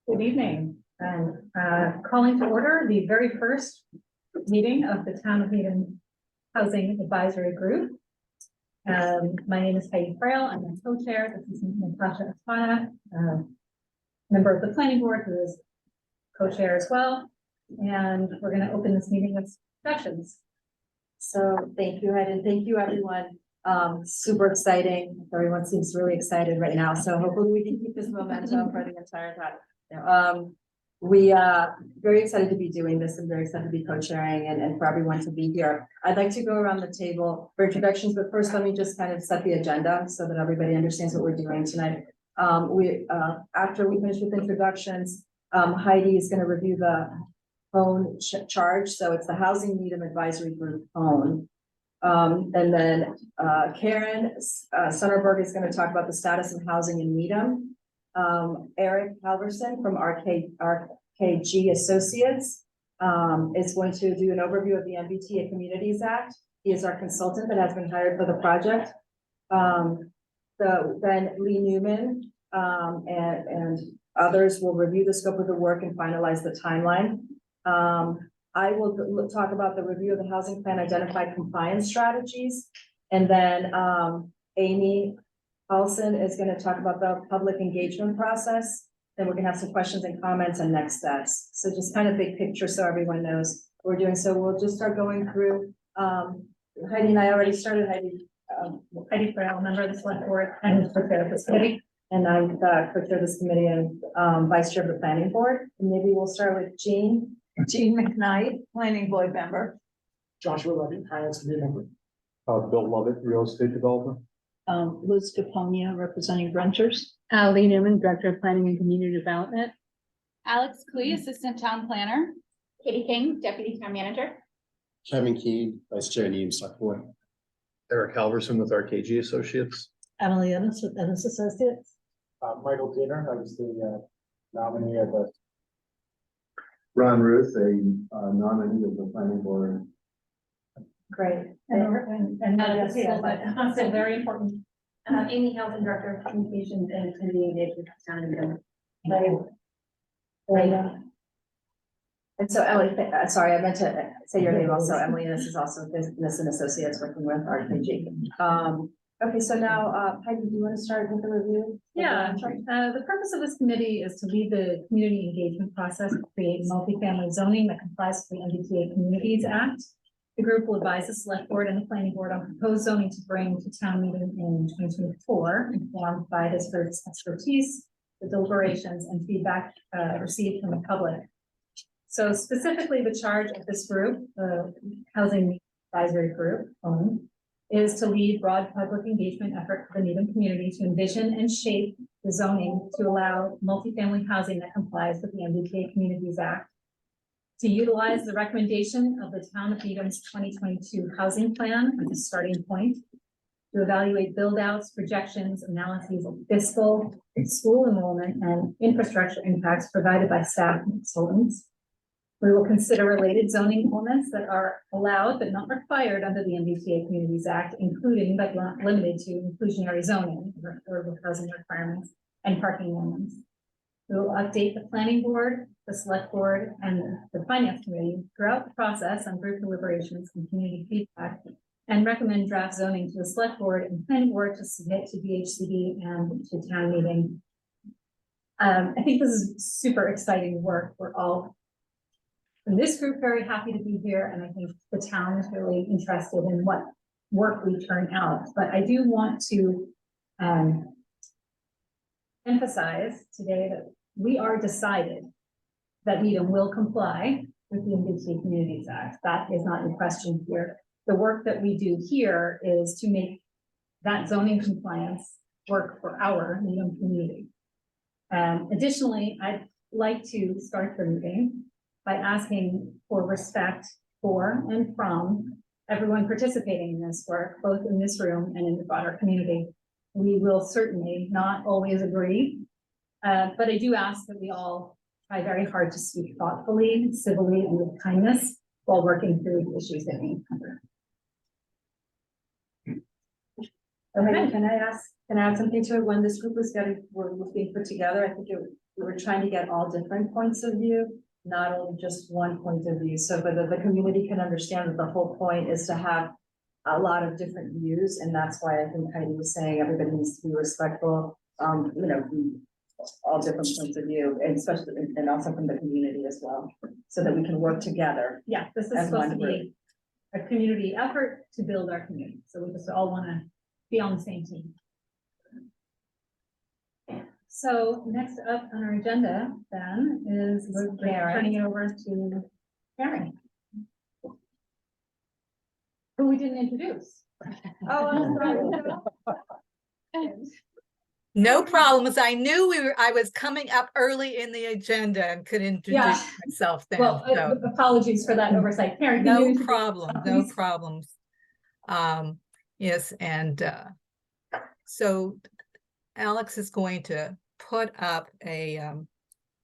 Good evening, and calling to order the very first meeting of the Town of Needham Housing Advisory Group. My name is Heidi Frail. I'm the co-chair. This is Natasha Espana, member of the planning board, who is co-chair as well. And we're going to open this meeting with questions. So thank you, Heidi, and thank you, everyone. Super exciting. Everyone seems really excited right now. So hopefully we can keep this momentum for the entire time. We are very excited to be doing this and very excited to be co-chairing and for everyone to be here. I'd like to go around the table for introductions, but first let me just kind of set the agenda so that everybody understands what we're doing tonight. After we finish with introductions, Heidi is going to review the own charge. So it's the Housing Needham Advisory Group own. And then Karen Sonnenberg is going to talk about the status of housing in Needham. Eric Halverson from RKG Associates is going to do an overview of the MBTA Communities Act. He is our consultant that has been hired for the project. Then Lee Newman and others will review the scope of the work and finalize the timeline. I will talk about the review of the housing plan, identify compliance strategies, and then Amy Paulson is going to talk about the public engagement process. Then we're going to have some questions and comments and next steps. So just kind of big picture so everyone knows what we're doing. So we'll just start going through. Heidi and I already started. Heidi Frail, member of the select board and co-chair of this committee. And I'm the co-chair of this committee and vice chair of the planning board. And maybe we'll start with Jean McKnight, planning board member. Joshua Levy, finance committee member. Bill Lovett, real estate developer. Liz Caponia, representing renters. Lee Newman, director of planning and community development. Alex Clee, assistant town planner. Katie King, deputy town manager. Kevin Keene, Vice Chair, Needham Select Board. Eric Halverson with RKG Associates. Emily Ennis with Ennis Associates. Michael Gaynor, I was the nominee of the. Ron Ruth, a nominee of the planning board. Great. And that's still very important. Amy Helton, Director of Communications and Community Engagement for Town of Needham. And so Emily, sorry, I meant to say your name also. Emily, and this is also Business and Associates working with RKG. Okay, so now, Heidi, do you want to start with the review? Yeah, the purpose of this committee is to lead the community engagement process to create multifamily zoning that complies with the MBTA Communities Act. The group will advise the select board and the planning board on proposed zoning to bring to town meeting in 2024, informed by this group's expertise, the deliberations and feedback received from the public. So specifically, the charge of this group, the Housing Advisory Group, is to lead broad public engagement effort for the Needham community to envision and shape the zoning to allow multifamily housing that complies with the MBTA Communities Act, to utilize the recommendation of the Town of Needham's 2022 housing plan as a starting point, to evaluate build-outs, projections, analyses of fiscal, school enrollment, and infrastructure impacts provided by staff and consultants. We will consider related zoning elements that are allowed but not required under the MBTA Communities Act, including but not limited to inclusionary zoning, affordable housing requirements, and parking elements. We will update the planning board, the select board, and the finance committee throughout the process on group deliberations and community feedback, and recommend draft zoning to the select board and planning board to submit to VHCD and to town meeting. I think this is super exciting work. We're all in this group very happy to be here, and I think the town is really interested in what work we turn out. But I do want to emphasize today that we are decided that Needham will comply with the MBTA Communities Act. That is not in question here. The work that we do here is to make that zoning compliance work for our Needham community. Additionally, I'd like to start the meeting by asking for respect for and from everyone participating in this work, both in this room and in the broader community. We will certainly not always agree, but I do ask that we all try very hard to speak thoughtfully, civilly, and with kindness while working through the issues that we encounter. Okay, can I add something to it? When this group was was being put together, I think we were trying to get all different points of view, not only just one point of view. So whether the community can understand that the whole point is to have a lot of different views, and that's why I think Heidi was saying everybody needs to be respectful, all different points of view, and especially, and also from the community as well, so that we can work together. Yeah, this is As supposed one to be a community effort to build our community, so we just all wanna be on the same team. So next up on our agenda then is we're Karen. turning it over to Karen, who we didn't introduce. Oh, I'm sorry. No problems. I knew I was coming up early in the agenda and could introduce Yeah. myself then. Well, So apologies for that oversight. Karen, can you no introduce problem, yourself, no please? problems. Yes, and so Alex is going to put up a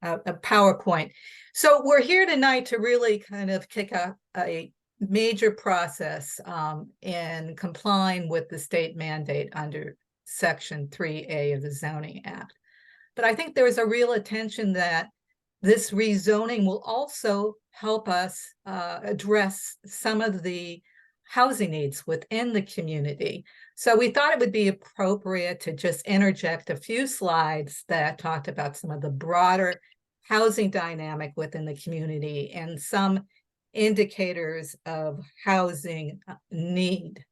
PowerPoint. So we're here tonight to really kind of kick a major process in complying with the state mandate under Section 3A of the Zoning Act. But I think there is a real attention that this rezoning will also help us address some of the housing needs within the community. So we thought it would be appropriate to just interject a few slides that talked about some of the broader housing dynamic within the community and some indicators of housing need.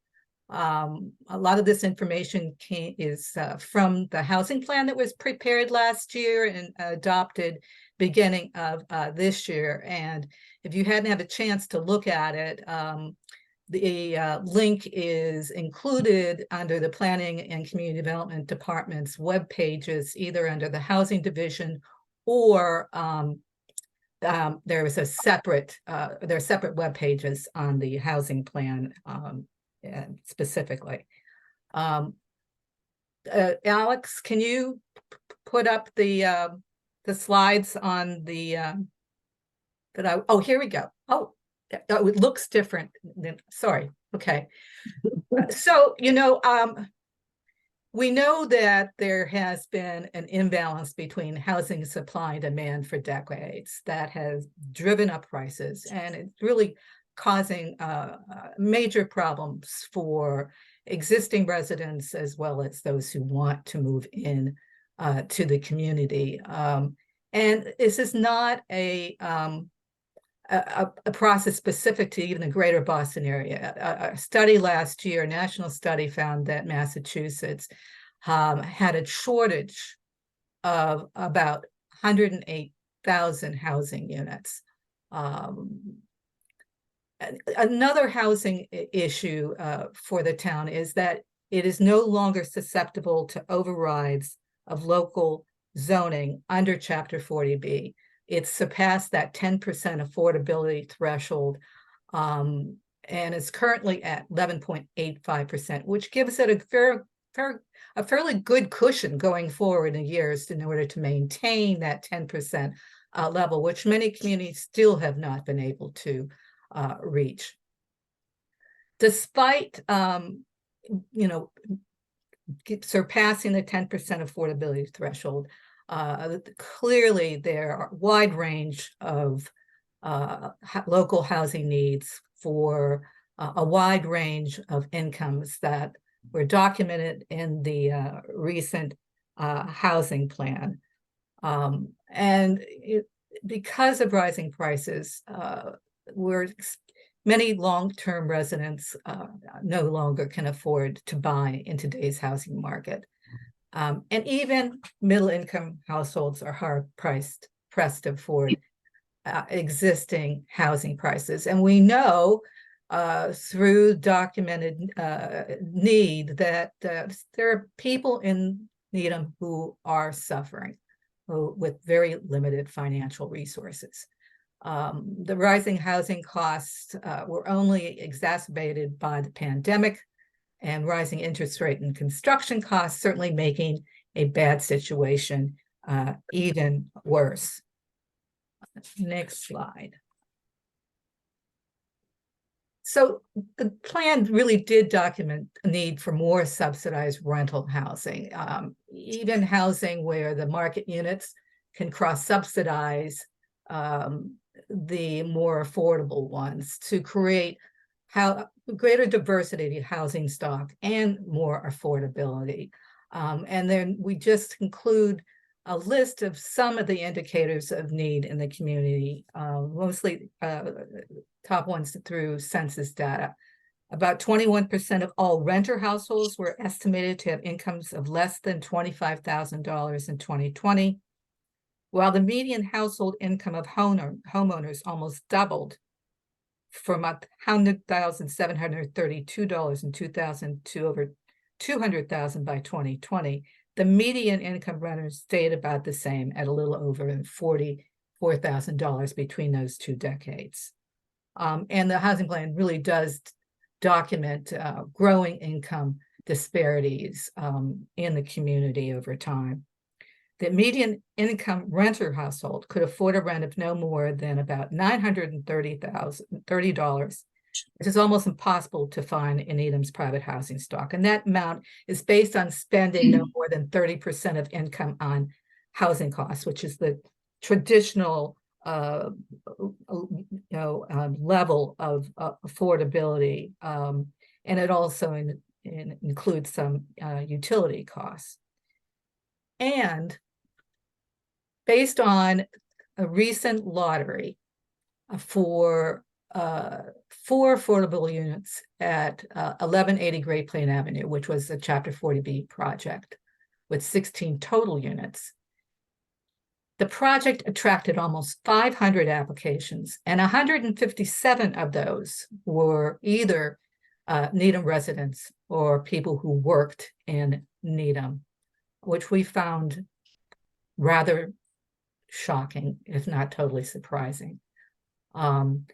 A lot of this information is from the housing plan that was prepared last year and adopted beginning of this year. And if you hadn't had a chance to look at it, the link is included under the Planning and Community Development Department's web pages, either under the Housing Division or there is a separate, there are separate web pages on the housing plan specifically. Alex, can you put up the slides on the oh, here we go. Oh, it looks different than, sorry. Okay. So, we know that there has been an imbalance between housing supply and demand for decades that has driven up prices, and it's really causing major problems for existing residents as well as those who want to move in to the community. And this is not a process specific to even the greater Boston area. A study last year, a national study, found that Massachusetts had a shortage of about 108,000 housing units. Another housing issue for the town is that it is no longer susceptible to overrides of local zoning under Chapter 40B. It's surpassed that 10% affordability threshold and is currently at 11.85%, which gives it a fairly good cushion going forward in years in order to maintain that 10% level, which many communities still have not been able to reach. Despite, surpassing the 10% affordability threshold, clearly there are a wide range of local housing needs for a wide range of incomes that were documented in the recent housing plan. Because of rising prices, many long-term residents no longer can afford to buy in today's housing market. And even middle-income households are hard-pressed to afford existing housing prices. And we know through documented need that there are people in Needham who are suffering with very limited financial resources. The rising housing costs were only exacerbated by the pandemic, and rising interest rate and construction costs certainly making a bad situation even worse. Next slide. So the plan really did document a need for more subsidized rental housing, even housing where the market units can cross-subsidize the more affordable ones to create greater diversity of housing stock and more affordability. And then we just include a list of some of the indicators of need in the community, mostly top ones through census data. About 21% of all renter households were estimated to have incomes of less than $25,000 in 2020, while the median household income of homeowners almost doubled from $100,732 in 2000 to over $200,000 by 2020. The median income renters stayed about the same at a little over $44,000 between those 2 decades. And the housing plan really does document growing income disparities in the community over time. The median income renter household could afford a rent of no more than about $930, which is almost impossible to find in Needham's private housing stock. And that amount is based on spending no more than 30% of income on housing costs, which is the traditional level of affordability. And it also includes some utility costs. And based on a recent lottery for 4 affordable units at 1180 Great Plain Avenue, which was a Chapter 40B project with 16 total units, the project attracted almost 500 applications, and 157 of those were either Needham residents or people who worked in Needham, which we found rather shocking, if not totally surprising. And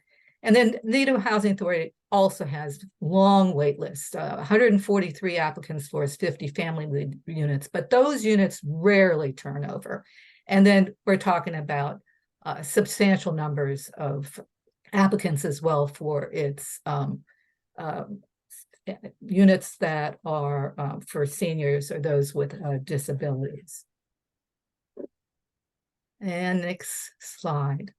then Needham Housing Authority also has long wait lists, 143 applicants for its 50 family units, but those units rarely turn over. And then we're talking about substantial numbers of applicants as well for its units that are for seniors or those with disabilities. And next slide.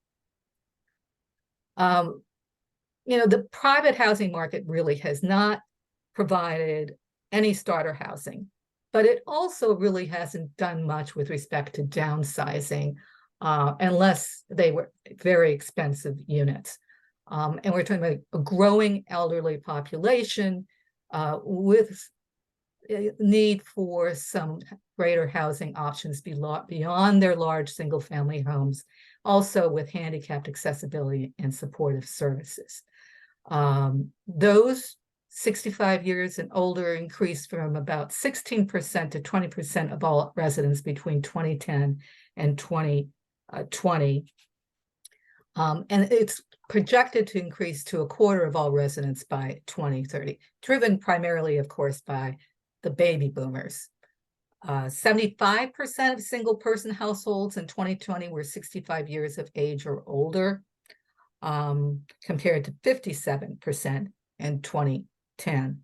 The private housing market really has not provided any starter housing, but it also really hasn't done much with respect to downsizing unless they were very expensive units. And we're talking about a growing elderly population with need for some greater housing options beyond their large single-family homes, also with handicapped accessibility and supportive services. Those 65 years and older increased from about 16% to 20% of all residents between 2010 and 2020. And it's projected to increase to 1/4 of all residents by 2030, driven primarily, of course, by the baby boomers. 75% of single-person households in 2020 were 65 years of age or older, compared to 57% in 2010.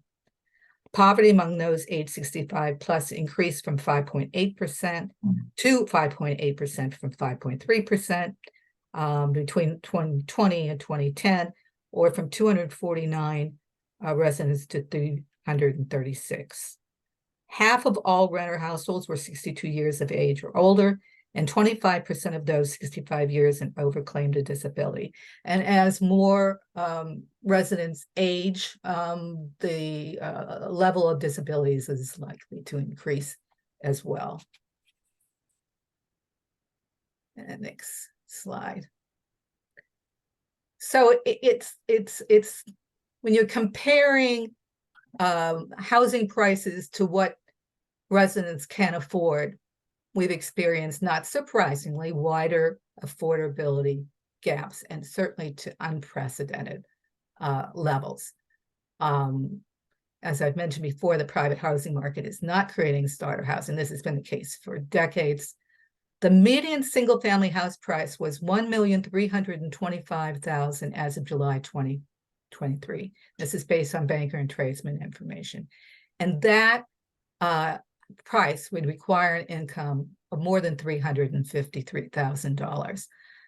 Poverty among those age 65 plus increased from 5.8% to 5.8% from 5.3% between 2020 and 2010, or from 249 residents to 336. Half of all renter households were 62 years of age or older, and 25% of those 65 years and over claimed a disability. And as more residents age, the level of disabilities is likely to increase as well. And next slide. So it's when you're comparing housing prices to what residents can afford, we've experienced, not surprisingly, wider affordability gaps, and certainly to unprecedented levels. As I've mentioned before, the private housing market is not creating starter housing. This has been the case for decades. The median single-family house price was $1,325,000 as of July 2020. 23. This is based on banker and tradesman information. And that price would require an income of more than $353,000.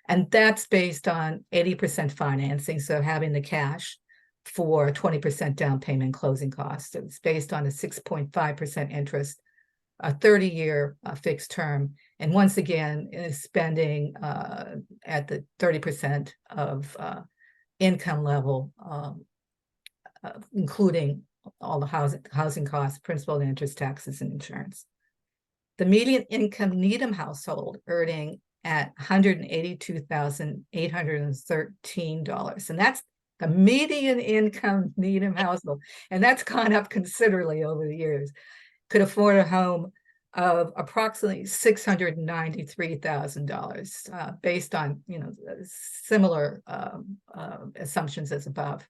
And that's based on 80% financing, so having the cash for 20% down payment closing costs. It's based on a 6.5% interest, a 30-year fixed term. And once again, is spending at the 30% of income level, including all the housing costs, principal and interest, taxes, and insurance. The median income Needham household earning at $182,813. And that's the median income Needham household. And that's gone up considerably over the years. Could afford a home of approximately $693,000 based on, similar assumptions as above.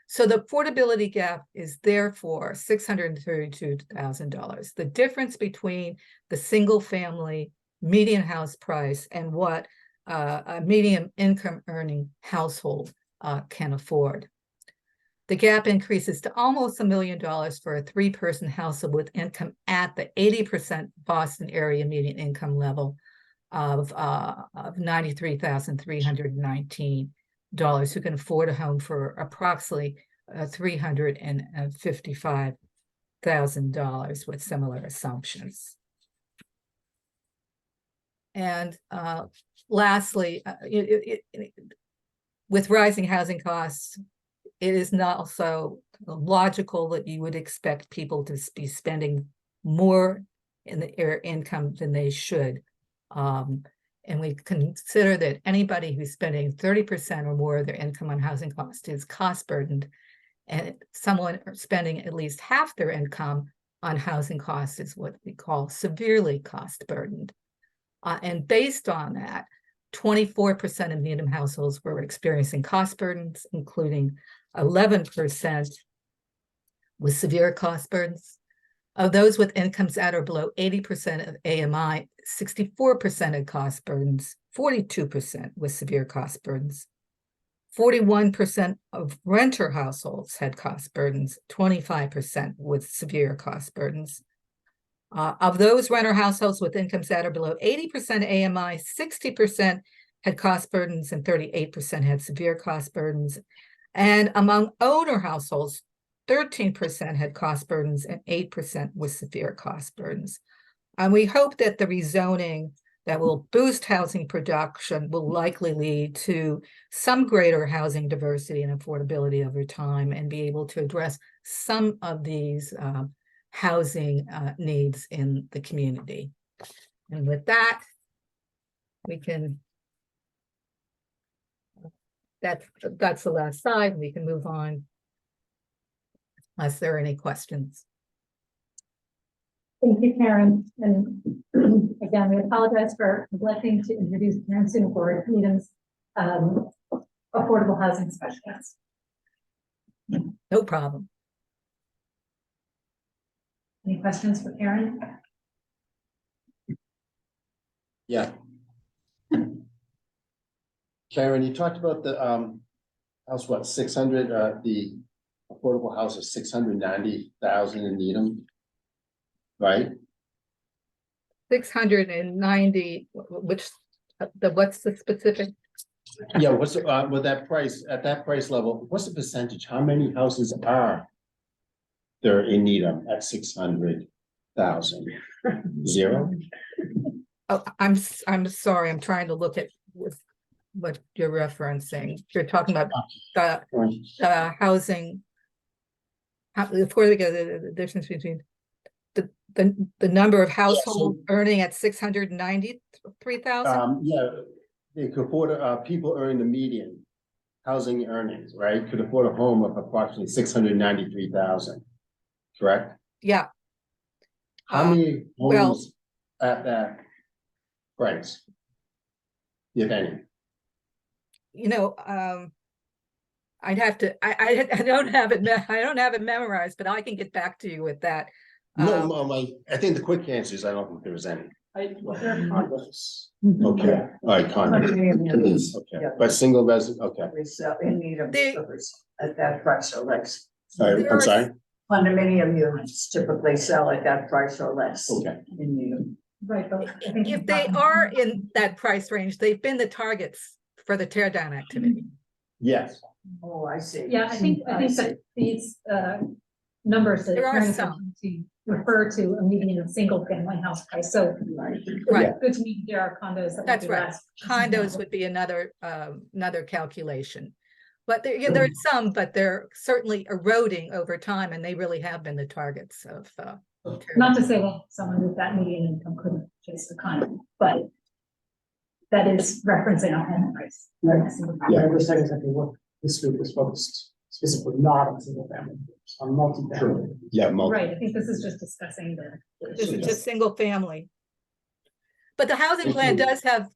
So the affordability gap is therefore $632,000. The difference between the single family median house price and what a median income earning household can afford. The gap increases to almost $1 million for a 3-person household with income at the 80% Boston area median income level of $93,319, who can afford a home for approximately $355,000 with similar assumptions. And lastly, with rising housing costs, it is not also logical that you would expect people to be spending more in their income than they should. And we consider that anybody who's spending 30% or more of their income on housing costs is cost burdened, and someone spending at least half their income on housing costs is what we call severely cost burdened. And based on that, 24% of Needham households were experiencing cost burdens, including 11% with severe cost burdens. Of those with incomes at or below 80% of AMI, 64% had cost burdens, 42% with severe cost burdens. 41% of renter households had cost burdens, 25% with severe cost burdens. Of those renter households with incomes at or below 80% AMI, 60% had cost burdens and 38% had severe cost burdens. And among owner households, 13% had cost burdens and 8% with severe cost burdens. And we hope that the rezoning that will boost housing production will likely lead to some greater housing diversity and affordability over time and be able to address some of these housing needs in the community. And with that, we can, that's the last slide. We can move on unless there are any questions. Thank you, Karen. And again, we apologize for neglecting to introduce Karen Singapore, Needham's affordable housing specialist. No problem. Any questions for Karen? Yeah. Karen, you talked about the house, what, 600, the affordable house is 690,000 in Needham, right? 690, which what's the specific? Yeah, what's with that price, at that price level, what's the percentage? How many houses are there in Needham at 600,000? Zero? Oh, I'm sorry, I'm trying to look at what you're referencing. You're talking about the housing. Before we go, the difference between the number of households earning at 693,000. Yeah, they could afford people earning the median housing earnings, right? Could afford a home of approximately 693,000, correct? Yeah. How many well- homes at that price, if any? I'd have to. I don't have it. I don't have it memorized, but I can get back to you with that. No, I think the quick answer is I don't think there was any. They're condos. Okay, all right, condos. Okay, but single resident, okay, We sell in need of They- service at that price or less. all right, There I'm are- sorry, Condominium units typically sell at that price or less. okay. In need of. Right, but I think. If they are in that price range, they've been the targets for the tear down activity. Yes, Oh, I see. Yeah, I think that these, numbers that. There are Karen's some. mentioned to refer to a median single family house price, so. Right. Right. Good to me, there are condos. that would That's be right. less. Condos would be another, another calculation. But there, yeah, there are some, but they're certainly eroding over time, and they really have been the targets of, tear Not down. to say, well, someone with that median income couldn't chase the condo, but that is referencing a home price. Right. Yeah. We're saying that this group is focused specifically not on single family, on multi-family. yeah, Right, I think this is just discussing the. This is just single family. But the housing plan does have,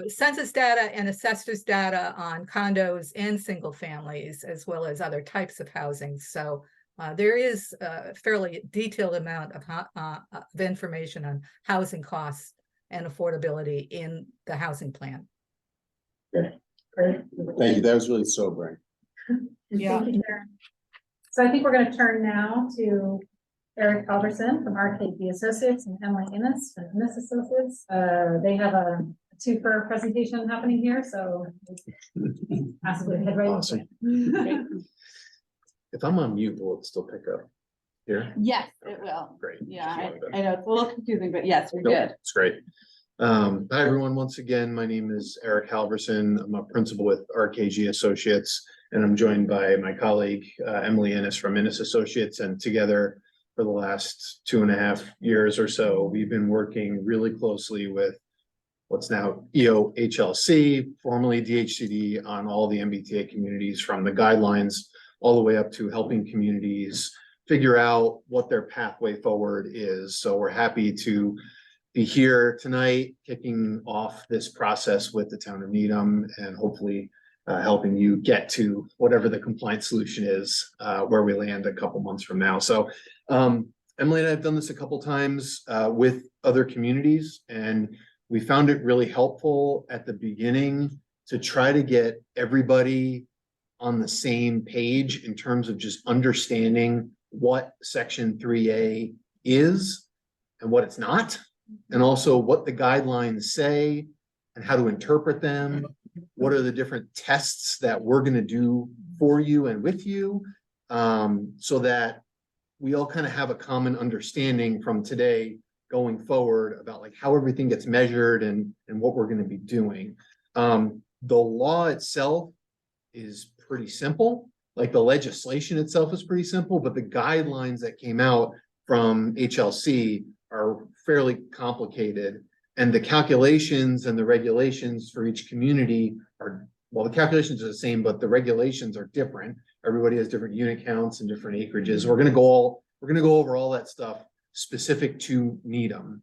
census data and assessors data on condos and single families, as well as other types of housing. So there is a fairly detailed amount of information on housing costs and affordability in the housing plan. Great. thank you, that was really sobering. Yeah. Thank you, Karen. So I think we're gonna turn now to Eric Halverson from RKB Associates and Emily Innes from Innes Associates. They have a two-fer presentation happening here, so. Ask you to head right into it. If I'm on mute, will it still pick up here? Yes, it will. Great. Yeah, Just I wanted to- know it's a little confusing, but yes, we're Nope, good. It's great. Hi, everyone. Once again, my name is Eric Halverson. I'm a principal with RKG Associates, and I'm joined by my colleague, Emily Innes from Innes Associates, and together for the last 2.5 years or so, we've been working really closely with what's now EOHLC, formerly DHCD, on all the MBTA communities, from the guidelines all the way up to helping communities figure out what their pathway forward is. So we're happy to be here tonight, kicking off this process with the town of Needham, and hopefully helping you get to whatever the compliance solution is, where we land a couple months from now. So Emily and I have done this a couple times with other communities, and we found it really helpful at the beginning to try to get everybody on the same page in terms of just understanding what Section 3A is and what it's not, and also what the guidelines say and how to interpret them. What are the different tests that we're gonna do for you and with you, so that we all kind of have a common understanding from today going forward about like how everything gets measured and what we're gonna be doing. The law itself is pretty simple, like the legislation itself is pretty simple, but the guidelines that came out from HLC are fairly complicated. And the calculations and the regulations for each community are, well, the calculations are the same, but the regulations are different. Everybody has different unit counts and different acreages. We're gonna go over all that stuff specific to Needham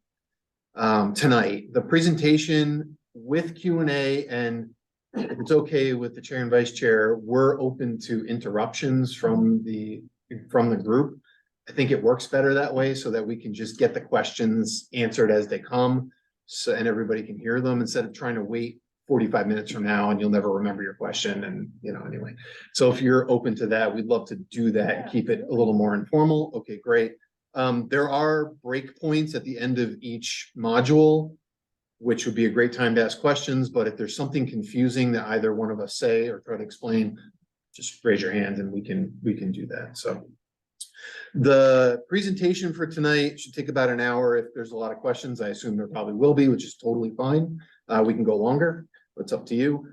tonight. The presentation with Q&A, and if it's okay with the chair and vice chair, we're open to interruptions from the group. I think it works better that way so that we can just get the questions answered as they come. So, and everybody can hear them instead of trying to wait 45 minutes from now and you'll never remember your question, and anyway. So if you're open to that, we'd love to do that and keep it a little more informal. Okay, great. There are break points at the end of each module, which would be a great time to ask questions, but if there's something confusing that either one of us say or try to explain, just raise your hand and we can do that. So the presentation for tonight should take about an hour. If there's a lot of questions, I assume there probably will be, which is totally fine. We can go longer, but it's up to you.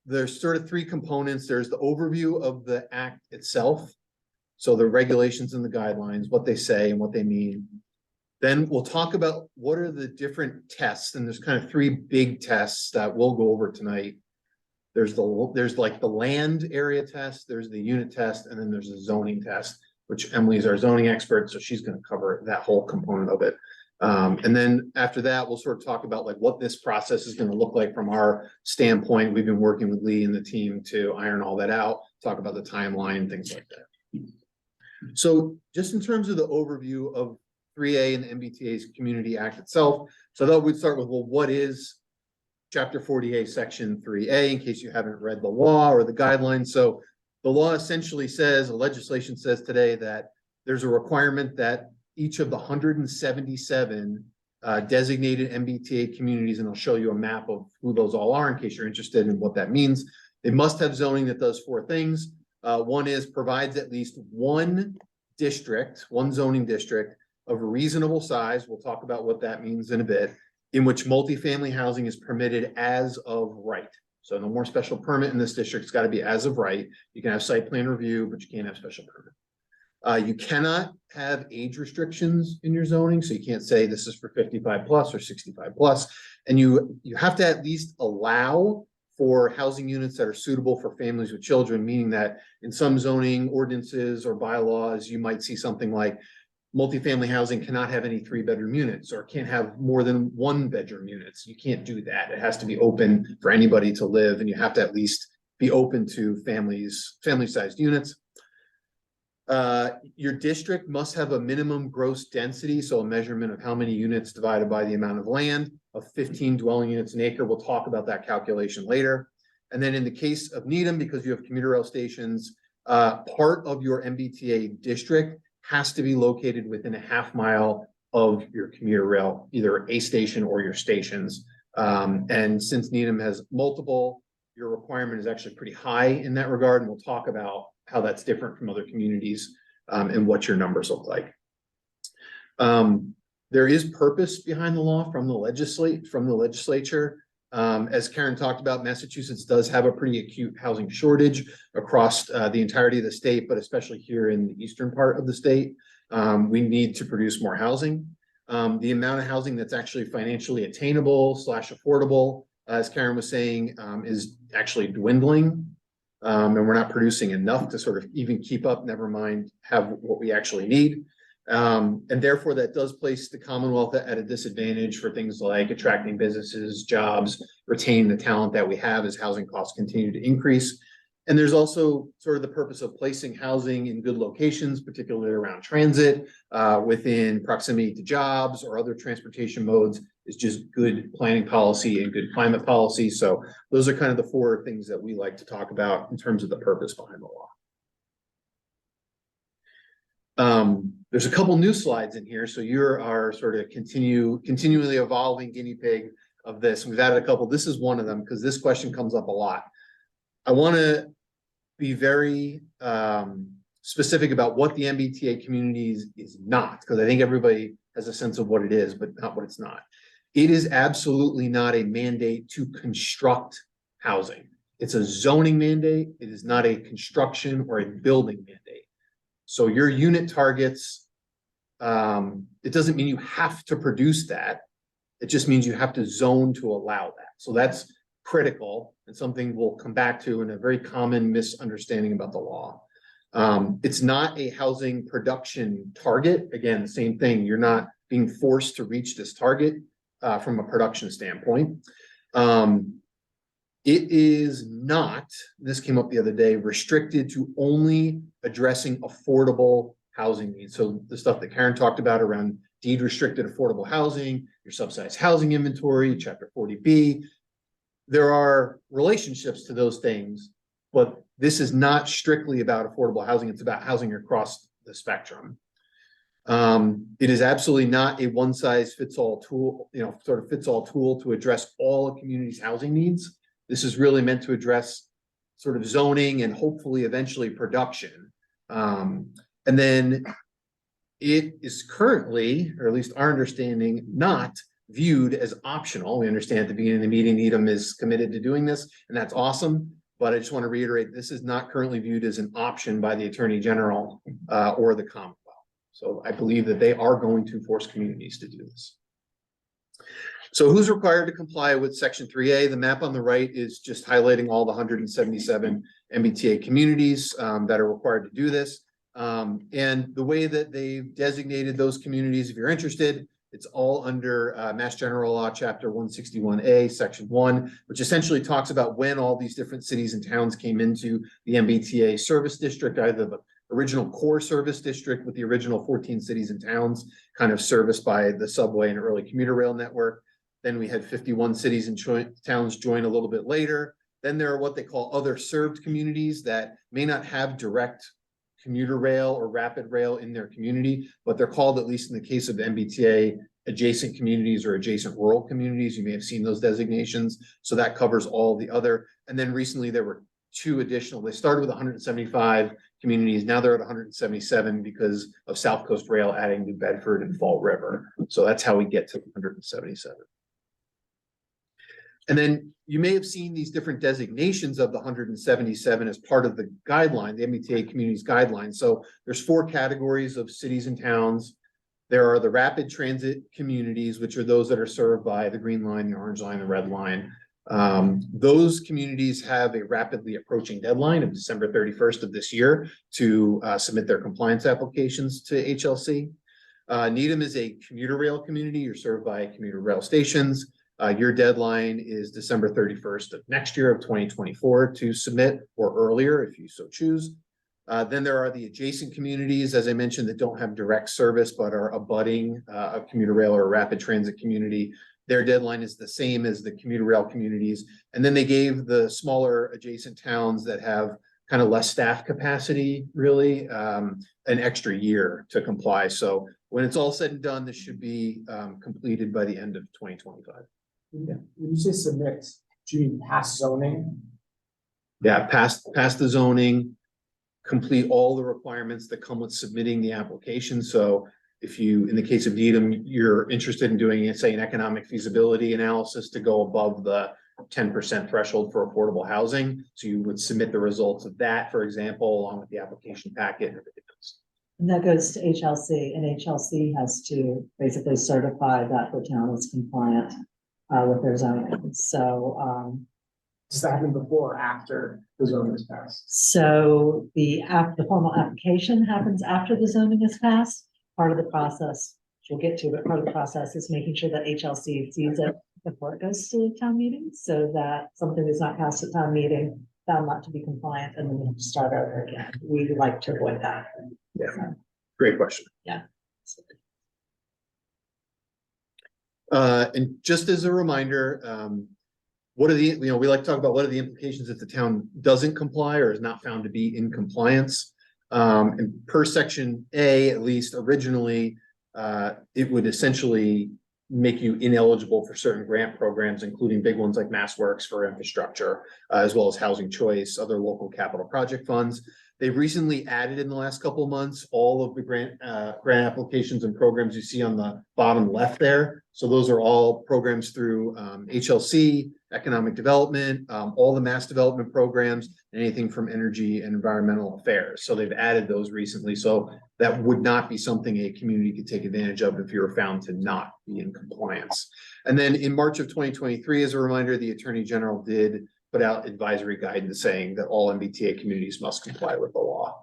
There's sort of three components. There's the overview of the act itself. So the regulations and the guidelines, what they say and what they mean. Then we'll talk about what are the different tests, and there's kind of three big tests that we'll go over tonight. There's like the land area test, there's the unit test, and then there's a zoning test, which Emily's our zoning expert, so she's going to cover that whole component of it. And then after that, we'll sort of talk about like what this process is going to look like from our standpoint. We've been working with Lee and the team to iron all that out, talk about the timeline, things like that. So just in terms of the overview of 3A and the MBTA's Community Act itself. So that would start with, well, what is Chapter 40A, Section 3A, in case you haven't read the law or the guidelines. So the law essentially says, the legislation says today that there's a requirement that each of the 177 designated MBTA communities, and I'll show you a map of who those all are in case you're interested in what that means. They must have zoning that does 4 things. One is provides at least one district, one zoning district of a reasonable size. We'll talk about what that means in a bit, in which multifamily housing is permitted as of right. So no more special permit in this district. It's got to be as of right. You can have site plan review, but you can't have special permit. You cannot have age restrictions in your zoning, so you can't say this is for 55 plus or 65 plus. And you have to at least allow for housing units that are suitable for families with children, meaning that in some zoning ordinances or bylaws, you might see something like multifamily housing cannot have any 3-bedroom units or can't have more than 1-bedroom units. You can't do that. It has to be open for anybody to live, and you have to at least be open to family-sized units. Your district must have a minimum gross density, so a measurement of how many units divided by the amount of land of 15 dwelling units an acre. We'll talk about that calculation later. And then in the case of Needham, because you have commuter rail stations, part of your MBTA district has to be located within a half mile of your commuter rail, either a station or your stations. And since Needham has multiple, your requirement is actually pretty high in that regard. And we'll talk about how that's different from other communities and what your numbers look like. There is purpose behind the law from the legislature. As Karen talked about, Massachusetts does have a pretty acute housing shortage across the entirety of the state, but especially here in the eastern part of the state. We need to produce more housing. The amount of housing that's actually financially attainable / affordable, as Karen was saying, is actually dwindling. And we're not producing enough to sort of even keep up, never mind have what we actually need. And therefore that does place the Commonwealth at a disadvantage for things like attracting businesses, jobs, retaining the talent that we have as housing costs continue to increase. And there's also sort of the purpose of placing housing in good locations, particularly around transit, within proximity to jobs or other transportation modes, is just good planning policy and good climate policy. So those are kind of the 4 things that we like to talk about in terms of the purpose behind the law. There's a couple new slides in here. So you're our sort of continually evolving guinea pig of this. We've added a couple. This is one of them because this question comes up a lot. I want to be very specific about what the MBTA communities is not, because I think everybody has a sense of what it is, but not what it's not. It is absolutely not a mandate to construct housing. It's a zoning mandate. It is not a construction or a building mandate. So your unit targets, it doesn't mean you have to produce that. It just means you have to zone to allow that. So that's critical and something we'll come back to in a very common misunderstanding about the law. It's not a housing production target. Again, the same thing. You're not being forced to reach this target from a production standpoint. It is not, this came up the other day, restricted to only addressing affordable housing needs. So the stuff that Karen talked about around deed restricted affordable housing, your subsidized housing inventory, Chapter 40B. There are relationships to those things, but this is not strictly about affordable housing. It's about housing across the spectrum. It is absolutely not a one-size-fits-all tool, sort of fits-all tool to address all a community's housing needs. This is really meant to address sort of zoning and hopefully eventually production. And then it is currently, or at least our understanding, not viewed as optional. We understand at the beginning of the meeting, Needham is committed to doing this, and that's awesome. But I just want to reiterate, this is not currently viewed as an option by the Attorney General or the Commonwealth. So I believe that they are going to force communities to do this. So who's required to comply with Section 3A? The map on the right is just highlighting all the 177 MBTA communities that are required to do this. And the way that they've designated those communities, if you're interested, it's all under Mass General Law, Chapter 161A, Section 1, which essentially talks about when all these different cities and towns came into the MBTA service district, either the original core service district with the original 14 cities and towns, kind of serviced by the subway and early commuter rail network. Then we had 51 cities and towns join a little bit later. Then there are what they call other served communities that may not have direct commuter rail or rapid rail in their community, but they're called, at least in the case of MBTA, adjacent communities or adjacent rural communities. You may have seen those designations. So that covers all the other. And then recently there were 2 additional. They started with 175 communities. Now they're at 177 because of South Coast Rail adding New Bedford and Fall River. So that's how we get to 177. And then you may have seen these different designations of the 177 as part of the guideline, the MBTA Communities Guideline. So there's 4 categories of cities and towns. There are the rapid transit communities, which are those that are served by the Green Line, the Orange Line, the Red Line. Those communities have a rapidly approaching deadline of December 31st of this year to submit their compliance applications to HLC. Needham is a commuter rail community. You're served by commuter rail stations. Your deadline is December 31st of next year of 2024 to submit, or earlier if you so choose. Then there are the adjacent communities, as I mentioned, that don't have direct service but are abutting a commuter rail or a rapid transit community. Their deadline is the same as the commuter rail communities. And then they gave the smaller adjacent towns that have kind of less staff capacity, really, an extra year to comply. So when it's all said and done, this should be completed by the end of 2025. Yeah. When you say submit, do you mean pass zoning? Yeah, pass the zoning, complete all the requirements that come with submitting the application. So if you, in the case of Needham, you're interested in doing, say, an economic feasibility analysis to go above the 10% threshold for affordable housing. So you would submit the results of that, for example, along with the application packet and everything else. And that goes to HLC, and HLC has to basically certify that the town is compliant with their zoning. So, Does that happen before or after the zoning is passed? so the formal application happens after the zoning is passed. Part of the process, which we'll get to, but part of the process is making sure that HLC sees it before it goes to town meeting, so that something is not passed at town meeting, found not to be compliant, and then we have to start over again. We would like to avoid that. Yeah, great question. Yeah. And just as a reminder, what are the, we like to talk about what are the implications if the town doesn't comply or is not found to be in compliance. And per section A, at least originally, it would essentially make you ineligible for certain grant programs, including big ones like MassWorks for infrastructure, as well as Housing Choice, other local capital project funds. They've recently added in the last couple of months all of the grant applications and programs you see on the bottom left there. So those are all programs through HLC, economic development, all the mass development programs, and anything from energy and environmental affairs. So they've added those recently. So that would not be something a community could take advantage of if you were found to not be in compliance. And then in March of 2023, as a reminder, the Attorney General did put out advisory guidance saying that all MBTA communities must comply with the law.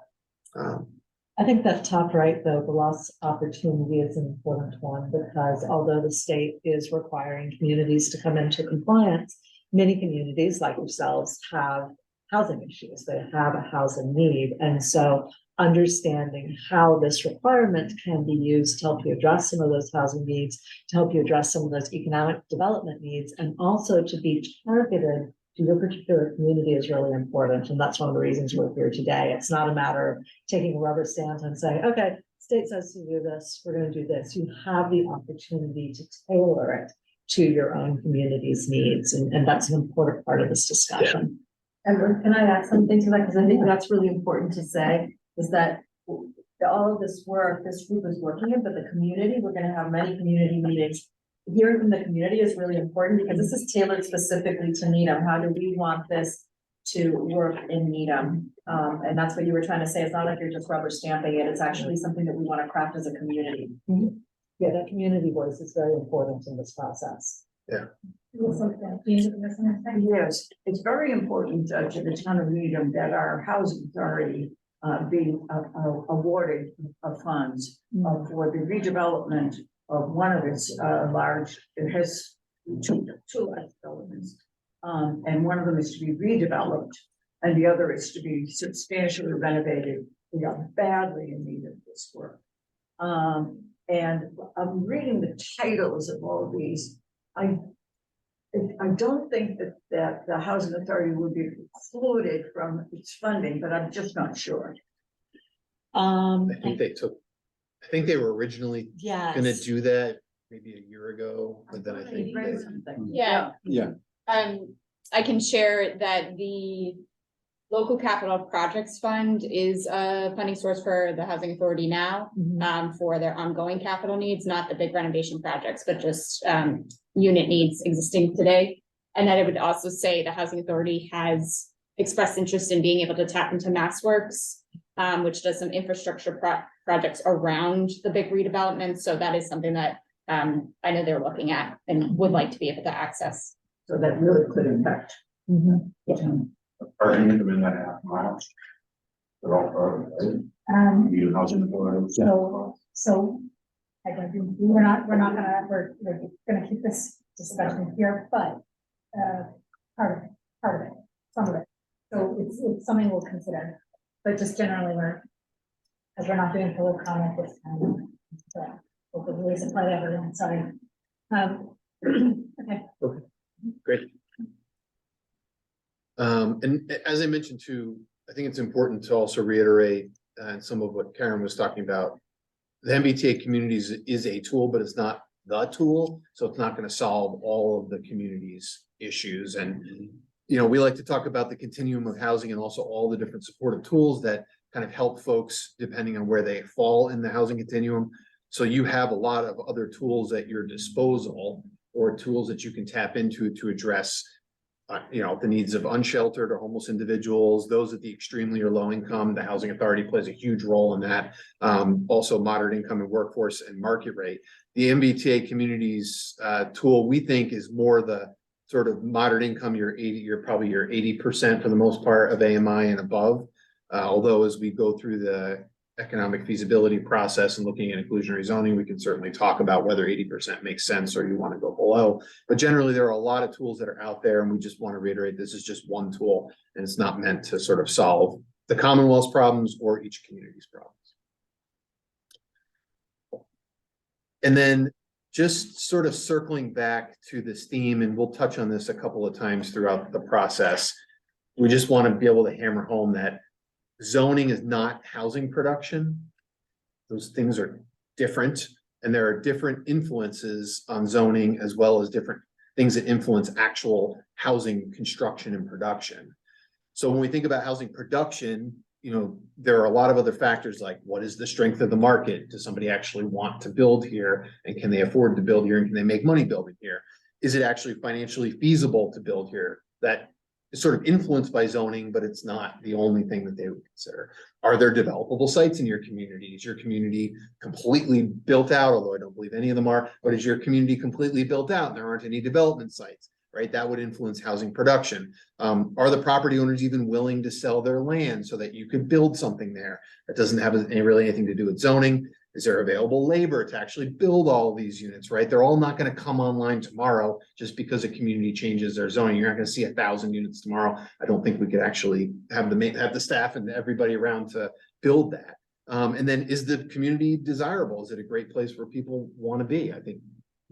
I think that top right, though, the lost opportunity is an important one, because although the state is requiring communities to come into compliance, many communities like yourselves have housing issues. They have a housing need. And so understanding how this requirement can be used to help you address some of those housing needs, to help you address some of those economic development needs, and also to be targeted to your particular community is really important. And that's one of the reasons we're here today. It's not a matter of taking a rubber stamp and saying, okay, state says to do this, we're going to do this. You have the opportunity to tailor it to your own community's needs. And that's an important part of this discussion. And can I add something to that? Because I think that's really important to say, is that all of this work, this group is working in, but the community, we're gonna have many community meetings. Hearing from the community is really important because this is tailored specifically to Needham. How do we want this to work in Needham? And that's what you were trying to say. It's not like you're just rubber stamping it. It's actually something that we want to craft as a community. Yeah, that community voice is very important in this process. Yeah. Yes, it's very important to the town of Needham that our housing authority be awarded of funds for the redevelopment of one of its it has two large developments. And one of them is to be redeveloped and the other is to be substantially renovated we are badly in need of this work. And I'm reading the titles of all of these. I don't think that the housing authority would be excluded from its funding, but I'm just not sure. I think they were originally Yes. gonna do that maybe a year ago, but then I think Read they. something. Yeah. Yeah. I can share that the local capital projects fund is a funding source for the housing authority now, Mhm. for their ongoing capital needs, not the big renovation projects, but just, unit needs existing today. And then I would also say the housing authority has expressed interest in being able to tap into MassWorks, which does some infrastructure projects around the big redevelopment. So that is something that, I know they're looking at and would like to be able to access. So that really could impact. Mhm. Parking them in that half mile. They're all part of it. You housing authority. So we're gonna keep this discussion here, but, part of it, some of it. So it's something we'll consider, but just generally because we're not doing public comment this time. So we'll release it by everyone, sorry. Okay. Great. And as I mentioned too, I think it's important to also reiterate, some of what Karen was talking about. The MBTA communities is a tool, but it's not the tool, so it's not gonna solve all of the community's issues. And, you know, we like to talk about the continuum of housing and also all the different supportive tools that kind of help folks depending on where they fall in the housing continuum. So you have a lot of other tools at your disposal or tools that you can tap into to address you know, the needs of unsheltered or homeless individuals, those at the extremely or low income. The housing authority plays a huge role in that. Also moderate income and workforce and market rate. The MBTA communities tool, we think, is more the sort of moderate income, you're probably your 80% for the most part of AMI and above. Although as we go through the economic feasibility process and looking at inclusionary zoning, we can certainly talk about whether 80% makes sense or you want to go below. But generally, there are a lot of tools that are out there, and we just want to reiterate, this is just one tool, and it's not meant to sort of solve the Commonwealth's problems or each community's problems. And then just sort of circling back to this theme, and we'll touch on this a couple of times throughout the process. We just want to be able to hammer home that zoning is not housing production. Those things are different, and there are different influences on zoning as well as different things that influence actual housing construction and production. So when we think about housing production, you know, there are a lot of other factors like what is the strength of the market? Does somebody actually want to build here? And can they afford to build here? And can they make money building here? Is it actually financially feasible to build here? That is sort of influenced by zoning, but it's not the only thing that they would consider. Are there developable sites in your community? Is your community completely built out? Although I don't believe any of them are, but is your community completely built out and there aren't any development sites, right? That would influence housing production. Are the property owners even willing to sell their land so that you could build something there? That doesn't have really anything to do with zoning. Is there available labor to actually build all of these units, right? They're all not going to come online tomorrow just because a community changes their zoning. You're not going to see 1,000 units tomorrow. I don't think we could actually have the staff and everybody around to build that. And then is the community desirable? Is it a great place where people want to be? I think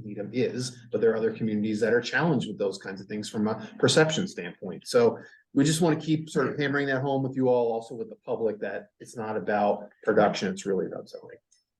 Needham is, but there are other communities that are challenged with those kinds of things from a perception standpoint. So we just want to keep sort of hammering that home with you all, also with the public, that it's not about production, it's really about zoning.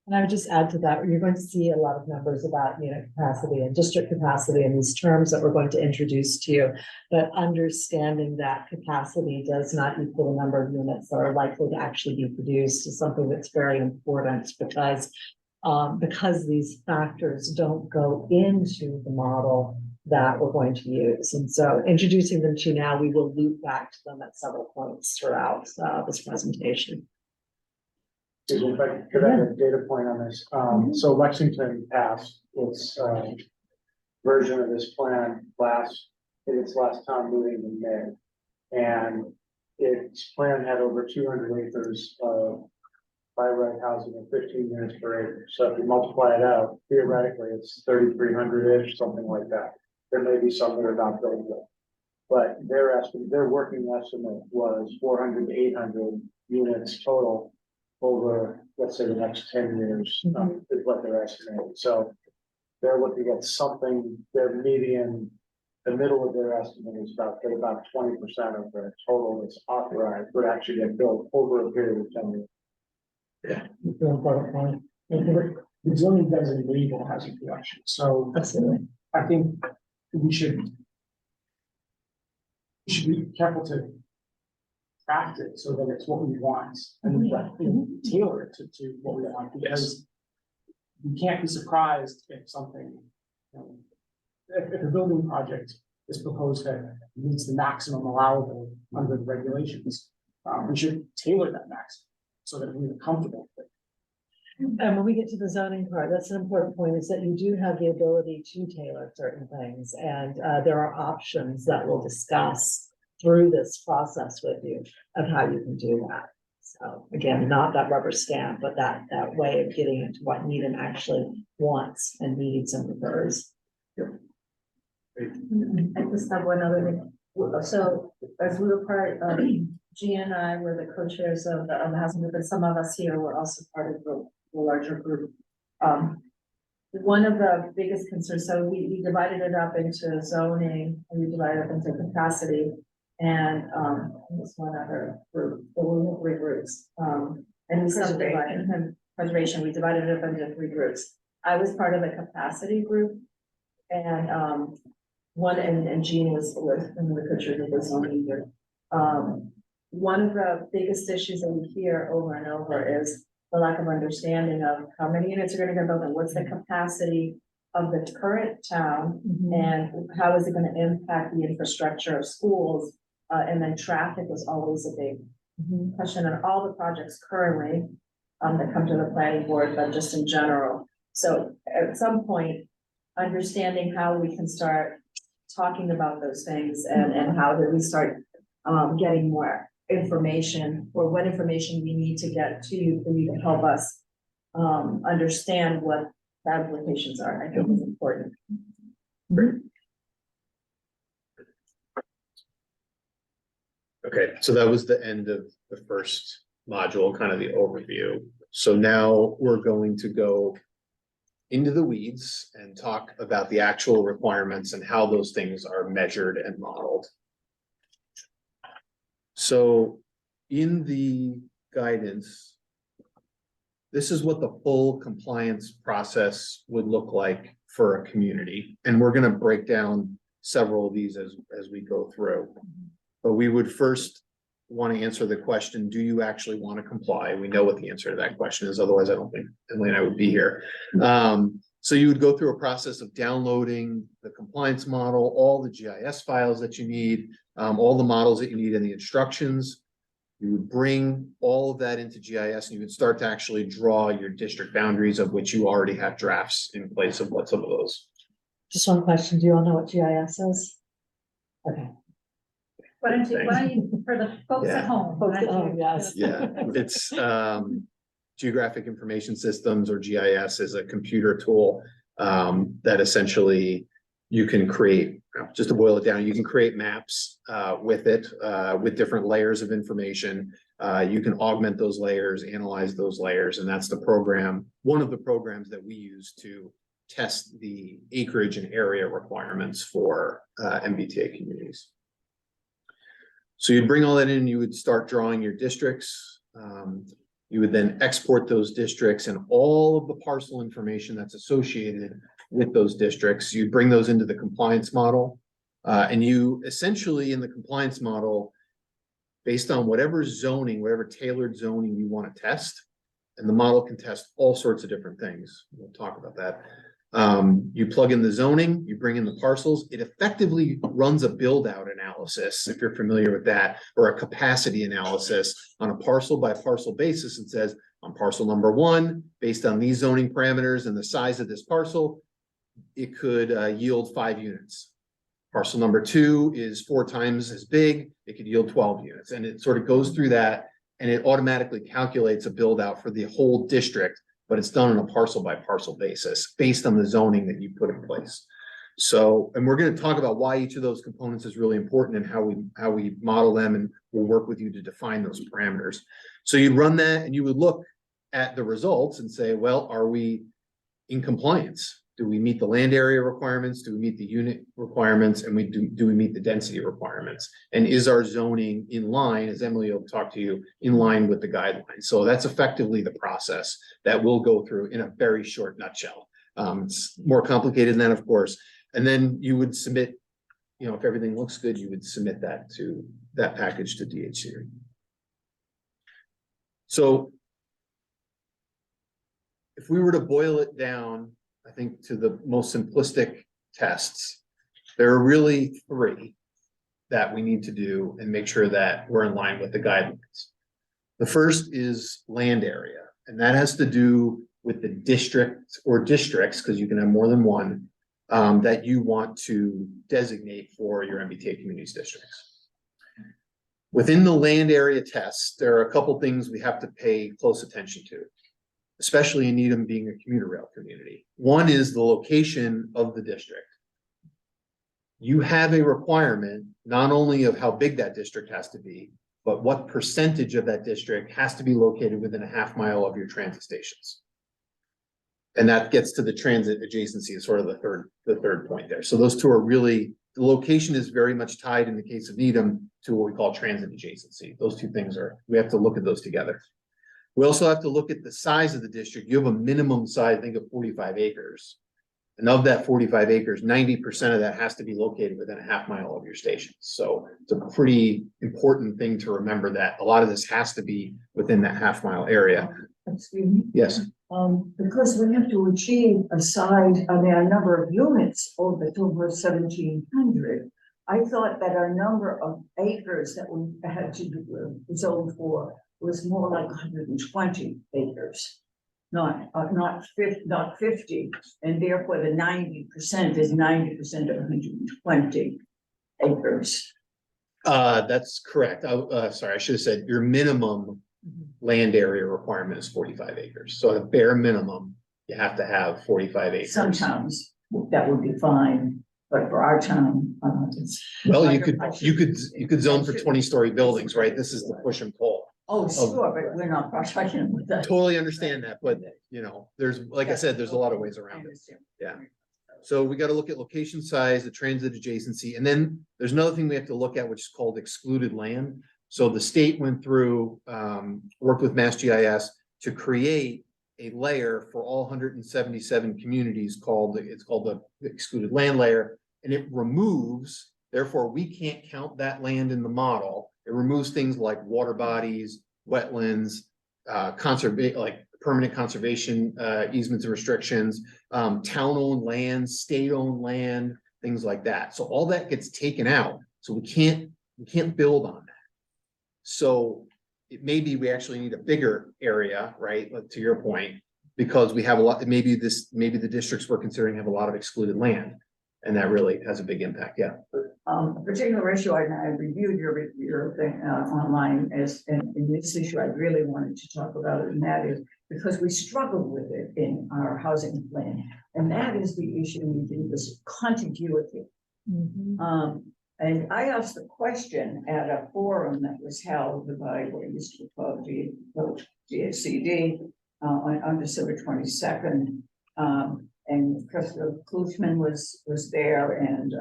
And I would just add to that, you're going to see a lot of numbers about unit capacity and district capacity and these terms that we're going to introduce to you. But understanding that capacity does not equal the number of units that are likely to actually be produced is something that's very important because these factors don't go into the model that we're going to use. And so introducing them to you now, we will loop back to them at several points throughout this presentation. If I could add a data point on this. So Lexington passed its version of this plan in its last town meeting in May. And its plan had over 200 acres of by right housing and 15 units per acre. So if you multiply it out, theoretically, it's 3,300-ish, something like that. There may be some that are not built yet. But their working estimate was 400 to 800 units total over, let's say, the next 10 years, is what they're estimating. So they're looking at something, their median, the middle of their estimate is about 20% of their total is authorized, would actually get built over a period of 10 years. The zoning doesn't enable housing production, so Absolutely. I think we should be careful to craft it so that it's what we want and tailor it to what we want, because we can't be surprised if something, if a building project is proposed that meets the maximum allowable under the regulations, we should tailor that maximum so that we're comfortable with it. And when we get to the zoning part, that's an important point, is that you do have the ability to tailor certain things. And there are options that we'll discuss through this process with you of how you can do that. So again, not that rubber stamp, but that way of getting into what Needham actually wants and needs and prefers. I just have one other thing. So as we were part of, G and I were the co-chairs of the housing group, and some of us here were also part of the larger group. One of the biggest concerns, so we divided it up into zoning, and we divided it into capacity, and there's one other group, but we were 3 groups. And we subdivided, and preservation, we divided it up into 3 groups. I was part of the capacity group, and and Jean was in the picture of the zoning group. One of the biggest issues that we hear over and over is the lack of understanding of how many units are gonna get built and what's the capacity of the current town, and how is it gonna impact the infrastructure of schools? And then traffic was always a big question on all the projects currently that come to the planning board, but just in general. So at some point, understanding how we can start talking about those things, and how do we start getting more information, or what information we need to get to you for you to help us understand what the applications are. I think is important. Okay, so that was the end of the first module, kind of the overview. So now we're going to go into the weeds and talk about the actual requirements and how those things are measured and modeled. So in the guidance, this is what the full compliance process would look like for a community. And we're going to break down several of these as we go through. But we would first want to answer the question, do you actually want to comply? We know what the answer to that question is. Otherwise, I don't think Emily and I would be here. So you would go through a process of downloading the compliance model, all the GIS files that you need, all the models that you need, and the instructions. You would bring all of that into GIS, and you would start to actually draw your district boundaries, of which you already have drafts in place of what some of those. Just one question, do you all know what GIS is? Okay. Why don't you, for the folks at home? why don't you- Yes. Yeah, it's Geographic Information Systems, or GIS, is a computer tool that essentially you can create, just to boil it down, you can create maps with it, with different layers of information. You can augment those layers, analyze those layers, and that's the program, one of the programs that we use to test the acreage and area requirements for MBTA communities. So you'd bring all that in, you would start drawing your districts. You would then export those districts and all of the parcel information that's associated with those districts. You'd bring those into the compliance model. And you essentially, in the compliance model, based on whatever zoning, whatever tailored zoning you want to test, and the model can test all sorts of different things. We'll talk about that. You plug in the zoning, you bring in the parcels, it effectively runs a build out analysis, if you're familiar with that, or a capacity analysis on a parcel by parcel basis, and says on parcel number 1, based on these zoning parameters and the size of this parcel, it could yield 5 units. Parcel number 2 is 4 times as big, it could yield 12 units. And it sort of goes through that, and it automatically calculates a build out for the whole district, but it's done on a parcel by parcel basis based on the zoning that you put in place. So, and we're going to talk about why each of those components is really important and how we model them, and we'll work with you to define those parameters. So you'd run that and you would look at the results and say, well, are we in compliance? Do we meet the land area requirements? Do we meet the unit requirements? And do we meet the density requirements? And is our zoning in line, as Emily will talk to you, in line with the guidelines? So that's effectively the process that we'll go through in a very short nutshell. It's more complicated than that, of course. And then you would submit, if everything looks good, you would submit that package to DHC. So if we were to boil it down, I think to the most simplistic tests, there are really 3 that we need to do and make sure that we're in line with the guidelines. The first is land area, and that has to do with the district or districts, because you can have more than one, that you want to designate for your MBTA communities districts. Within the land area tests, there are a couple things we have to pay close attention to, especially in Needham being a commuter rail community. One is the location of the district. You have a requirement not only of how big that district has to be, but what percentage of that district has to be located within a half mile of your transit stations. And that gets to the transit adjacency is sort of the third point there. So those 2 are really, the location is very much tied in the case of Needham to what we call transit adjacency. Those 2 things we have to look at those together. We also have to look at the size of the district. You have a minimum size, I think, of 45 acres. And of that 45 acres, 90% of that has to be located within a half mile of your stations. So it's a pretty important thing to remember that a lot of this has to be within that half mile area. Excuse me. Yes. Because we have to achieve a number of units over 1,700. I thought that our number of acres that we had to zone for was more like 120 acres, not 50, and therefore the 90% is 90% of 120 acres. That's correct. Sorry, I should have said your minimum land area requirement is 45 acres. So at a bare minimum, you have to have 45 acres. Some towns that would be fine, but for our town, it's. Well, you could zone for 20-story buildings, right? This is the push and pull. Oh, sure, but we're not talking with that. Totally understand that, but there's, like I said, there's a lot of ways around it. Yeah. So we got to look at location size, the transit adjacency, and then there's another thing we have to look at, which is called excluded land. So the state went through, worked with Mass GIS to create a layer for all 177 communities it's called the excluded land layer, and it removes, therefore we can't count that land in the model. It removes things like water bodies, wetlands, like permanent conservation easements and restrictions, town-owned land, state-owned land, things like that. So all that gets taken out. So we can't build on that. So it may be we actually need a bigger area, right? Like to your point, because we have a lot, maybe the districts we're considering have a lot of excluded land. And that really has a big impact. Yeah. A particular issue, and I reviewed your thing online in this issue I really wanted to talk about, and that is because we struggled with it in our housing plan, and that is the issue we do is contiguity. And I asked the question at a forum that was held by what used to be called GSCD on December 22nd. And Christopher Klutzman was there, and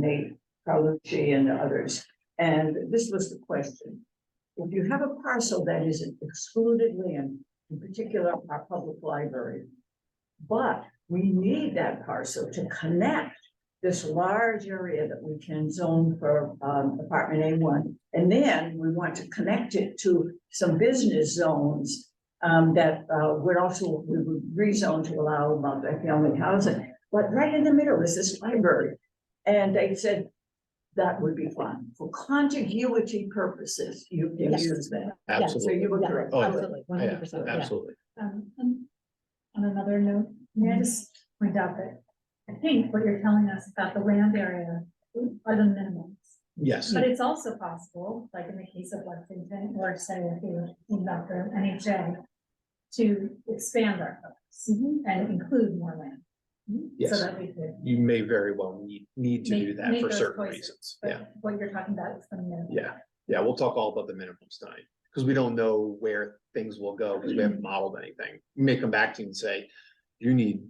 Nate Carlucci and others. And this was the question: if you have a parcel that is an excluded land, in particular our public library, but we need that parcel to connect this large area that we can zone for apartment A1, and then we want to connect it to some business zones that we would rezone to allow multifamily housing. But right in the middle is this library. And they said that would be fine. For contiguity purposes, you can use that. Absolutely. So you would correct. Oh, Absolutely, 100%. Yeah, absolutely. On another note, may I just point out that I think what you're telling us about the land area are the minimums. Yes. But it's also possible, like in the case of Lexington, or say if you were thinking about the NHA, to expand our focus and include more land. Yes. So that we could. You may very well need to do that make for those certain choices. reasons. But Yeah. what you're talking about is the minimum. Yeah. Yeah. We'll talk all about the minimums tonight. because we don't know where things will go, because we haven't modeled anything. We may come back to you and say, you need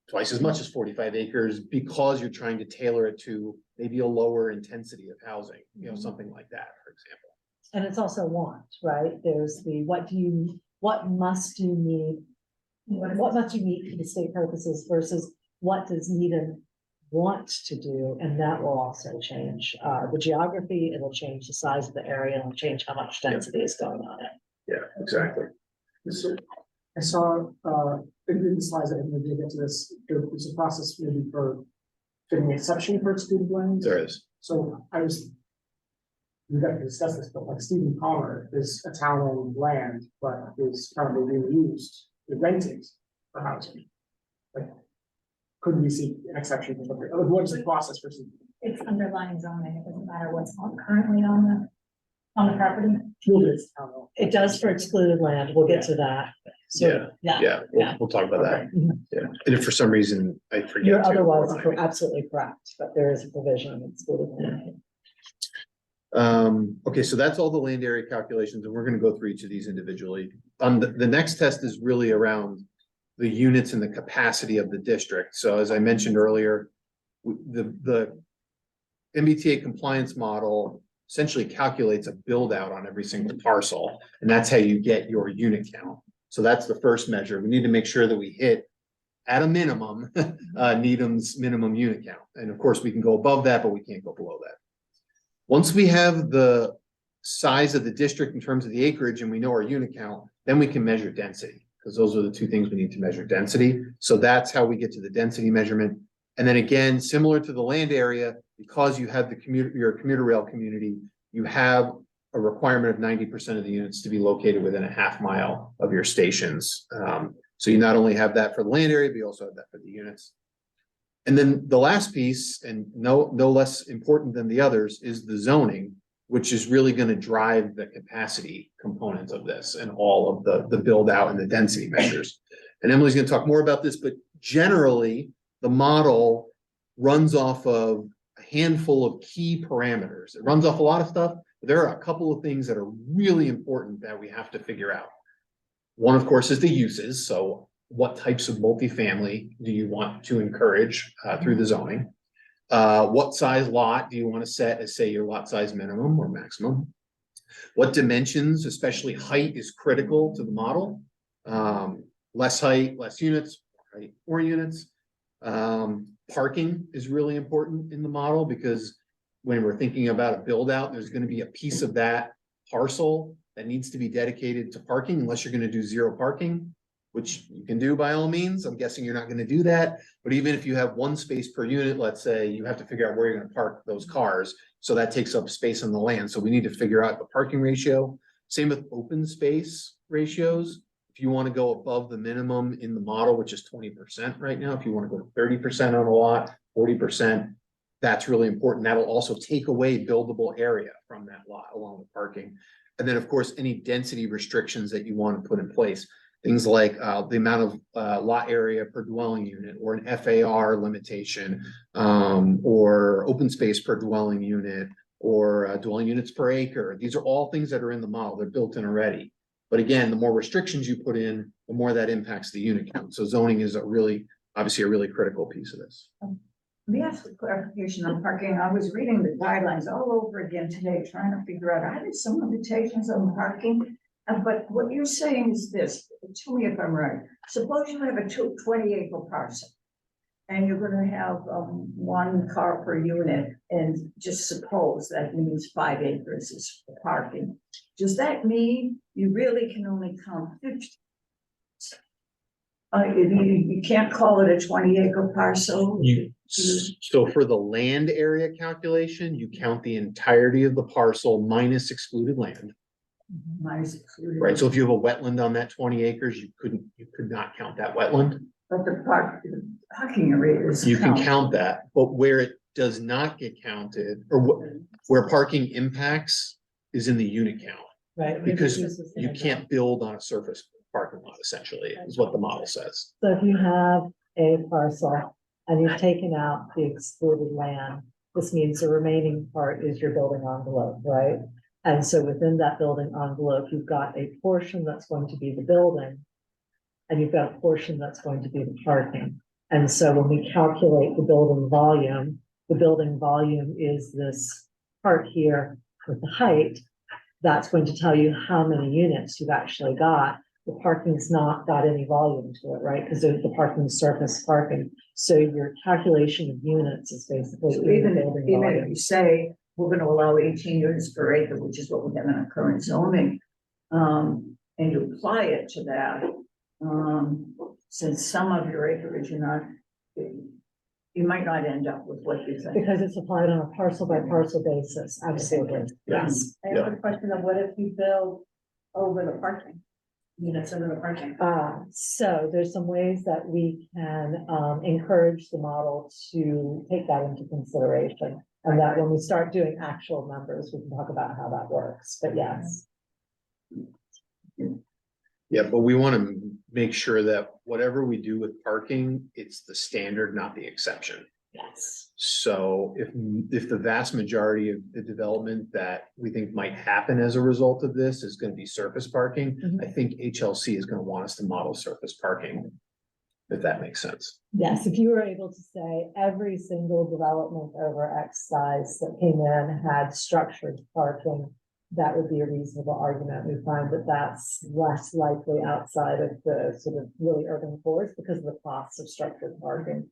twice as much as 45 acres because you're trying to tailor it to maybe a lower intensity of housing, something like that, for example. And it's also want, right? There's the, what must you need? What must you need for the state purposes versus what does Needham want to do? And that will also change, the geography, it'll change the size of the area, it'll change how much density is going on it. Yeah, exactly. So I saw, in the slides, I didn't really get to this, there's a process maybe for fitting an exception for excluded lands. There is. So we got to discuss this, but like Stephen Palmer is a town-owned land, but is currently being used, rented for housing. Like, could we see an exception for something? What's the process for? It's underlying zoning, it doesn't matter what's currently on the property. It's town-owned. It does for excluded land, we'll get to that. So, Yeah, we'll talk about that. Yeah, and if for some reason I forget. You're to, otherwise remind me. absolutely correct, but there is a provision in excluded land. Okay, so that's all the land area calculations, and we're gonna go through each of these individually. The next test is really around the units and the capacity of the district. So as I mentioned earlier, the MBTA compliance model essentially calculates a build out on every single parcel, and that's how you get your unit count. So that's the first measure. We need to make sure that we hit at a minimum, Needham's minimum unit count. And of course, we can go above that, but we can't go below that. Once we have the size of the district in terms of the acreage and we know our unit count, then we can measure density, because those are the two things we need to measure: density. So that's how we get to the density measurement. And then again, similar to the land area, because you have your commuter rail community, you have a requirement of 90% of the units to be located within a half mile of your stations. So you not only have that for the land area, but you also have that for the units. And then the last piece, and no less important than the others, is the zoning, which is really going to drive the capacity component of this and all of the build out and the density measures. And Emily's going to talk more about this, but generally the model runs off of a handful of key parameters. It runs off a lot of stuff, but there are a couple of things that are really important that we have to figure out. One, of course, is the uses. So what types of multifamily do you want to encourage through the zoning? What size lot do you want to set as, say, your lot size minimum or maximum? What dimensions, especially height, is critical to the model? Less height, less units, right? More units. Parking is really important in the model, because when we're thinking about a build out, there's going to be a piece of that parcel that needs to be dedicated to parking, unless you're going to do zero parking, which you can do by all means. I'm guessing you're not going to do that. But even if you have one space per unit, let's say, you have to figure out where you're going to park those cars. So that takes up space on the land. So we need to figure out the parking ratio. Same with open space ratios. If you want to go above the minimum in the model, which is 20% right now, if you want to go to 30% on a lot, 40%, that's really important. That'll also take away buildable area from that lot along with parking. And then, of course, any density restrictions that you want to put in place. Things like the amount of lot area per dwelling unit, or an FAR limitation, or open space per dwelling unit, or dwelling units per acre. These are all things that are in the model. They're built in already. But again, the more restrictions you put in, the more that impacts the unit count. So zoning is obviously a really critical piece of this. Let me ask a clarification on parking. I was reading the guidelines all over again today, trying to figure out, I had some limitations on parking. But what you're saying is this, tell me if I'm right. Suppose you have a 20-acre parcel and you're going to have 1 car per unit, and just suppose that means 5 acres is for parking. Does that mean you really can only count 50? You can't call it a 20-acre parcel? So for the land area calculation, you count the entirety of the parcel minus excluded land. Minus excluded. Right, so if you have a wetland on that 20 acres, you could not count that wetland. But the parking area is. You can count that, but where it does not get counted, or where parking impacts, is in the unit count. Right. Because you can't build on a surface parking lot, essentially, is what the model says. So if you have a parcel and you've taken out the excluded land, this means the remaining part is your building envelope, right? And so within that building envelope, you've got a portion that's going to be the building. And you've got a portion that's going to be the parking. And so when we calculate the building volume is this part here with the height. That's going to tell you how many units you've actually got. The parking's not got any volume to it, right? Because the parking is surface parking. So your calculation of units is basically. So the even building if you volume. say, we're gonna allow 18 units per acre, which is what we have in our current zoning. And you apply it to that, since some of your acreage, you're not, you might not end up with what you think. Because it's applied on a parcel by parcel basis, absolutely, yes. I have a question of what if you build over the parking? Units over the parking. So there's some ways that we can encourage the model to take that into consideration. And that when we start doing actual numbers, we can talk about how that works, but yes. Yeah, but we want to make sure that whatever we do with parking, it's the standard, not the exception. Yes. So if the vast majority of the development that we think might happen as a result of this is going to be surface parking, Mhm. I think HLC is going to want us to model surface parking. If that makes sense. Yes, if you were able to say every single development over X size that came in had structured parking, that would be a reasonable argument. We find that that's less likely outside of the sort of really urban cores because of the cost of structured parking.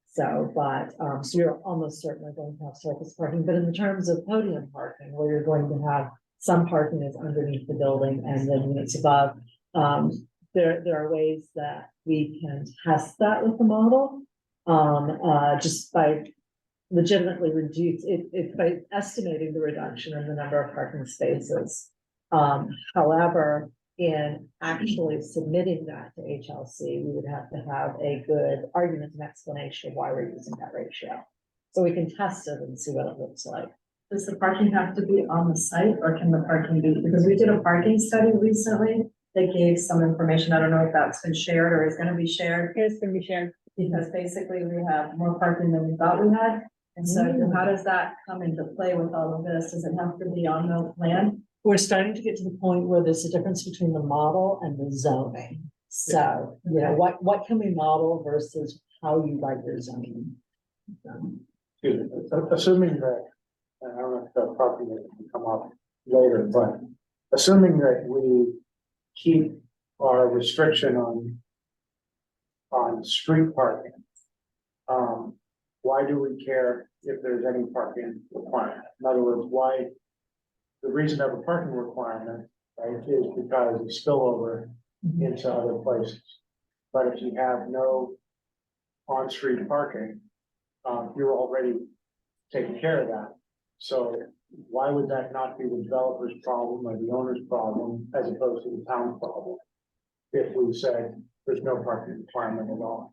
So, but, so you're almost certainly going to have surface parking, but in terms of podium parking, where you're going to have some parking is underneath the building and then units above, there are ways that we can test that with the model. Just by legitimately reduce it by estimating the reduction in the number of parking spaces. However, in actually submitting that to HLC, we would have to have a good argument and explanation of why we're using that ratio. So we can test it and see what it looks like. Does the parking have to be on the site or can the parking be, because we did a parking study recently that gave some information. I don't know if that's been shared or is gonna be shared. It's gonna be shared. Because basically we have more parking than we thought we had. And so how does that come into play with all of this? Does it have to be on the plan? We're starting to get to the point where there's a difference between the model and the zoning. So, you know, what can we model versus how you write your zoning? Assuming that, and I don't know if the parking can come up later, but assuming that we keep our restriction on street parking, why do we care if there's any parking requirement? In other words, why, the reason of a parking requirement, right, is because of spillover into other places. But if you have no on-street parking, you're already taking care of that. So why would that not be the developer's problem or the owner's problem as opposed to the town's problem? If we said there's no parking requirement at all.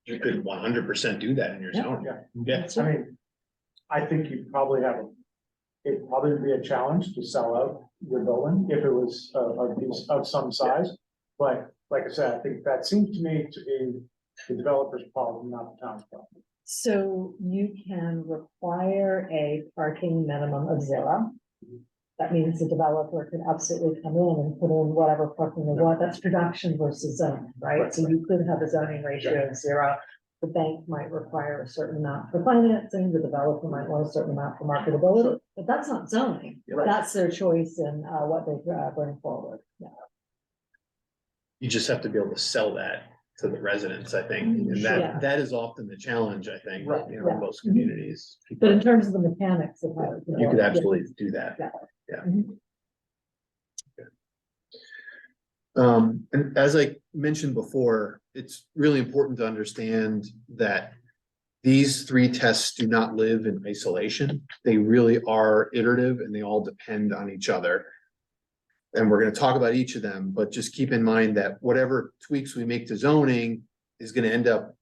You could 100% do that in your Yeah. zone. Yeah. I mean, I think you probably it'd probably be a challenge to sell out your building if it was a piece of some size. But like I said, I think that seems to me to be the developer's problem, not the town's problem. So you can require a parking minimum of 0. That means the developer can absolutely come in and put in whatever parking they want. That's production versus zoning, right? So you could have a zoning ratio of 0. The bank might require a certain amount for financing, the developer might want a certain amount for marketability, but that's not zoning. Right. That's their choice in what they bring forward. Yeah. You just have to be able to sell that to the residents, I think, and Yeah. that is often the challenge, I think, Right. you know, in most Mhm. communities. But in terms of the mechanics of how. You could absolutely do that. Yeah. And as I mentioned before, it's really important to understand that these 3 tests do not live in isolation. They really are iterative and they all depend on each other. And we're going to talk about each of them, but just keep in mind that whatever tweaks we make to zoning is going to end up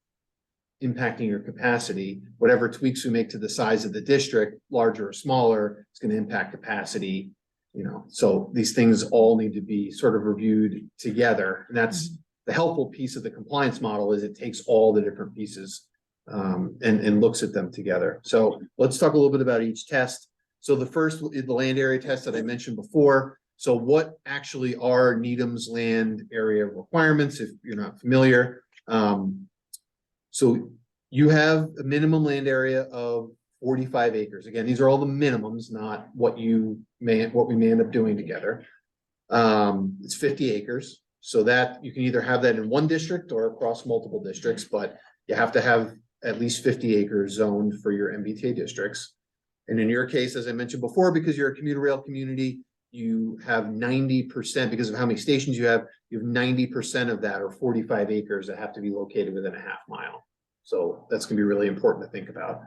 impacting your capacity. Whatever tweaks we make to the size of the district, larger or smaller, it's going to impact capacity. You know, so these things all need to be sort of reviewed together. And that's the helpful piece of the compliance model is it takes all the different pieces and looks at them together. So let's talk a little bit about each test. So the first is the land area test that I mentioned before. So what actually are Needham's land area requirements, if you're not familiar? So you have a minimum land area of 45 acres. Again, these are all the minimums, not what we may end up doing together. It's 50 acres. So that you can either have that in one district or across multiple districts, but you have to have at least 50 acres zoned for your MBTA districts. And in your case, as I mentioned before, because you're a commuter rail community, you have 90%, because of how many stations you have 90% of that, or 45 acres, that have to be located within a half mile. So that's gonna be really important to think about.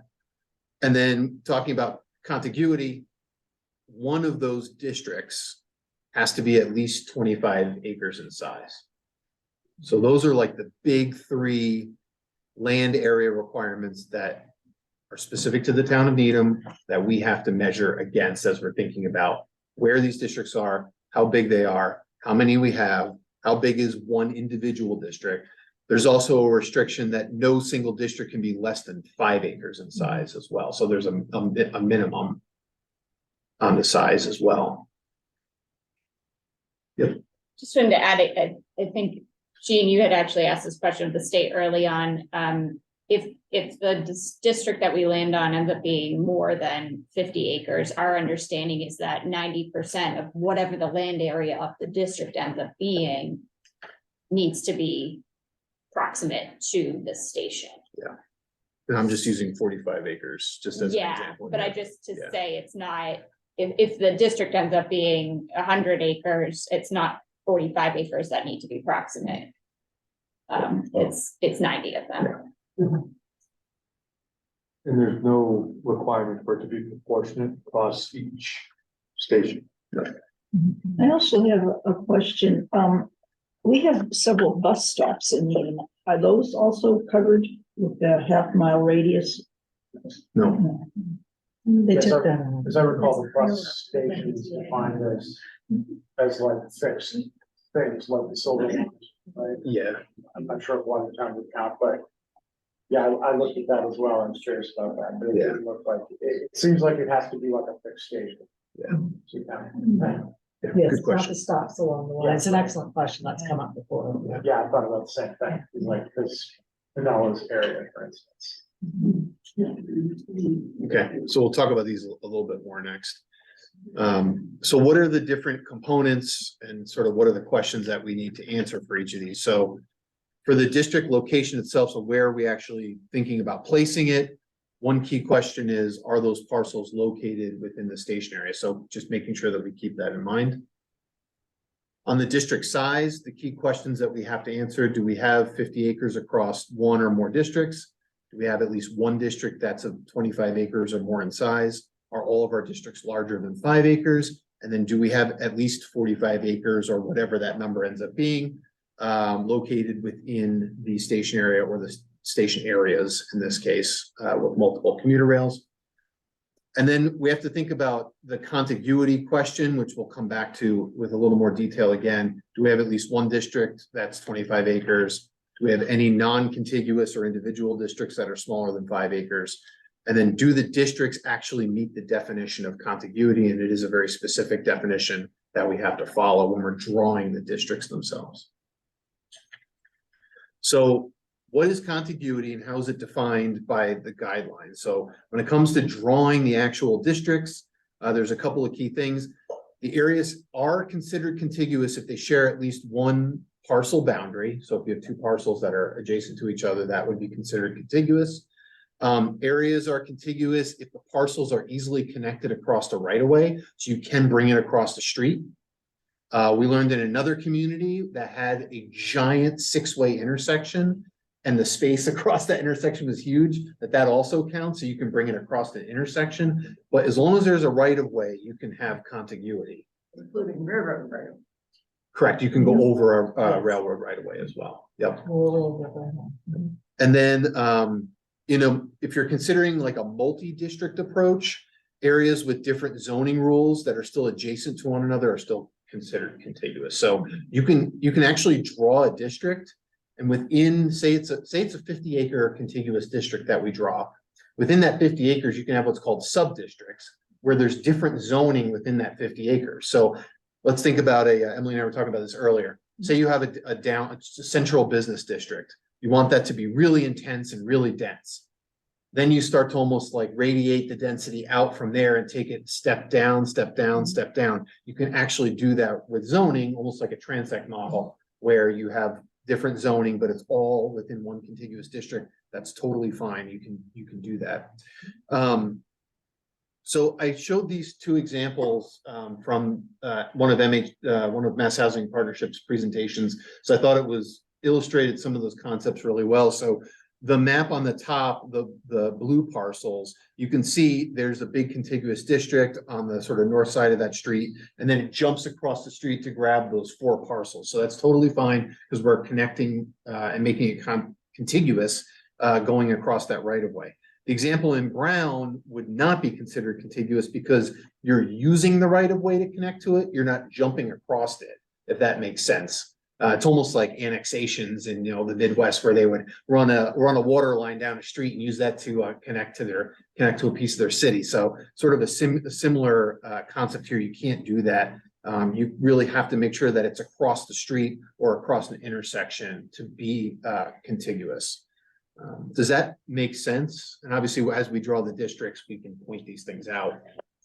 And then talking about contiguity, one of those districts has to be at least 25 acres in size. So those are like the big three land area requirements that are specific to the town of Needham that we have to measure against as we're thinking about where these districts are, how big they are, how many we have, how big is one individual district. There's also a restriction that no single district can be less than 5 acres in size as well. So there's a minimum on the size as well. Just wanted to add, I think, Jean, you had actually asked this question of the state early on. If the district that we land on ends up being more than 50 acres, our understanding is that 90% of whatever the land area of the district ends up being needs to be proximate to the station. And I'm just using 45 acres just as an Yeah, example. but I just to Yeah. say it's not, if the district ends up being 100 acres, it's not 45 acres that need to be proximate. It's 90 of them. And there's no requirement for it to be proportionate across each station. I also have a question. We have several bus stops in Needham. Are those also covered with the half-mile radius? No, They Yes, took that on. As I recall, the bus stations define this as like fixed things, like the silver ones, right? yeah, I'm not sure what the town would count, but yeah, I looked at that as well. I was curious about that, but it Yeah. didn't look like, it seems like it has to be like a fixed station. Yeah. So you count. yeah, Yes, good not the question. stops along the line. It's an excellent question that's come up before. Yeah, I thought about the same thing, it's like this Pinellas area, for instance. Okay, so we'll talk about these a little bit more next. So what are the different components and sort of what are the questions that we need to answer for each of these? So for the district location itself, so where are we actually thinking about placing it? One key question is, are those parcels located within the station area? So just making sure that we keep that in mind. On the district size, the key questions that we have to answer, do we have 50 acres across one or more districts? Do we have at least one district that's of 25 acres or more in size? Are all of our districts larger than 5 acres? And then do we have at least 45 acres or whatever that number ends up being located within the station area or the station areas in this case with multiple commuter rails? And then we have to think about the contiguity question, which we'll come back to with a little more detail again. Do we have at least one district that's 25 acres? Do we have any non-contiguous or individual districts that are smaller than 5 acres? And then do the districts actually meet the definition of contiguity? And it is a very specific definition that we have to follow when we're drawing the districts themselves. So what is contiguity and how is it defined by the guidelines? So when it comes to drawing the actual districts, there's a couple of key things. The areas are considered contiguous if they share at least one parcel boundary. So if you have two parcels that are adjacent to each other, that would be considered contiguous. Areas are contiguous if the parcels are easily connected across the right of way, so you can bring it across the street. We learned in another community that had a giant 6-way intersection and the space across that intersection was huge, that also counts, so you can bring it across the intersection. But as long as there's a right of way, you can have contiguity. Including railroad right? Correct, you can go over a railroad right of way as well. Yep. And then, you know, if you're considering like a multi-district approach, areas with different zoning rules that are still adjacent to one another are still considered contiguous. So you can actually draw a district, and within, say it's a 50-acre contiguous district that we draw. Within that 50 acres, you can have what's called sub-districts. where there's different zoning within that 50 acres. So let's think about Emily and I were talking about this earlier. Say you have a central business district. You want that to be really intense and really dense. Then you start to almost like radiate the density out from there and take it step down, step down, step down. You can actually do that with zoning, almost like a transect model, where you have different zoning, but it's all within one contiguous district. That's totally fine. You can do that. So I showed these two examples from one of Mass Housing Partnership's presentations. So I thought it was illustrated some of those concepts really well. So the map on the top, the blue parcels, you can see there's a big contiguous district on the sort of north side of that street, and then it jumps across the street to grab those 4 parcels. So that's totally fine because we're connecting and making it contiguous going across that right of way. The example in brown would not be considered contiguous because you're using the right of way to connect to it. You're not jumping across it, if that makes sense. It's almost like annexations in, the Midwest, where they would run a water line down a street and use that to connect to a piece of their city. So sort of a similar concept here. You can't do that. You really have to make sure that it's across the street or across an intersection to be contiguous. Does that make sense? And obviously, as we draw the districts, we can point these things out,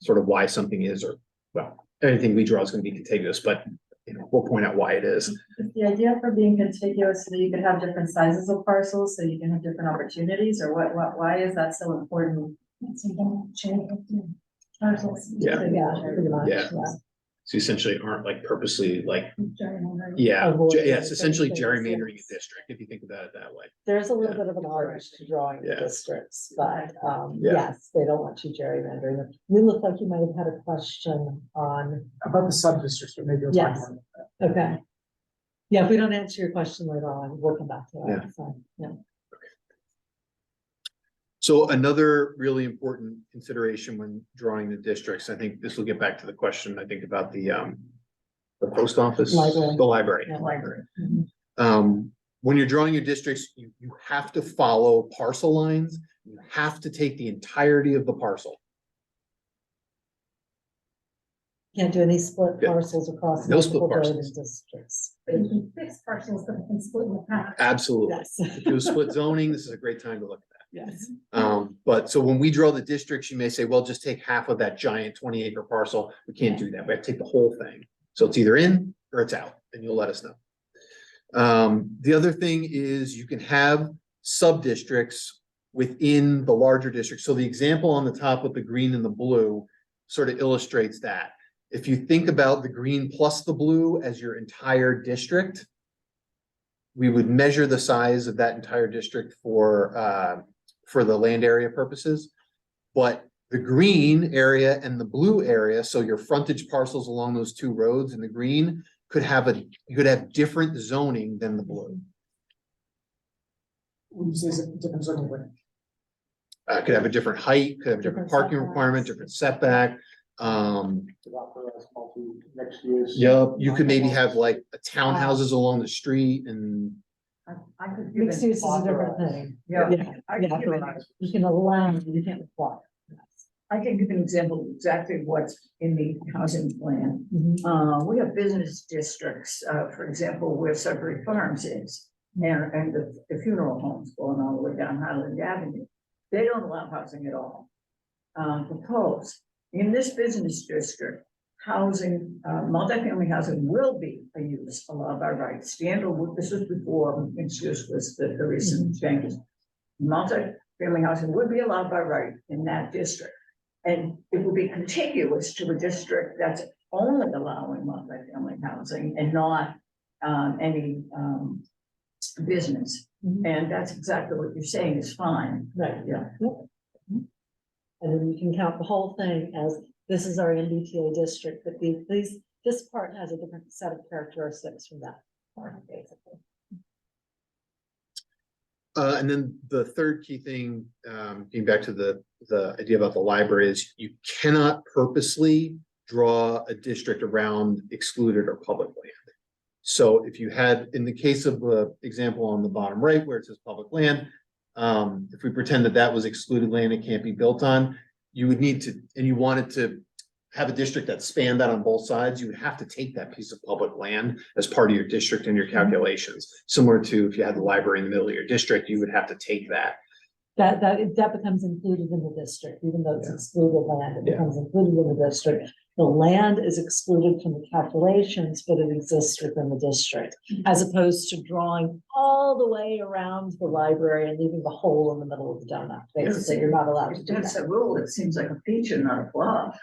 sort of why something is, or well, anything we draw is going to be contiguous, but we'll point out why it is. Is the idea for being contiguous so that you could have different sizes of parcels, so you can have different opportunities, or why is that so important? Parcels. Yeah. Pretty much, Yeah. So you essentially aren't like purposely like, Gerrymandering. yeah, Avoiding it's essentially things, gerrymandering a yes. district, if you think about it that way. There's a little bit of an art to drawing the Yeah. districts, but, Yeah. yes, they don't want you gerrymandering them. You look like you might have had a question on, About the sub-districts, but maybe. Yes. okay. Yeah, if we don't answer your question later on, we'll come back to Yeah. that, so, yeah. So another really important consideration when drawing the districts, I think this will get back to the question, I think, about the post office. Library. The library. Yeah. Library. When you're drawing your districts, you have to follow parcel lines. You have to take the entirety of the parcel. Can't do any split Yeah. parcels across. No split multiple parcels. building districts. But you can fix parcels that have been split in the past. Absolutely. Yes, If you do split zoning, this is a great time to look at yes. that. But so when we draw the districts, you may say, well, just take half of that giant 20-acre parcel. We can't do that. We have to take the whole thing. So it's either in or it's out, and you'll let us know. The other thing is you can have sub-districts within the larger district. So the example on the top with the green and the blue sort of illustrates that. If you think about the green plus the blue as your entire district, we would measure the size of that entire district for the land area purposes. But the green area and the blue area, so your frontage parcels along those 2 roads in the green, you could have different zoning than the blue. When you say different zoning, like, Could have a different height, could have a different Different parking setbacks. requirement, different setback. Next use. Yep, you could maybe have like townhouses along the street and I could give Mixed an use is a different authorize. thing. Yeah. Yeah, I yeah, can give an you can allow, you can't require. I can give an example of exactly what's in the housing plan. Mhm. We have business districts, for example, where Sudbury Farms is, and the funeral homes going all the way down Highland Avenue. They don't allow housing at all. Proposed, in this business district, housing, multifamily housing will be a use allowed by right. This was before mixed use was the recent changes. Multifamily housing would be allowed by right in that district. And it would be contiguous to a district that's only allowing multifamily housing and not any business. Mhm. And that's exactly what you're saying is fine. Right. Yeah. And then you can count the whole thing as, this is our MBTA district, but this part has a different set of characteristics from that part, basically. and then the third key thing, getting back to the idea about the library, is you cannot purposely draw a district around excluded or public land. So if you had, in the case of the example on the bottom right where it says public land, if we pretend that that was excluded land it can't be built on, you would need to, and you wanted to have a district that spanned that on both sides, you would have to take that piece of public land as part of your district and your calculations. Similar to if you had the library in the middle of your district, you would have to take that. That becomes included in the district, even though it's excluded land, it becomes included in the district. The land is excluded from the calculations, but it exists within the district, as opposed to drawing all the way around the library and leaving the hole in the middle of the donut. Basically, you're not allowed to do That's that. a rule. It seems like a feature, not a flaw.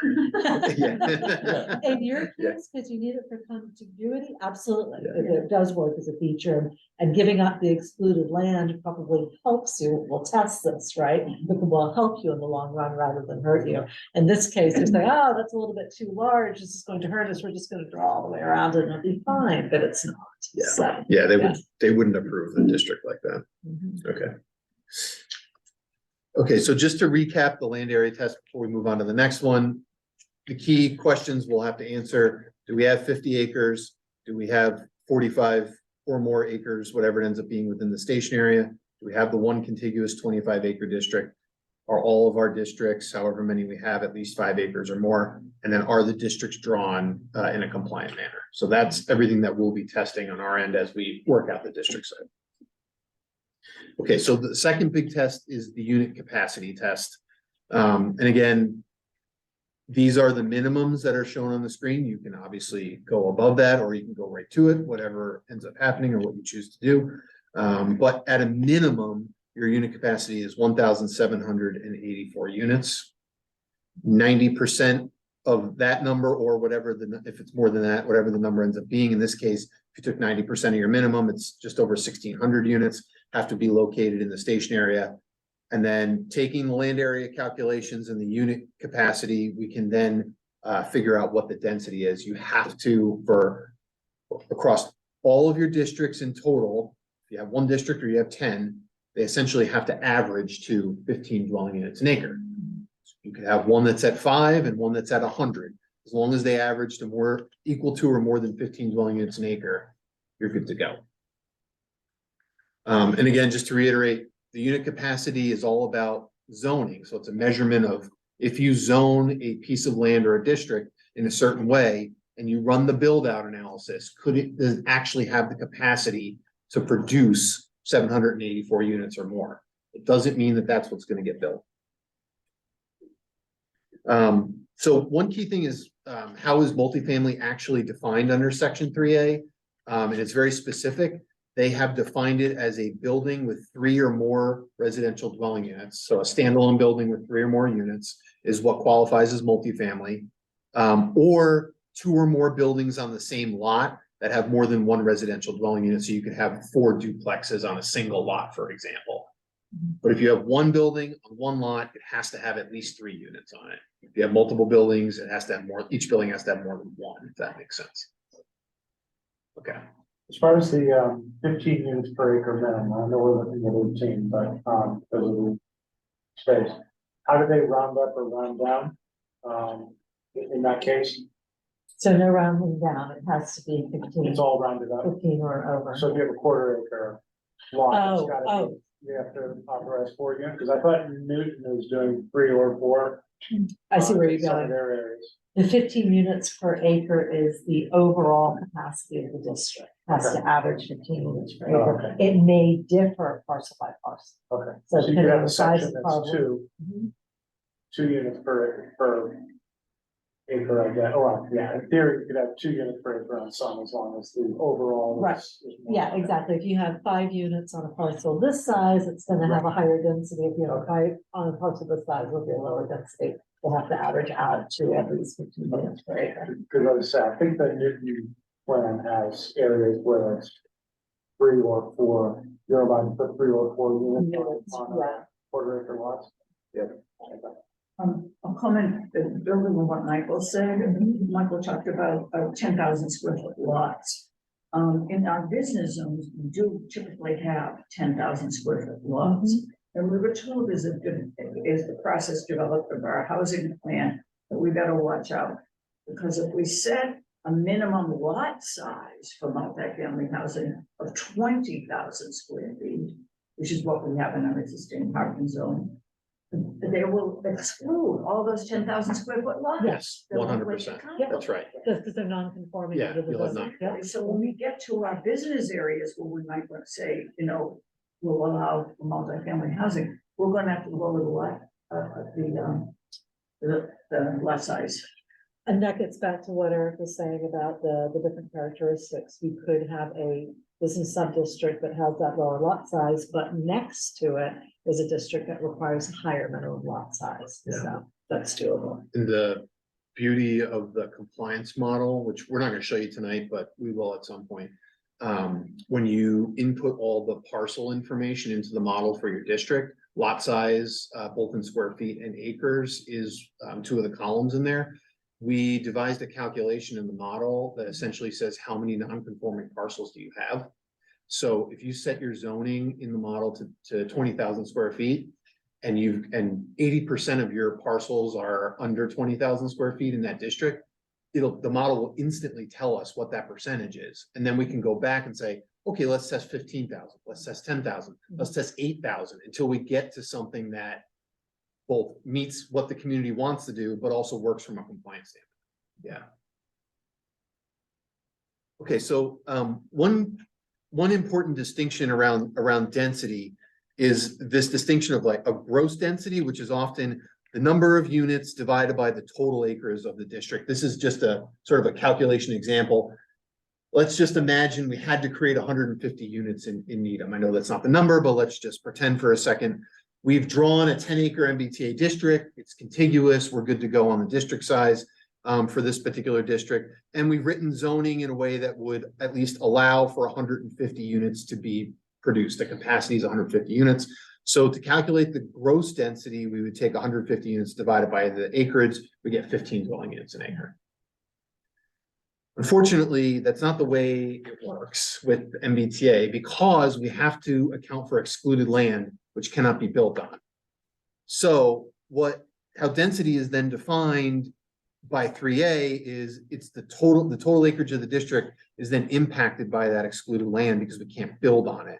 Yeah. In your Yeah. case, because you need it for contiguity, absolutely, it does work as a feature. And giving up the excluded land probably helps you. We'll test this, right? But will help you in the long run rather than hurt you. In this case, you say, oh, that's a little bit too large. This is going to hurt us. We're just going to draw all the way around it and it'll be fine, but it's not. Yeah. So, Yeah, they wouldn't approve the district like that. mhm. Okay. Okay, so just to recap the land area test before we move on to the next one. The key questions we'll have to answer: do we have 50 acres? Do we have 45 or more acres, whatever it ends up being within the station area? Do we have the one contiguous 25-acre district? Are all of our districts, however many we have, at least 5 acres or more? And then are the districts drawn in a compliant manner? So that's everything that we'll be testing on our end as we work out the district side. Okay, so the second big test is the unit capacity test. And again, these are the minimums that are shown on the screen. You can obviously go above that, or you can go right to it, whatever ends up happening or what you choose to do. But at a minimum, your unit capacity is 1,784 units. 90% of that number, or whatever if it's more than that, whatever the number ends up being, in this case, if you took 90% of your minimum, it's just over 1,600 units have to be located in the station area. And then taking the land area calculations and the unit capacity, we can then figure out what the density is. You have to, across all of your districts in total, if you have one district or you have 10, they essentially have to average to 15 dwelling units an acre. So you could have one that's at 5 and one that's at 100. As long as they average to equal to or more than 15 dwelling units an acre, you're good to go. And again, just to reiterate, the unit capacity is all about zoning. So it's a measurement of if you zone a piece of land or a district in a certain way and you run the build out analysis, does it actually have the capacity to produce 784 units or more? It doesn't mean that that's what's going to get built. So one key thing is how is multifamily actually defined under Section 3A? And it's very specific. They have defined it as a building with 3 or more residential dwelling units. So a standalone building with 3 or more units is what qualifies as multifamily, or 2 or more buildings on the same lot that have more than 1 residential dwelling unit. So you could have 4 duplexes on a single lot, for example. But if you have one building on one lot, it has to have at least 3 units on it. If you have multiple buildings, it has to have more, each building has to have more than 1, if that makes sense. Okay. As far as the 15 units per acre minimum, I know we're looking at 18, but because of the space, how do they round up or round down in that case? So no rounding down, it has to be 15. It's all rounded up. 15 or over. So if you have a quarter acre lot, it's gotta Oh. be, you have to authorize 4 units, because I thought Newton was doing 3 or 4. I see where you're Some of going. their areas. The 15 units per acre is the overall capacity of the district, has to average 15 units per Oh, acre. okay. It may differ parcel by parcel. Okay, So so you could depending have on a the size section of the that's parcel. 2 units per acre, I guess. Oh, well, yeah, in theory, you could have 2 units per acre on some, as long as the overall Right. is more. Yeah, exactly. If you have 5 units on a parcel this size, it's gonna have a higher density. If you have 5 on a parcel this size, it'll be a lower density. We'll have to average out to at least 15 units per acre. Because I was saying, I think the Newton plan has areas where it's 3 or 4, you're allowed to put 3 or 4 units Units, on yeah. a quarter acre lots. Yeah. I'll comment, building on what Michael said, Michael talked about 10,000 square foot lots. In our business zones, we do typically have 10,000 square foot lots. And we were told as the process developed of our housing plan, that we better watch out. Because if we set a minimum lot size for multifamily housing of 20,000 square feet, which is what we have in our existing parking zone, they will exclude all those 10,000 square foot lots. Yes, They'll 100%. make it That's right. Just because they're non-conforming. Yeah, under the you'll have zoning. Yeah. So when we get to our business areas where we might want to say, you know, we'll allow multifamily housing, we're gonna have to lower the lot, the lot size. And that gets back to what Eric was saying about the different characteristics. You could have a business sub-district that has that lower lot size, but next to it is a district that requires a higher minimum lot size. So that's doable. And the beauty of the compliance model, which we're not gonna show you tonight, but we will at some point. When you input all the parcel information into the model for your district, lot size, both in square feet and acres is two of the columns in there. We devised a calculation in the model that essentially says how many non-conforming parcels do you have? So if you set your zoning in the model to 20,000 square feet, and 80% of your parcels are under 20,000 square feet in that district, the model will instantly tell us what that percentage is. And then we can go back and say, okay, let's test 15,000, let's test 10,000, let's test 8,000 until we get to something that both meets what the community wants to do, but also works from a compliance standpoint. Yeah. Okay, so one important distinction around density is this distinction of like a gross density, which is often the number of units divided by the total acres of the district. This is just a sort of a calculation example. Let's just imagine we had to create 150 units in Needham. I know that's not the number, but let's just pretend for a second. We've drawn a 10-acre MBTA district. It's contiguous. We're good to go on the district size for this particular district. And we've written zoning in a way that would at least allow for 150 units to be produced. The capacity is 150 units. So to calculate the gross density, we would take 150 units divided by the acreage. We get 15 dwelling units an acre. Unfortunately, that's not the way it works with MBTA because we have to account for excluded land, which cannot be built on. So how density is then defined by 3A is it's the total acreage of the district is then impacted by that excluded land because we can't build on it.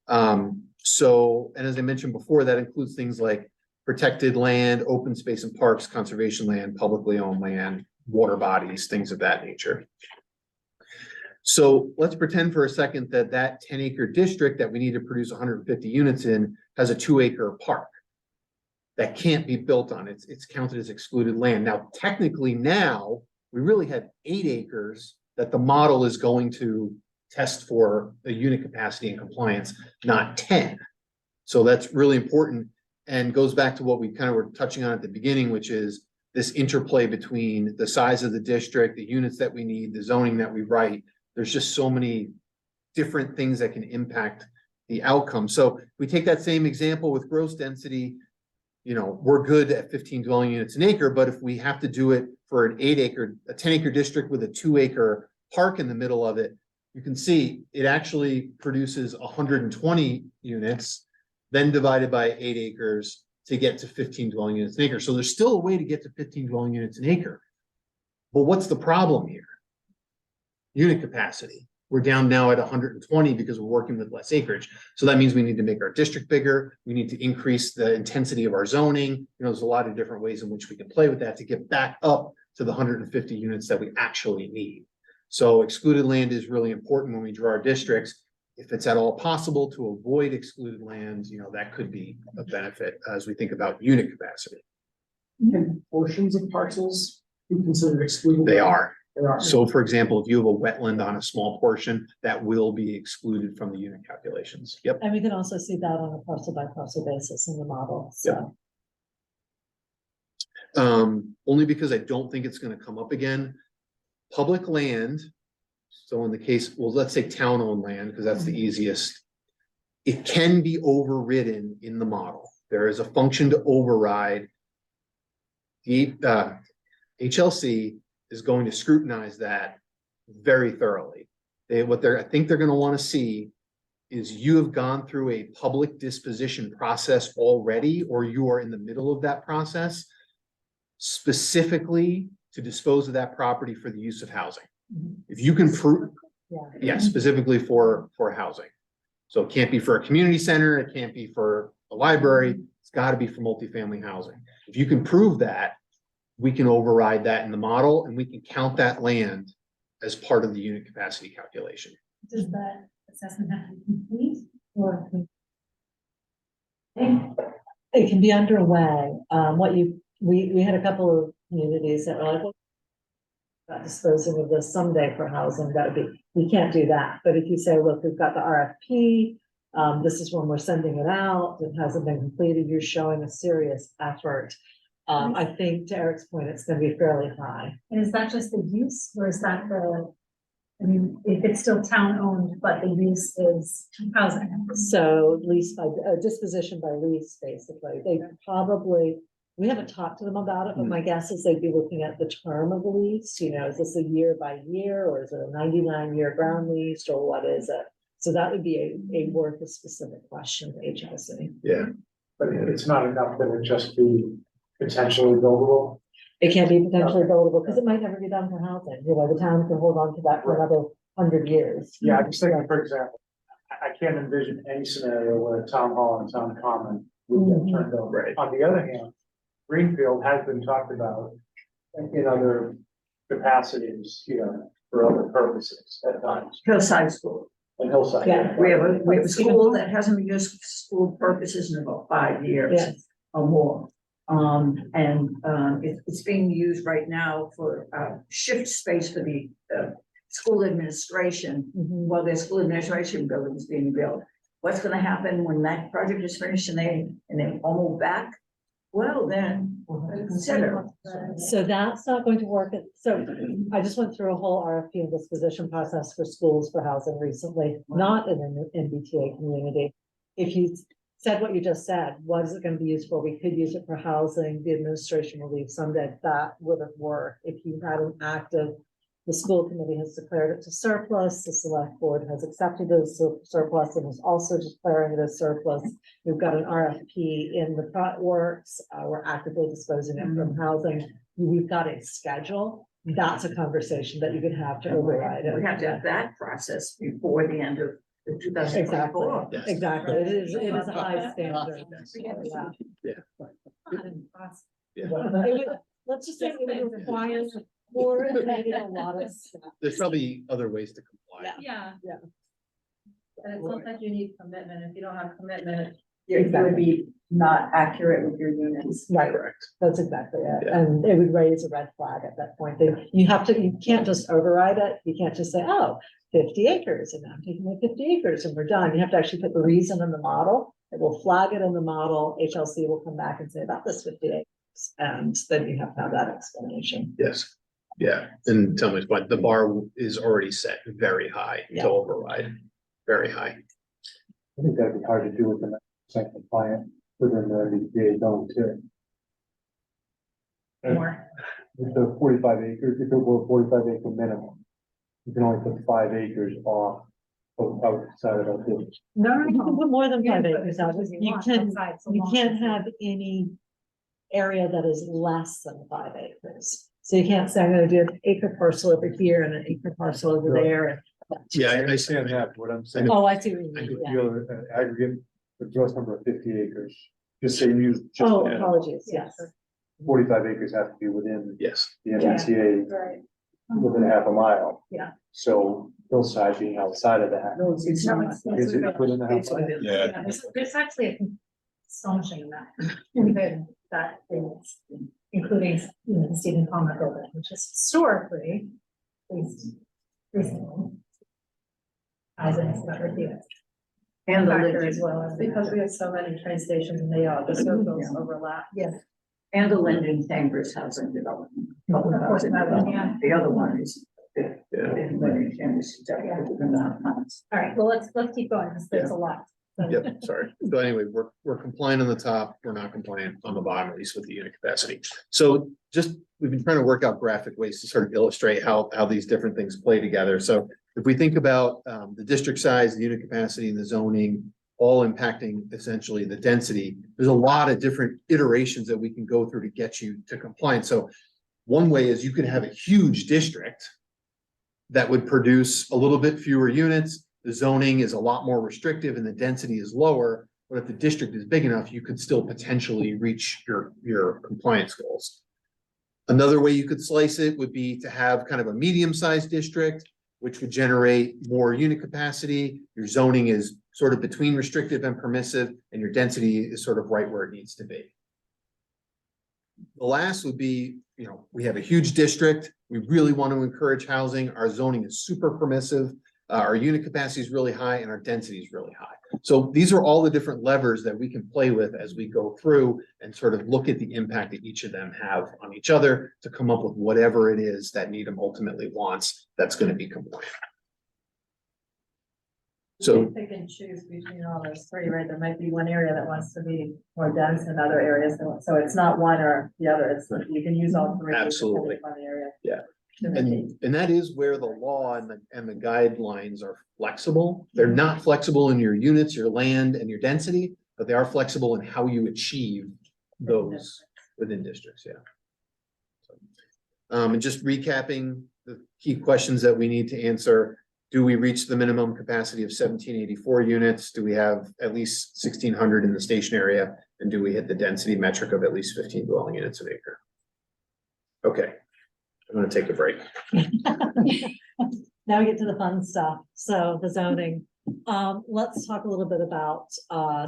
And as I mentioned before, that includes things like protected land, open space and parks, conservation land, publicly owned land, water bodies, things of that nature. So let's pretend for a second that 10-acre district that we need to produce 150 units in has a 2-acre park that can't be built on. It's counted as excluded land. Now, technically now, we really have 8 acres that the model is going to test for a unit capacity and compliance, not 10. So that's really important and goes back to what we kind of were touching on at the beginning, which is this interplay between the size of the district, the units that we need, the zoning that we write. There's just so many different things that can impact the outcome. So we take that same example with gross density, we're good at 15 dwelling units an acre, but if we have to do it for a 10-acre district with a 2-acre park in the middle of it, you can see it actually produces 120 units, then divided by 8 acres to get to 15 dwelling units an acre. So there's still a way to get to 15 dwelling units an acre. But what's the problem here? Unit capacity. We're down now at 120 because we're working with less acreage. So that means we need to make our district bigger. We need to increase the intensity of our zoning. There's a lot of different ways in which we can play with that to get back up to the 150 units that we actually need. So excluded land is really important when we draw our districts. If it's at all possible to avoid excluded land, that could be a benefit as we think about unit capacity. Can portions of parcels be considered excluded? They are. They are. So for example, if you have a wetland on a small portion, that will be excluded from the unit calculations. Yep. And we can also see that on a parcel by parcel basis in the model, so. Only because I don't think it's gonna come up again. Public land, so in the case, well, let's say town-owned land, because that's the easiest. It can be overridden in the model. There is a function to override. The HLC is going to scrutinize that very thoroughly. I think they're gonna wanna see is you have gone through a public disposition process already, or you are in the middle of that process, specifically to dispose of that property for the use of housing. If you can prove, yeah, specifically for housing. So it can't be for a community center, it can't be for a library, it's It's gotta be for multifamily housing. If you can prove that, we can override that in the model and we can count that land as part of the unit capacity calculation. Does that assessment have to be complete or? It can be underway. We had a couple of communities that were like, well, about disposing of this someday for housing, that would be, we can't do that. But if you say, look, we've got the RFP, this is when we're sending it out, it hasn't been completed, you're showing a serious effort. I think to Eric's point, it's gonna be fairly high. And is that just the use or is that I mean, if it's still town owned, but the use is housing? So lease by, disposition by lease, basically. They probably, we haven't talked to them about it, but my guess is they'd be looking at the term of the lease, you know, is this a year by year, or is it a 99-year ground lease, or what is it? So that would be a worth a specific question to HSC. Yeah. But it's not enough that it just be potentially buildable. It can be potentially buildable, because it might never be done for housing, you know, the town can hold on to that for another 100 years. Yeah, I'm just thinking, for example, I can't envision any scenario where a town hall and town common would get turned over. Right. On the other hand, Greenfield has been talked about in other capacities, you know, for other purposes at times, Hillside School. and Hillside. Yeah. We have a school that hasn't been used for school purposes in about 5 years Yes. or more. It's being used right now for shift space for the school administration, Mhm. while their school administration building is being built. What's gonna happen when that project is finished and they all move back? Well, then, consider. So that's not going to work. So I just went through a whole RFP and disposition process for schools for housing recently, not in an MBTA community. If you said what you just said, what is it going to be used for? We could use it for housing. The administration will leave someday. That wouldn't work. If you had an active, the school committee has declared it to surplus, the select board has accepted it as surplus and is also declaring it as surplus. We've got an RFP in the works. We're actively disposing it from housing. We've got a schedule. That's a conversation that you could have to override it. We have to have that process before the end of the 2024. Yes. Exactly. It is a high standard. Yeah. Yeah. It would- Let's just say it would require more, maybe a lot of stuff. There's probably other ways to comply. Yeah. Yeah. And it's not that you need commitment. If you don't have commitment, You would be not accurate with your units. Right, Correct. that's exactly it. Yeah. And it would raise a red flag at that point. You can't just override it. You can't just say, oh, 50 acres and I'm taking my 50 acres and we're done. You have to actually put the reason in the model. It will flag it in the model. HLC will come back and say about this 50 acres. And then you have to have that explanation. Yes. Yeah. And tell me what the bar is already set very high Yeah. to override, very high. I think that'd be hard to do with the 9% compliant within the MBTA zone too. More. With the 45 acres, if it were 45 acre minimum, you can only put 5 acres off of outside of our village. No, you can put more than You can 5 put acres as out. much as You want can, outside, so you long can't as have any area that is less than 5 acres. So you can't say, I'm gonna do an acre parcel over here and an acre parcel over there. and- Yeah, I I see. understand that, what I'm saying. Oh, I see what you If mean, yeah. you have an aggregate, the gross number of 50 acres, just say you just Oh, add apologies, yes. 45 acres have to be within Yes. the MBTA, right? within half a mile. Yeah. So hillside being outside of that, It's not. is it within the half It's a mile? within- Yeah. There's actually a astonishing amount, that is, including, you know, the Stephen Palmer building, which is historically, at least recently. As in, it's not repeated. And the Factor as Linden, well as. Because we have so many train stations and they all, the circles overlap. Yes. and the Linden Chambers Housing Development. Of course, that one, yeah. The other one is. Yeah. Linden Chambers. Development. All right, well, let's keep going, because there's a lot. So- Yep, sorry. So anyway, we're compliant on the top, we're not compliant on the bottom, at least with the unit capacity. So just, we've been trying to work out graphic ways to sort of illustrate how these different things play together. So if we think about the district size, the unit capacity and the zoning, all impacting essentially the density, there's a lot of different iterations that we can go through to get you to compliance. So one way is you could have a huge district that would produce a little bit fewer units. The zoning is a lot more restrictive and the density is lower, but if the district is big enough, you could still potentially reach your compliance goals. Another way you could slice it would be to have kind of a medium-sized district, which would generate more unit capacity. Your zoning is sort of between restrictive and permissive, and your density is sort of right where it needs to be. The last would be, you know, we have a huge district. We really want to encourage housing. Our zoning is super permissive. Our unit capacity is really high and our density is really high. So these are all the different levers that we can play with as we go through and sort of look at the impact that each of them have on each other to come up with whatever it is that Needham ultimately wants that's going to be compliant. So Pick and choose between all those three, right? There might be one area that wants to be more dense and other areas, so it's not one or the other, it's, you can use all three. Absolutely. depending on the area. Yeah. To mitigate. And that is where the law and the guidelines are flexible. They're not flexible in your units, your land and your density, but they are flexible in how you achieve those within districts, yeah. And just recapping the key questions that we need to answer. Do we reach the minimum capacity of 1784 units? Do we have at least 1600 in the station area? And do we hit the density metric of at least 15 dwelling units an acre? Okay, I'm gonna take a break. Now we get to the fun stuff. So the zoning. Let's talk a little bit about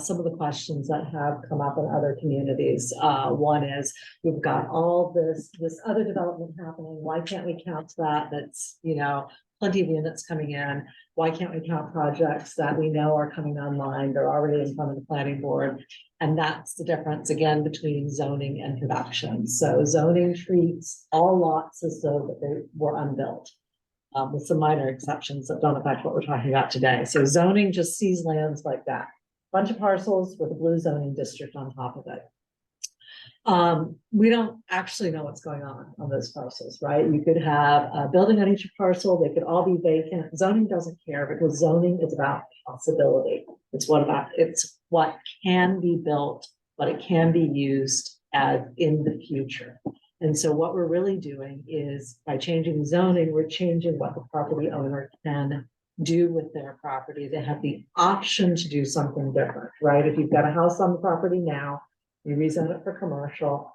some of the questions that have come up in other communities. One is, we've got all this other development happening. Why can't we count that? That's, you know, plenty of units coming in. Why can't we count projects that we know are coming online? They're already in front of the planning board. And that's the difference again between zoning and production. So zoning treats all lots as though that they were unbuilt. With some minor exceptions that don't affect what we're talking about today. So zoning just sees lands like that. Bunch of parcels with a blue zoning district on top of it. We don't actually know what's going on those parcels, right? You could have a building on each parcel, they could all be vacant. Zoning doesn't care because zoning is about possibility. It's what can be built, but it can be used as in the future. And so what we're really doing is by changing zoning, we're changing what the property owner can do with their property. They have the option to do something different, right? If you've got a house on the property now, you rezone it for commercial,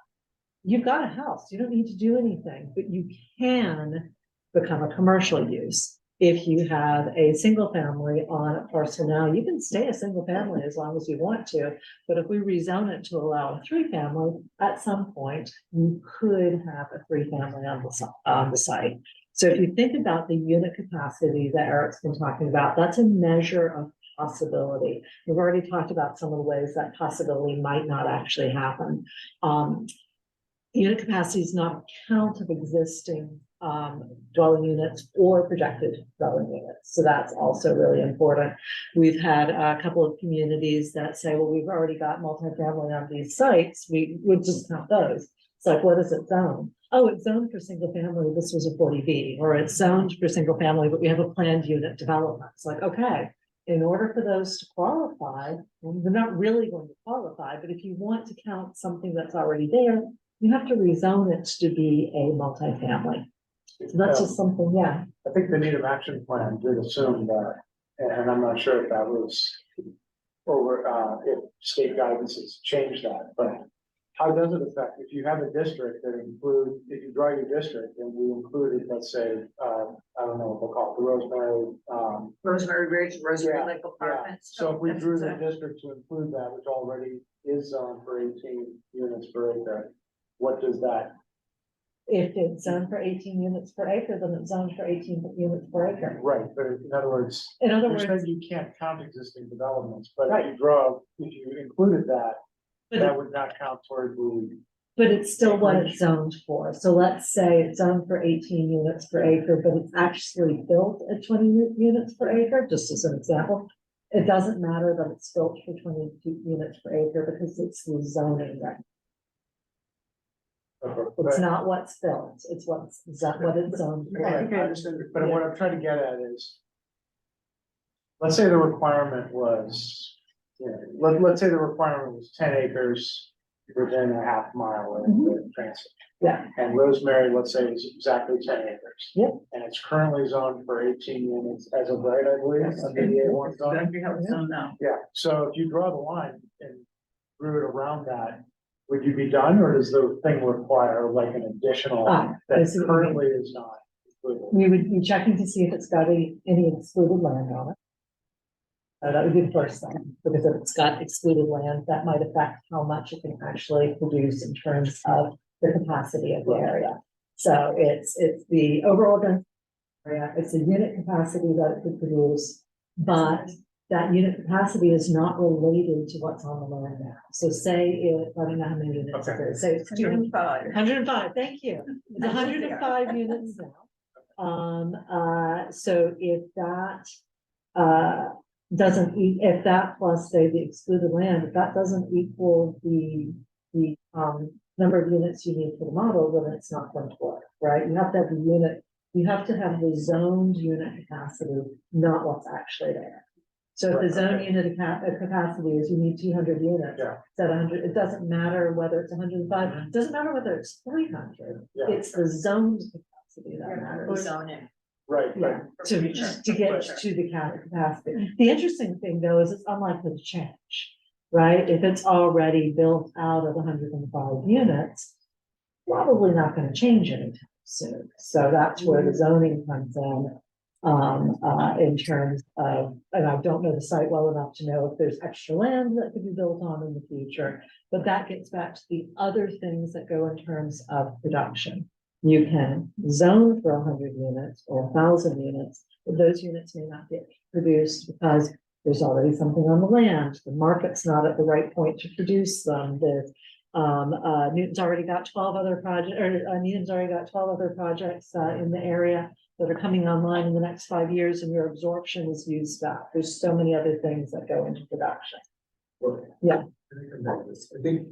you've got a house, you don't need to do anything, but you can become a commercial use. If you have a single family on a parcel now, you can stay a single family as long as you want to. But if we rezone it to allow a 3-family, at some point, you could have a 3-family on the site. So if you think about the unit capacity that Eric's been talking about, that's a measure of possibility. We've already talked about some of the ways that possibility might not actually happen. Unit capacity is not a count of existing dwelling units or projected dwelling units. So that's also really important. We've had a couple of communities that say, well, we've already got multifamily on these sites. We would just count those. It's like, what is it zoned? Oh, it's zoned for single family. This was a 40B, or it's zoned for single family, but we have a planned unit development. It's like, okay, in order for those to qualify, well, they're not really going to qualify, but if you want to count something that's already there, you have to rezone it to be a multifamily. So that's just something, yeah. I think the Needham Action Plan did assume that, and I'm not sure if that was over, if state guidance has changed that, but how does it affect, if you have a district that includes, if you draw your district and we included, let's say, I don't know what they'll call it, the Rosemary, Rosemary Ridge, Rosemary Yeah, Lake Apartments. so if we That's drew the exactly- district to include that, which already is zoned for 18 units per acre, what does that? If it's zoned for 18 units per acre, then it's zoned for 18 units per acre. Right, but in other words, In other you words, said you can't count existing developments, but Right. if you included that, that would not count toward the. but it's still what it's zoned for. So let's say it's zoned for 18 units per acre, but it's actually built at 20 units per acre, just as an example. It doesn't matter that it's built for 22 units per acre because it's the zoning, right? It's not what's built, it's what it's zoned for. I think I understand, but what I'm trying to get at is. Let's say the requirement was, let's say the requirement was 10 acres within a half mile of the transfer. Yeah. And Rosemary, let's say, is exactly 10 acres. Yep. And it's currently zoned for 18 units as of right, I believe, under the A1 zone. Exactly how it's done now. Yeah, so if you draw the line and drew it around that, would you be done, or does the thing require like an additional I that see what you mean. currently is not included? We would be checking to see if it's got any excluded land on it. That would be the first thing, because if it's got excluded land, that might affect how much it can actually produce in terms of the capacity of the area. So it's the overall density area, it's a unit capacity that it could produce, but that unit capacity is not related to what's on the land now. So say it, I don't know how many units it is, say it's 105. 105, thank you. It's 105 units now. So if that, if that plus say the excluded land, if that doesn't equal the number of units you need for the model, then it's not going to work, right? You have to have the unit, you have to have the zoned unit capacity, not what's actually there. So if the zone unit capacity is you need 200 units, Yeah. it's at 100, it doesn't matter whether it's 105, it doesn't matter whether it's 300. Yeah. It's the zoned capacity that matters. Right, Yeah, right. to get to the capacity. The interesting thing though is it's unlikely to change, right? If it's already built out of 105 units, probably not gonna change anytime soon. So that's where the zoning comes in terms of, and I don't know the site well enough to know if there's extra land that could be built on in the future. But that gets back to the other things that go in terms of production. You can zone for 100 units or 1,000 units, but those units may not get produced because there's already something on the land. The market's not at the right point to produce them. Newton's already got 12 other projects, or Newton's already got 12 other projects in the area that are coming online in the next 5 years, and your absorption is used up. There's so many other things that go into production. Yeah. I think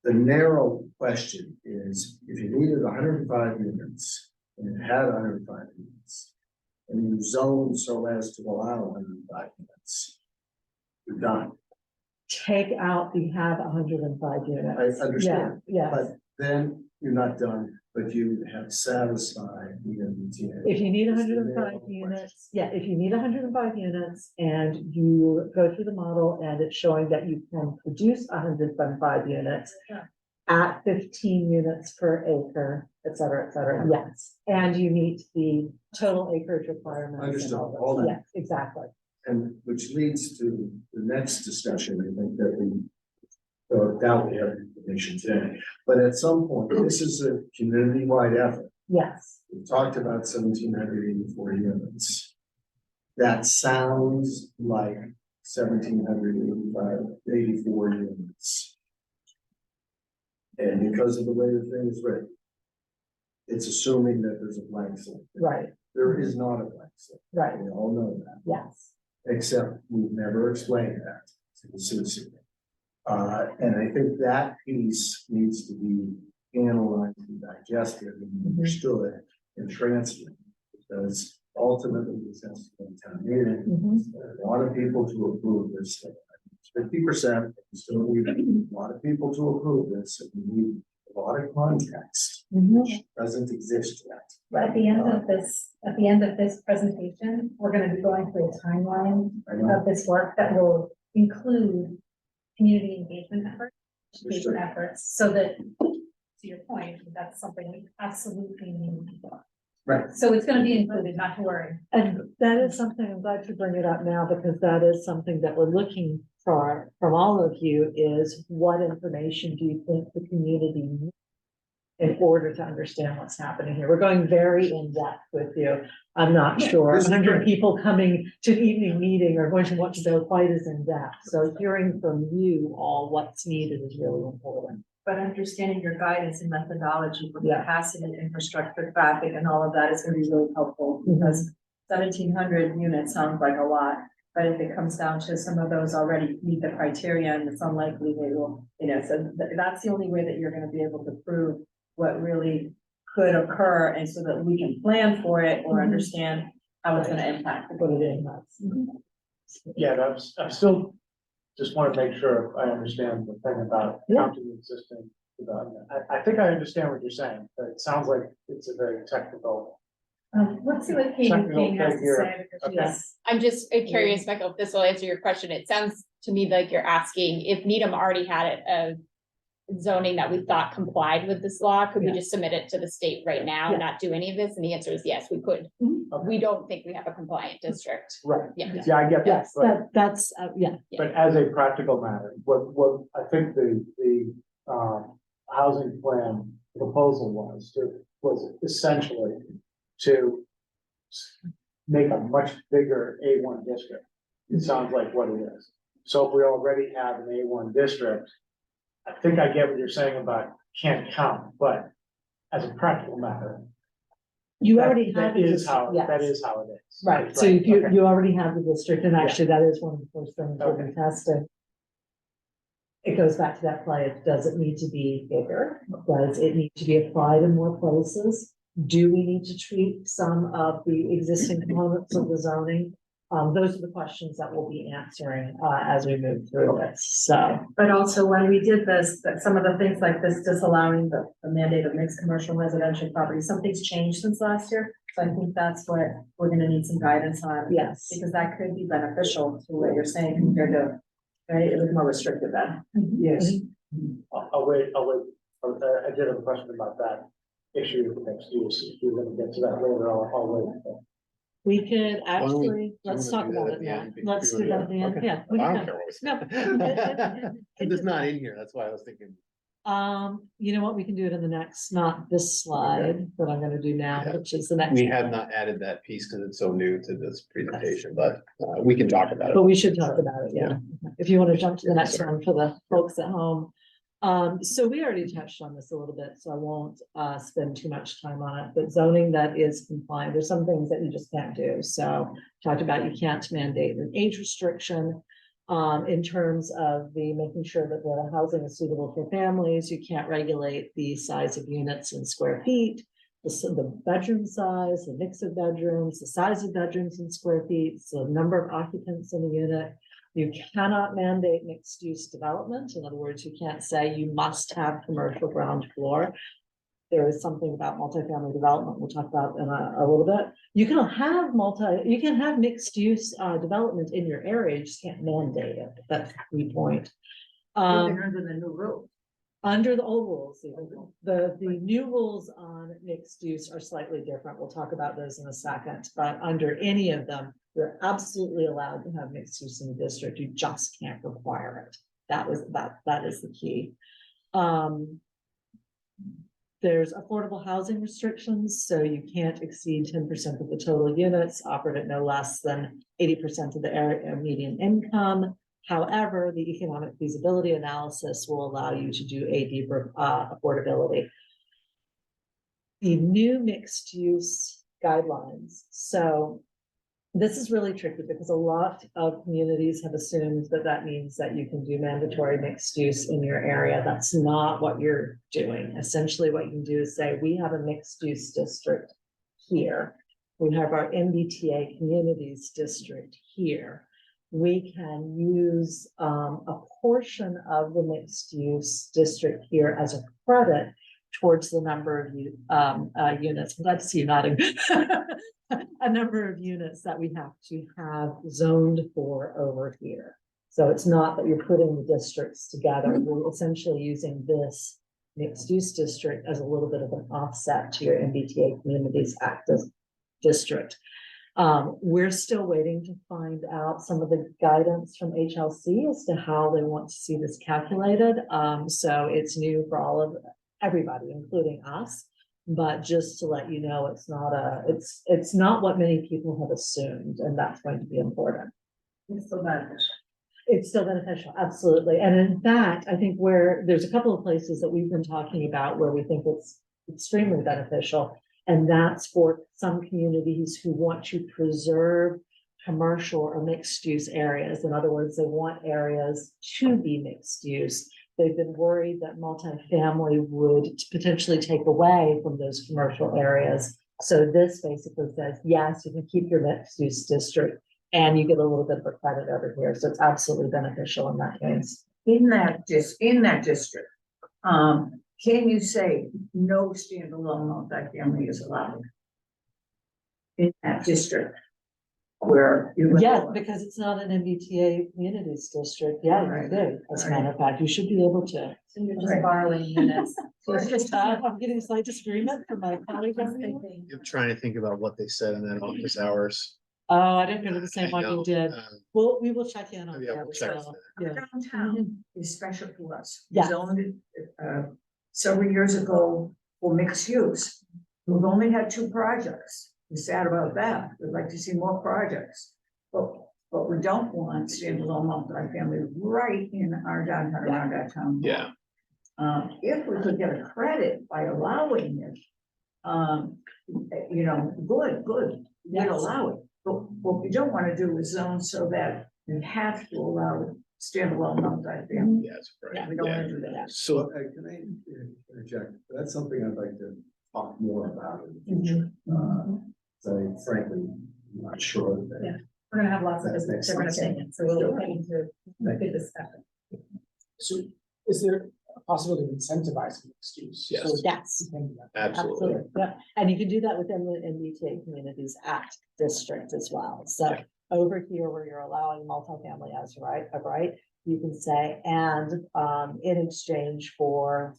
the narrow question is, if you needed 105 units, and it had 105 units, and you zoned so as to allow 105 units, you're done. Take out the have 105 units. I understand. Yeah, yes. But then you're not done, but you have satisfied the MBTA. If you need It's the 105 narrow units, yeah, if you need 105 units and you go through the model and it's showing that you can produce 105 units at 15 units per acre, et cetera, yes. And you meet the total acreage requirements. and Understood, all those. all that. Yes, exactly. And which leads to the next discussion, I think that we doubt we have information today. But at some point, this is a community-wide effort. Yes. We talked about 1,784 units. That sounds like 1,784 units. And because of the way the thing is written, it's assuming that there's a blank slate. Right, There is not a blank slate. right, We all know that. yes. Except we've never explained that to the citizen. And I think that piece needs to be analyzed and digested and understood and translated. Because ultimately this has to be town meeting. Mhm. A lot of people to approve this. 50%, still need a lot of people to approve this, and we need a lot of context, Mhm. which doesn't exist yet. At the end of this presentation, we're gonna be going through a timeline I know. of this work that will include community engagement efforts, education Understood. efforts, so that, to your point, that's something we absolutely need. Right. So it's gonna be included, not to worry. And that is something, I'm glad you bring it up now, because that is something that we're looking for from all of you is what information do you think the community needs in order to understand what's happening here? We're going very in depth with you. I'm not sure, This is 100 great. people coming to an evening meeting are going to want to know quite as in depth. So hearing from you all what's needed is really important. But understanding your guidance and methodology for Yeah. capacity, infrastructure, traffic and all of that is gonna be really helpful Mhm. because 1,700 units sounds like a lot. But if it comes down to some of those already meet the criteria and it's unlikely they will, so that's the only way that you're gonna be able to prove what really could occur and so that we can plan for it or Mhm. understand how it's gonna impact. What it is. Yeah, and I'm still just want to make sure I understand the thing about Yeah. counting the existing development. I think I understand what you're saying, but it sounds like it's a very technical. Let's see what Katie Technical King has to figure. say. because Okay. she's- I'm just curious, Michael, if this will answer your question. It sounds to me like you're asking if Needham already had a zoning that we thought complied with this law, could we Yeah. just submit it to the state right now and not do any of this? And the answer is yes, we could. Okay. We don't think we have a compliant district. Right, Yeah. yeah, I get that, Yes, but, that's, yeah. but as a practical matter, what I think the housing plan proposal was essentially to make a much bigger A1 district. It sounds like what it is. So if we already have an A1 district, I think I get what you're saying about can't count, but as a practical matter. You that- already have. That a is how, district, that yes. is how it is. Right, so if you, okay. you already have the district, and actually that is one of the first things we'll be testing. It goes back to that play, of does it need to be bigger? Does it need to be applied in more places? Do we need to treat some of the existing components of the zoning? Those are the questions that we'll be answering, as we move through this, so. But also when we did this, that some of the things like this disallowing the mandate of mixed commercial and residential property, something's changed since last year. So I think that's what we're gonna need some guidance on. Yes. Because that could be beneficial to what you're saying compared to, right, it was more restrictive then. Yes. I'll wait, I did have a question about that issue with next use, if you're gonna get to that later, I'll wait. We could don't we- actually, let's talk do that about at it the now. end? Let's do that at the end, Okay. yeah. we I can don't go. care what we say. No. It's not in here, that's why I was thinking. You know what, we can do it in the next, not this slide, that I'm gonna do now, Yeah. which is the next. We have not added that piece because it's so new to this presentation, but we can talk about But it. we should talk about it, yeah. If you want to jump to the next one for the folks at home. So we already touched on this a little bit, so I won't spend too much time on it, but zoning that is compliant, there's some things that you just can't do. So talked about you can't mandate an age restriction. In terms of the making sure that the housing is suitable for families, you can't regulate the size of units in square feet. The bedroom size, the mix of bedrooms, the size of bedrooms in square feet, so the number of occupants in a unit. You cannot mandate mixed use development. In other words, you can't say you must have commercial ground floor. There is something about multifamily development we'll talk about in a little bit. You can have mixed use development in your area, you just can't mandate it. That's the key point. Even under the new rule. Under the old rules, the new rules on mixed use are slightly different. We'll talk about those in a second, but under any of them, you're absolutely allowed to have mixed use in the district. You just can't require it. That is the key. There's affordable housing restrictions, so you can't exceed 10% of the total units offered at no less than 80% of the area median income. However, the economic feasibility analysis will allow you to do a deeper affordability. The new mixed use guidelines. So this is really tricky because a lot of communities have assumed that that means that you can do mandatory mixed use in your area. That's not what you're doing. Essentially, what you can do is say, we have a mixed use district here. We have our MBTA communities district here. We can use a portion of the mixed use district here as a credit towards the number of units. I'm glad to see you nodding. A number of units that we have to have zoned for over here. So it's not that you're putting the districts together. We're essentially using this mixed use district as a little bit of an offset to your MBTA communities active district. We're still waiting to find out some of the guidance from HLC as to how they want to see this calculated. So it's new for everybody, including us. But just to let you know, it's not what many people have assumed, and that's going to be important. It's still beneficial. It's still beneficial, absolutely. And in fact, I think where there's a couple of places that we've been talking about where we think it's extremely beneficial. And that's for some communities who want to preserve commercial or mixed use areas. In other words, they want areas to be mixed use. They've been worried that multifamily would potentially take away from those commercial areas. So this basically says, yes, you can keep your mixed use district. and you get a little bit of a credit over here, so it's absolutely beneficial in that case. In that district, can you say no standalone multifamily is allowed? In that district? Where you. Yes, because it's not an MBTA communities district, yeah, you Right. do, as a matter of fact, you should be able to. So you're just borrowing units. I'm getting a slight disagreement from my colleague. over here. I'm trying to think about what they said in that office hours. Oh, I didn't go to the same I one you know, did. Well, we will check in on Yeah, that we'll as check well. Yeah. Downtown is special to us. We Yeah. zoned it, several years ago for mixed use. We've only had 2 projects. We're sad about that. We'd like to see more projects. But we don't want standalone multifamily right in our downtown, around our town. Yeah. If we could get a credit by allowing it, good, we'd Yes. allow it. But what we don't want to do is zone so that we have to allow standalone multifamily. Yes, Yeah. right. We don't Yeah. want to do that. So Can I interject? That's something I'd like to talk more about in the Mm-hmm. future. So frankly, I'm not sure that. Yeah. We're gonna have lots of That makes different sense. opinions, so we'll get into a good discussion. So is there a possibility of incentivizing mixed use? Yes. So Yes. you can do that. absolutely. Yeah, and you can do that within the MBTA Communities Act district as well. So over here where you're allowing multifamily as right, you can say, and in exchange for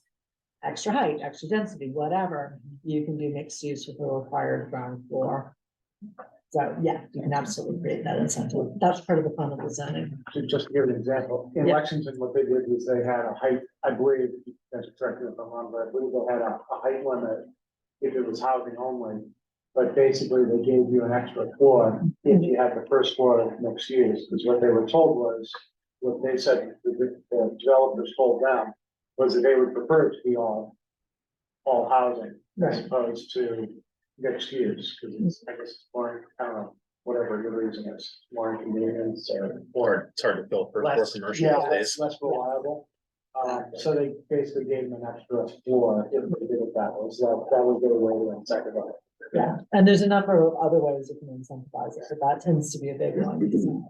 extra height, extra density, whatever, you can do mixed use with the required ground floor. So yeah, you can absolutely create that incentive. That's part of the fun of the zoning. Just to give an example, in Yeah. Lexington, what they did was they had a height, I believe, you guys correct me if I'm wrong, but I believe they had a height limit if it was housing only. But basically, they gave you an extra floor if you had the first floor of mixed use, because what they were told was, what they said, the developers told them, was that they would prefer it to be all housing as opposed to mixed use, because it's, I guess, it's more, I don't know, whatever your reason is, more inconvenience or. It's hard to fill for Less, commercial yeah, these days. less reliable. So they basically gave them an extra floor if they did it that way, so that would go away when second one. Yeah, and there's a number of other ways you can incentivize it, but that tends to be a big one.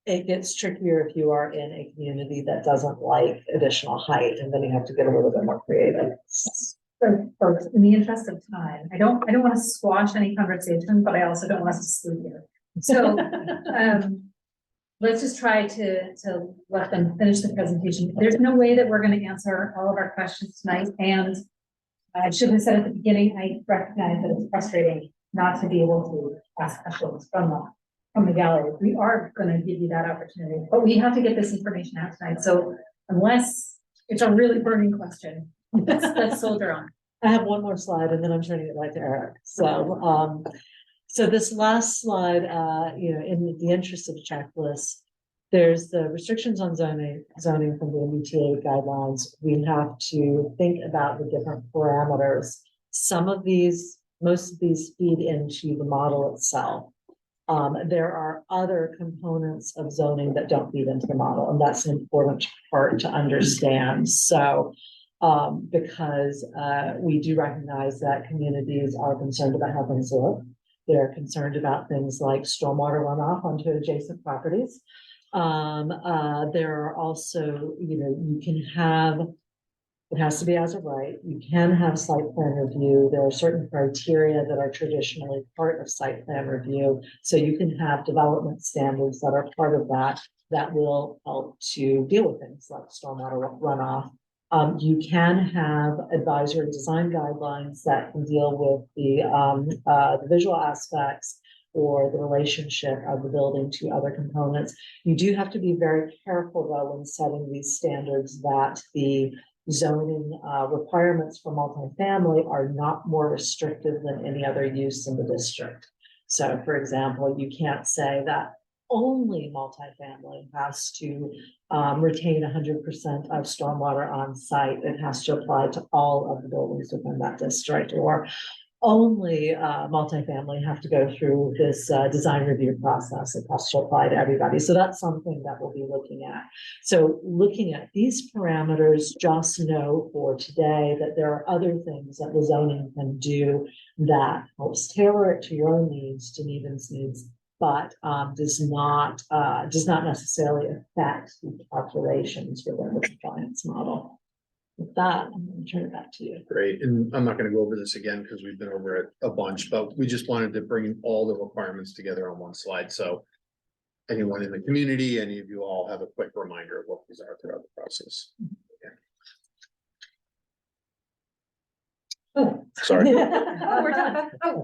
It gets trickier if you are in a community that doesn't like additional height, and then you have to get a little bit more creative. So folks, in the interest of time, I don't want to squash any conversation, but I also don't want us to sleep here. So, let's just try to let them finish the presentation. There's no way that we're going to answer all of our questions tonight, and I should have said at the beginning, I recognize that it's frustrating not to be able to ask questions from the gallery. We are going to give you that opportunity, but we have to get this information out tonight. So unless it's a really burning question, let's soldier on. I have one more slide and then I'm turning it back to Eric. So, so this last slide, in the interest of the checklist, there's the restrictions on zoning from the MBTA guidelines. We have to think about the different parameters. Most of these feed into the model itself. There are other components of zoning that don't feed into the model, and that's an important part to understand. So, because we do recognize that communities are concerned about how things look. They're concerned about things like stormwater runoff onto adjacent properties. There are also, you can have, it has to be as of right, you can have site plan review. There are certain criteria that are traditionally part of site plan review. So you can have development standards that are part of that will help to deal with things like stormwater runoff. You can have advisory design guidelines that can deal with the visual aspects or the relationship of the building to other components. You do have to be very careful though when setting these standards that the zoning requirements for multifamily are not more restrictive than any other use in the district. So for example, you can't say that only multifamily has to retain 100% of stormwater on site. It has to apply to all of the buildings within that district, or only multifamily have to go through this design review process. It has to apply to everybody. So that's something that we'll be looking at. So looking at these parameters, just know for today that there are other things that the zoning can do that helps tailor it to your own needs, to Needham's needs, but does not necessarily affect the calculations within the compliance model. With that, I'm going to turn it back to you. Great, and I'm not gonna go over this again because we've been over it a bunch, but we just wanted to bring all the requirements together on one slide, so. Anyone in the community, any of you all have a quick reminder of what these are throughout the process. Oh. Sorry. Oh, we're done. Oh,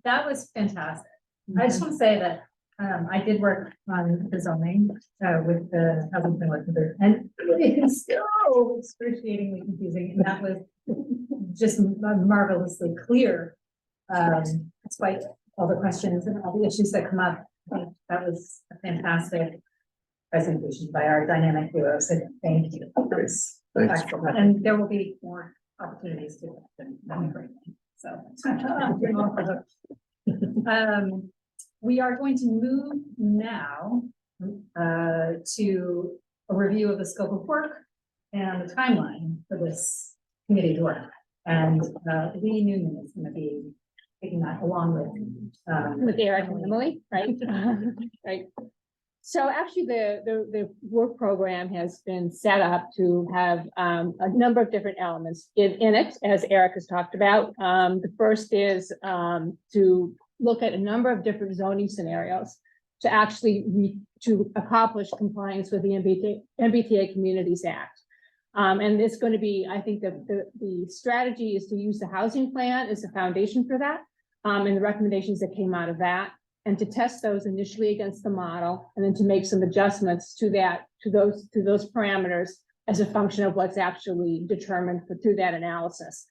that was fantastic. I just want to say that I did work on the zoning with the housing plan working group, and it is so excruciatingly confusing, and that was just marvelously clear. Despite all the questions and all the issues that come up, I think that was a fantastic presentation by our dynamic duo, so thank you. It was Thanks. excellent. And there will be more opportunities to, so. We are going to move now to a review of the scope of work and the timeline for this committee's work. And Lee Newman is going to be taking that along With Eric and Emily, right? Right. So actually, the work program has been set up to have a number of different elements in it, as Eric has talked about. The first is to look at a number of different zoning scenarios to actually to accomplish compliance with the MBTA Communities Act. And it's going to be, I think the strategy is to use the housing plan as a foundation for that, and the recommendations that came out of that, and to test those initially against the model, and then to make some adjustments to those parameters as a function of what's actually determined through that analysis.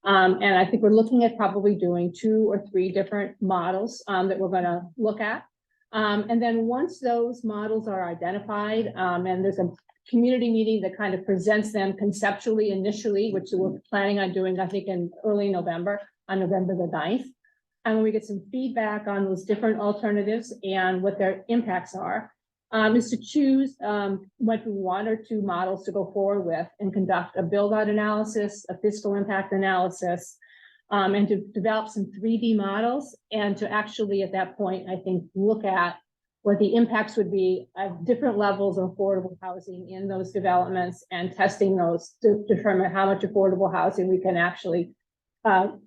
And I think we're looking at probably doing 2 or 3 different models that we're going to look at. And then once those models are identified, and there's a community meeting that kind of presents them conceptually initially, which we're planning on doing, I think, in early November, on November the 9th. And when we get some feedback on those different alternatives and what their impacts are, is to choose what 1 or 2 models to go forward with and conduct a build-out analysis, a fiscal impact analysis, and to develop some 3D models, and to actually at that point, I think, look at what the impacts would be at different levels of affordable housing in those developments, and testing those to determine how much affordable housing we can actually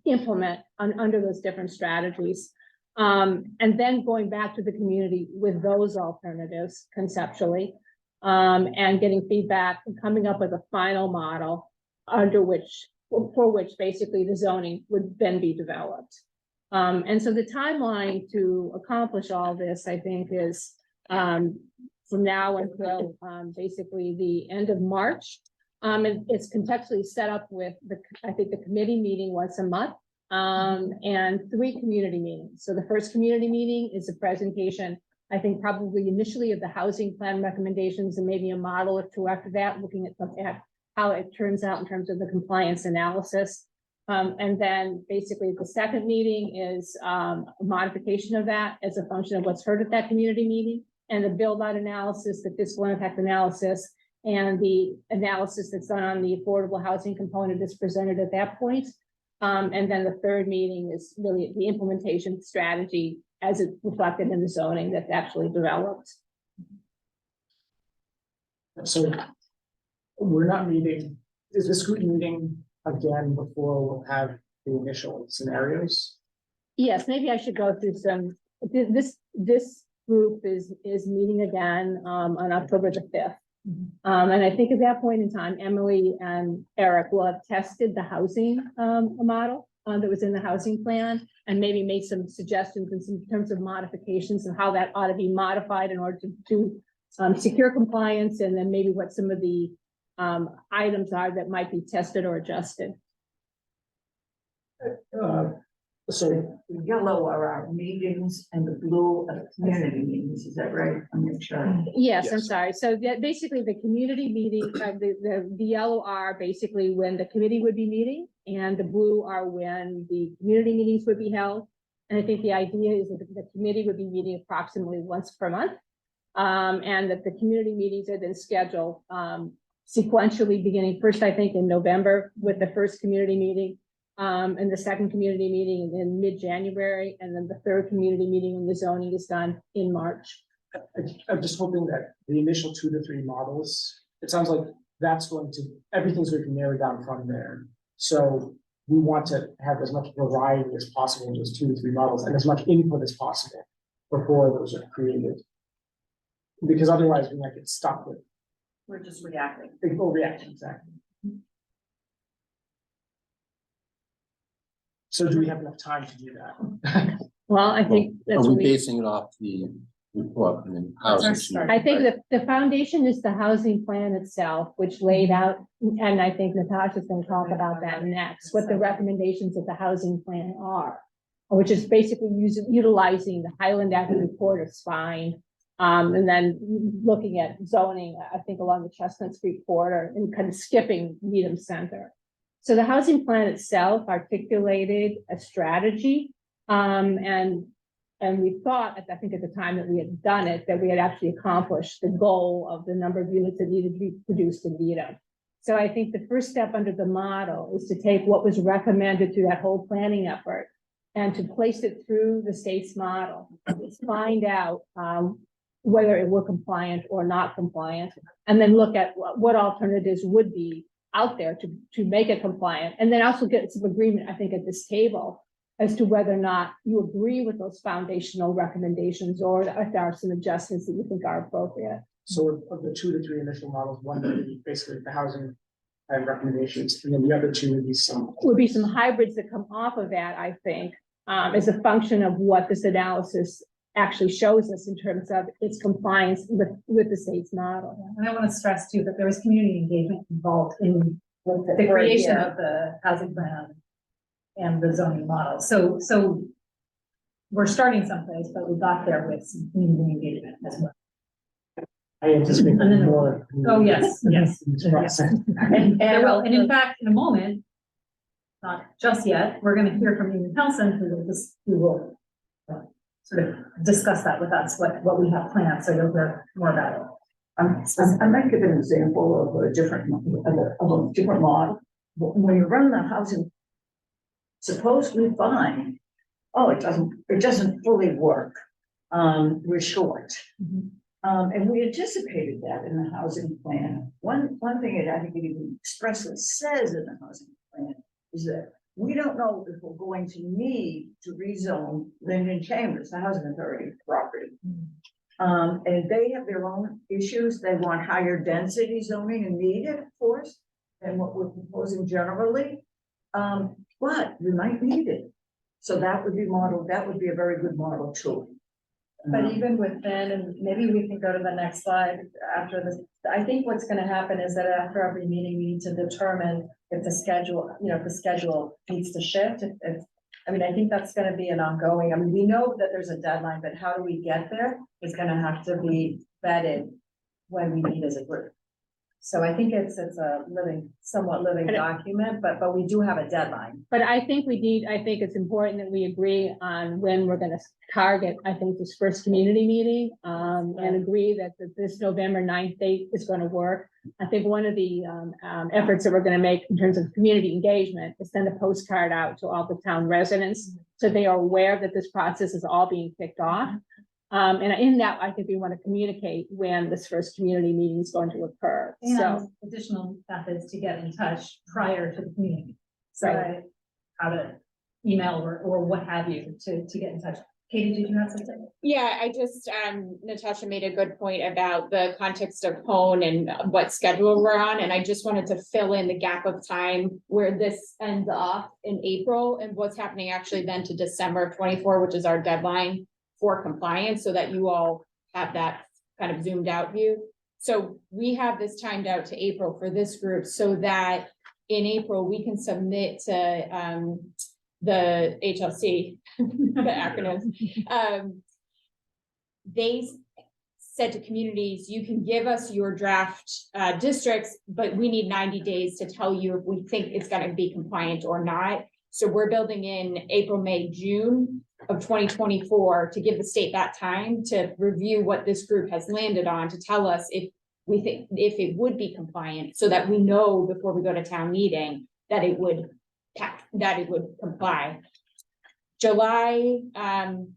implement under those different strategies. And then going back to the community with those alternatives conceptually, and getting feedback and coming up with a final model for which basically the zoning would then be developed. And so the timeline to accomplish all this, I think, is from now until basically the end of March. And it's contextually set up with I think the committee meeting once a month, and 3 community meetings. So the first community meeting is a presentation, I think probably initially of the housing plan recommendations, and maybe a model or 2 after that, looking at how it turns out in terms of the compliance analysis. And then basically the second meeting is a modification of that as a function of what's heard at that community meeting, and the build-out analysis, the fiscal impact analysis, and the analysis that's done on the affordable housing component is presented at that point. And then the third meeting is really the implementation strategy as it's reflected in the zoning that's actually developed. So we're not meeting, is this group meeting again before we'll have the initial scenarios? Yes, maybe I should go through some, this group is meeting again on October the 5th. And I think at that point in time, Emily and Eric will have tested the housing model that was in the housing plan, and maybe made some suggestions in terms of modifications and how that ought to be modified in order to secure compliance, and then maybe what some of the items are that might be tested or adjusted. So the yellow are our meetings and the blue are community meetings, is that right? I'm not sure. Yes, I'm sorry. So basically the community meeting, the yellow are basically when the committee would be meeting, and the blue are when the community meetings would be held. And I think the idea is that the committee would be meeting approximately once per month. And that the community meetings are then scheduled sequentially, beginning first, I think, in November with the first community meeting, and the second community meeting in mid-January, and then the third community meeting when the zoning is done in March. I'm just hoping that the initial 2 to 3 models, it sounds like everything's going to narrow down from there. So we want to have as much variety as possible in those 2 to 3 models and as much input as possible before those are created. Because otherwise we might get stuck with We're just reacting. overreaction, exactly. So do we have enough time to do that? Well, I think Are that's we what we, basing it off the report and then That's our housing? start. I think that the foundation is the housing plan itself, which laid out, and I think Natasha's gonna talk about that next, what the recommendations of the housing plan are. Which is basically utilizing the Highland Avenue corridor spine. And then looking at zoning, I think along the Chestnut Street corridor and kind of skipping Needham Center. So the housing plan itself articulated a strategy, and we thought, I think at the time that we had done it, that we had actually accomplished the goal of the number of units that needed to be produced in Needham. So I think the first step under the model is to take what was recommended through that whole planning effort and to place it through the state's model, find out whether it were compliant or not compliant, and then look at what alternatives would be out there to make it compliant, and then also get some agreement, I think, at this table as to whether or not you agree with those foundational recommendations or if there are some adjustments that you think are appropriate. So of the 2 to 3 initial models, one would be basically the housing and recommendations, and then the other 2 would be some Hybrids that come off of that, I think, as a function of what this analysis actually shows us in terms of its compliance with the state's model. And I want to stress too, that there was community engagement involved in the creation of the housing plan and the zoning model. So we're starting someplace, but we got there with some community engagement as well. I anticipate And then- more. Oh, yes, yes. in this process. And there will, and in fact, in a moment, not just yet, we're gonna hear from Ian Nelson, who will sort of discuss that with us, what we have planned, so you'll hear more about it. I might give an example of a different model. When you run the housing, suppose we find, oh, it doesn't fully work. We're short. And we anticipated that in the housing plan. One thing that I think it even expressly says in the housing plan is that we don't know if we're going to need to rezone Linden Chambers, the housing authority property. And they have their own issues. They want higher density zoning and need it, of course, than what we're proposing generally. But we might need it. So that would be modeled, that would be a very good model too. But even within, and maybe we can go to the next slide after this, I think what's gonna happen is that after every meeting, we need to determine if the schedule, if the schedule needs to shift, I mean, I think that's gonna be an ongoing, I mean, we know that there's a deadline, but how do we get there is gonna have to be vetted when we meet as a group. So I think it's a somewhat living document, but we do have a deadline. But I think it's important that we agree on when we're gonna target, I think, this first community meeting, and agree that this November 9th date is gonna work. I think one of the efforts that we're gonna make in terms of community engagement is send a postcard out to all the town residents, so they are aware that this process is all being kicked off. And in that, I think we want to communicate when this first community meeting is going to occur, so. And additional methods to get in touch prior to the community. So Right. how to email or what have you to get in touch. Katie, did you have something? Yeah, I just, Natasha made a good point about the context of hone and what schedule we're on, and I just wanted to fill in the gap of time where this ends off in April and what's happening actually then to December 24, which is our deadline for compliance, so that you all have that kind of zoomed out view. So we have this timed out to April for this group, so that in April, we can submit to, the HLC, the acronyms. They said to communities, you can give us your draft districts, but we need 90 days to tell you if we think it's gonna be compliant or not. So we're building in April, May, June of 2024 to give the state that time to review what this group has landed on, to tell us if we think, if it would be compliant, so that we know before we go to town meeting that it would that it would comply. July,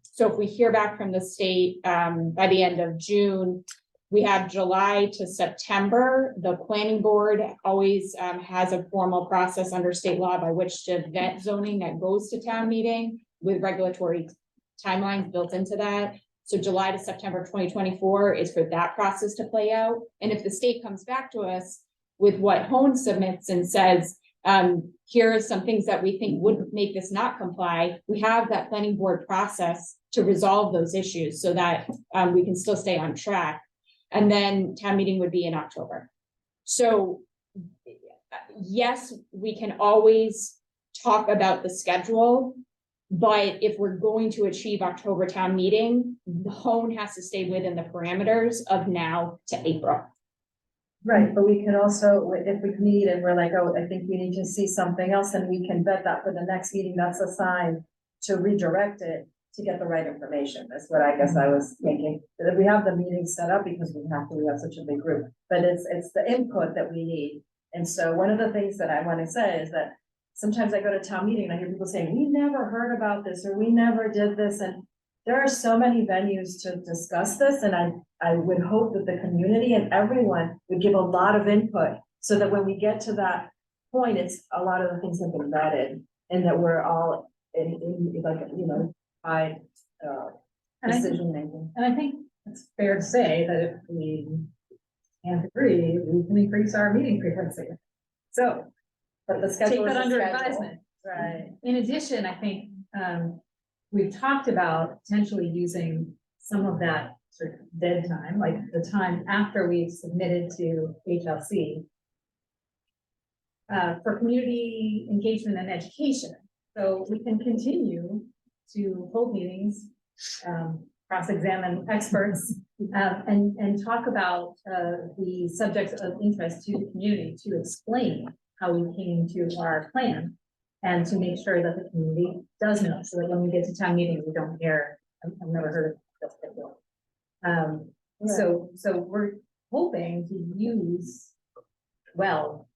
so if we hear back from the state, by the end of June, we have July to September. The planning board always, has a formal process under state law by which to vet zoning that goes to town meeting with regulatory timelines built into that. So July to September 2024 is for that process to play out. And if the state comes back to us with what Hone submits and says, here are some things that we think would make this not comply, we have that planning board process to resolve those issues so that we can still stay on track. And then town meeting would be in October. So yes, we can always talk about the schedule, but if we're going to achieve October town meeting, the Hone has to stay within the parameters of now to April. Right, but we can also, if we meet and we're like, oh, I think we need to see something else, and we can vet that for the next meeting, that's a sign to redirect it to get the right information. That's what I guess I was thinking. That we have the meeting set up because we have such a big group, but it's the input that we need. And so one of the things that I want to say is that sometimes I go to town meeting and I hear people saying, we never heard about this, or we never did this, and there are so many venues to discuss this, and I would hope that the community and everyone would give a lot of input so that when we get to that point, it's a lot of the things have been vetted and that we're all in like, you know, by decision making. And I think it's fair to say that if we can't agree, we can increase our meeting frequency. So But the take schedule is that a under schedule. advisement. Right. In addition, I think, we've talked about potentially using some of that sort of dead time, like the time after we've submitted to HLC, for community engagement and education. So we can continue to hold meetings, cross-examine experts, and talk about, the subjects of interest to the community, to explain how we came to our plan, and to make sure that the community does know, so that when we get to town meeting, we don't hear, I've never heard of this before. So we're hoping to use, well,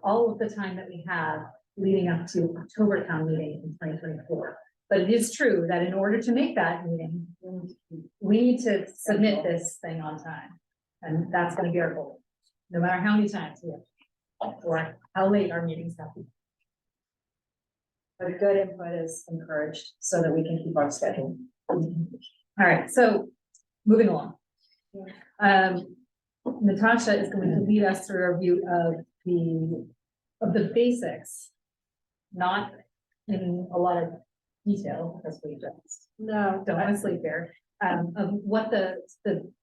all of the time that we have leading up to October town meeting in 2024. But it is true that in order to make that meeting, we need to submit this thing on time. And that's gonna be our goal, no matter how many times we have, or how late our meetings have to be. But good input is encouraged so that we can keep our schedule. All right, so moving along. Natasha is going to lead us through a review of the basics, not in a lot of detail, because we just No, don't want to sleep here, of what the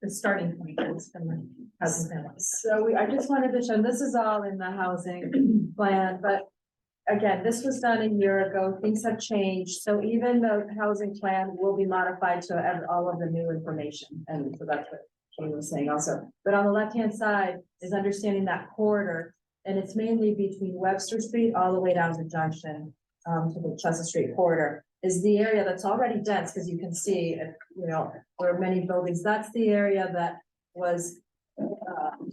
starting point is from the housing families. so I just wanted to show, this is all in the housing plan, but again, this was done a year ago, things have changed, so even the housing plan will be modified to add all of the new information, and so that's what Kate was saying also. But on the left-hand side is understanding that corridor, and it's mainly between Webster Street all the way down to Junction, to the Chestnut Street corridor, is the area that's already dense, because you can see, you know, there are many buildings, that's the area that was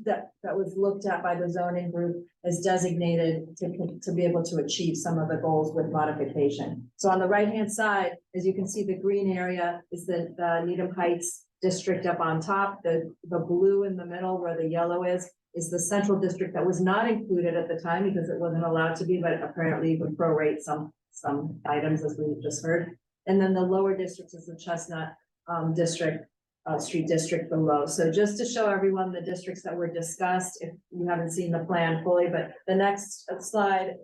that was looked at by the zoning group as designated to be able to achieve some of the goals with modification. So on the right-hand side, as you can see, the green area is the Needham Heights district up on top. The blue in the middle where the yellow is the central district that was not included at the time because it wasn't allowed to be, but apparently you can prorate some items as we just heard. And then the lower district is the Chestnut district. Street district below. So just to show everyone the districts that were discussed, if you haven't seen the plan fully, but the next slide,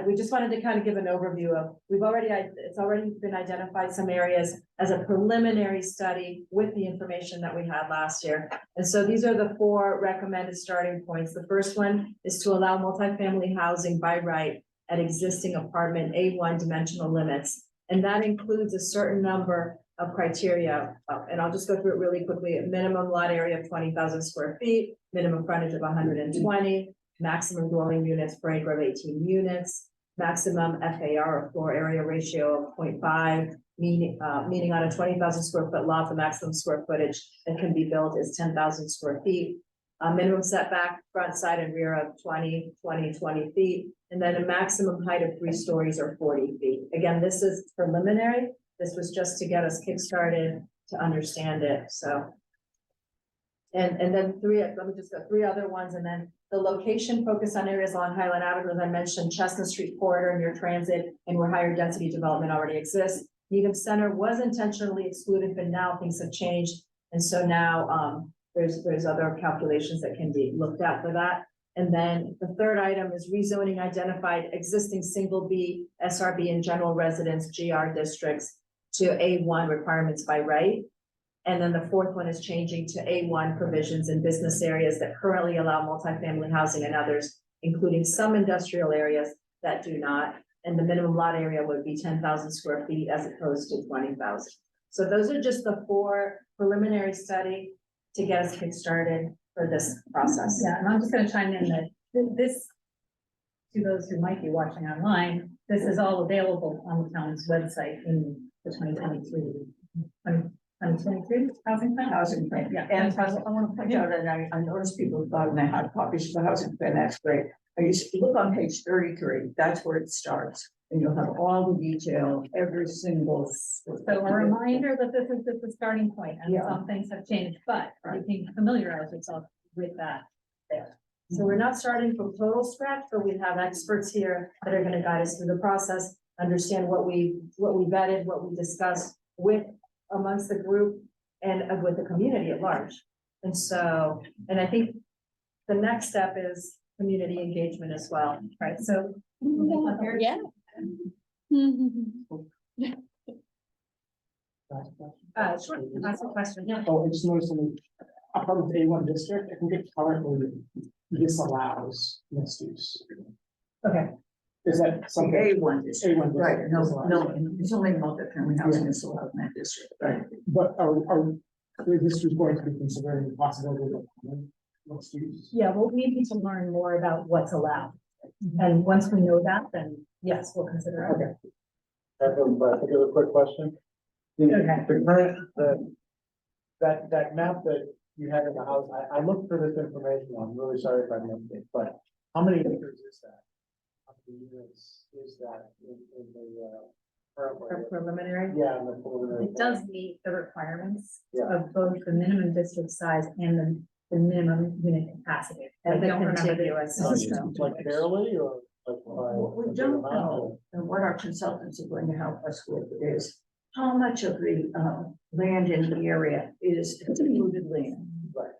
we just wanted to kind of give an overview of, it's already been identified some areas as a preliminary study with the information that we had last year. And so these are the 4 recommended starting points. The first one is to allow multifamily housing by right at existing apartment A1 dimensional limits. And that includes a certain number of criteria, and I'll just go through it really quickly. A minimum lot area of 20,000 square feet, minimum frontage of 120, maximum dwelling units per acre of 18 units, maximum FAR or floor area ratio of 0.5, meaning on a 20,000 square foot lot, the maximum square footage that can be built is 10,000 square feet. A minimum setback, front, side, and rear of 20, 20, 20 feet, and then a maximum height of 3 stories or 40 feet. Again, this is preliminary. This was just to get us kickstarted to understand it, so. And then let me just go 3 other ones, and then the location focus on areas along Highland Avenue, as I mentioned, Chestnut Street corridor near transit and where higher density development already exists. Needham Center was intentionally excluded, but now things have changed. And so now, there's other calculations that can be looked at for that. And then the third item is rezoning identified existing single B, SRB and general residence GR districts to A1 requirements by right. And then the fourth one is changing to A1 provisions in business areas that currently allow multifamily housing and others, including some industrial areas that do not. And the minimum lot area would be 10,000 square feet as opposed to 20,000. So those are just the 4 preliminary study to get us kickstarted for this process. Yeah, and I'm just gonna chime in that this, to those who might be watching online, this is all available on the town's website in the 2023 housing plan. Housing plan, Yeah. and I want to point out, and I noticed people thought they had copies of the housing plan, that's great. I used to look on page 33, that's where it starts, and you'll have all the detail, every single. So a reminder that this is just the starting point, and Yeah. some things have changed, but you can familiarize yourself with that there. So we're not starting from total scratch, but we have experts here that are gonna guide us through the process, understand what we vetted, what we discussed with amongst the group and with the community at large. And so, and I think the next step is community engagement as well, right? So. Yeah. Sure, that's a question, yeah. Oh, I just noticed in a part of the A1 district, I think it currently disallows mixed use. Okay. Is that something? A1 district, A1 right, district no, disallows. no, it's only multifamily housing is allowed in that district, right? But are this is going to be considering the possibility of mixed use? Yeah, well, we need to learn more about what's allowed. And once we know that, then yes, we'll consider it. Okay. I have a quick question. Okay. The current, that map that you had in the house, I looked for this information, I'm really sorry if I missed it, but how many acres is that? How many units is that in the current way? Preliminary. Yeah, in the preliminary. It does meet the requirements Yeah. of both the minimum district size and the minimum unit capacity. I And the don't remember the- contiguous So it's also. Like barely or like by? What we don't know, and what our consultants are going to help us with is how much of the land in the area is included land. Right.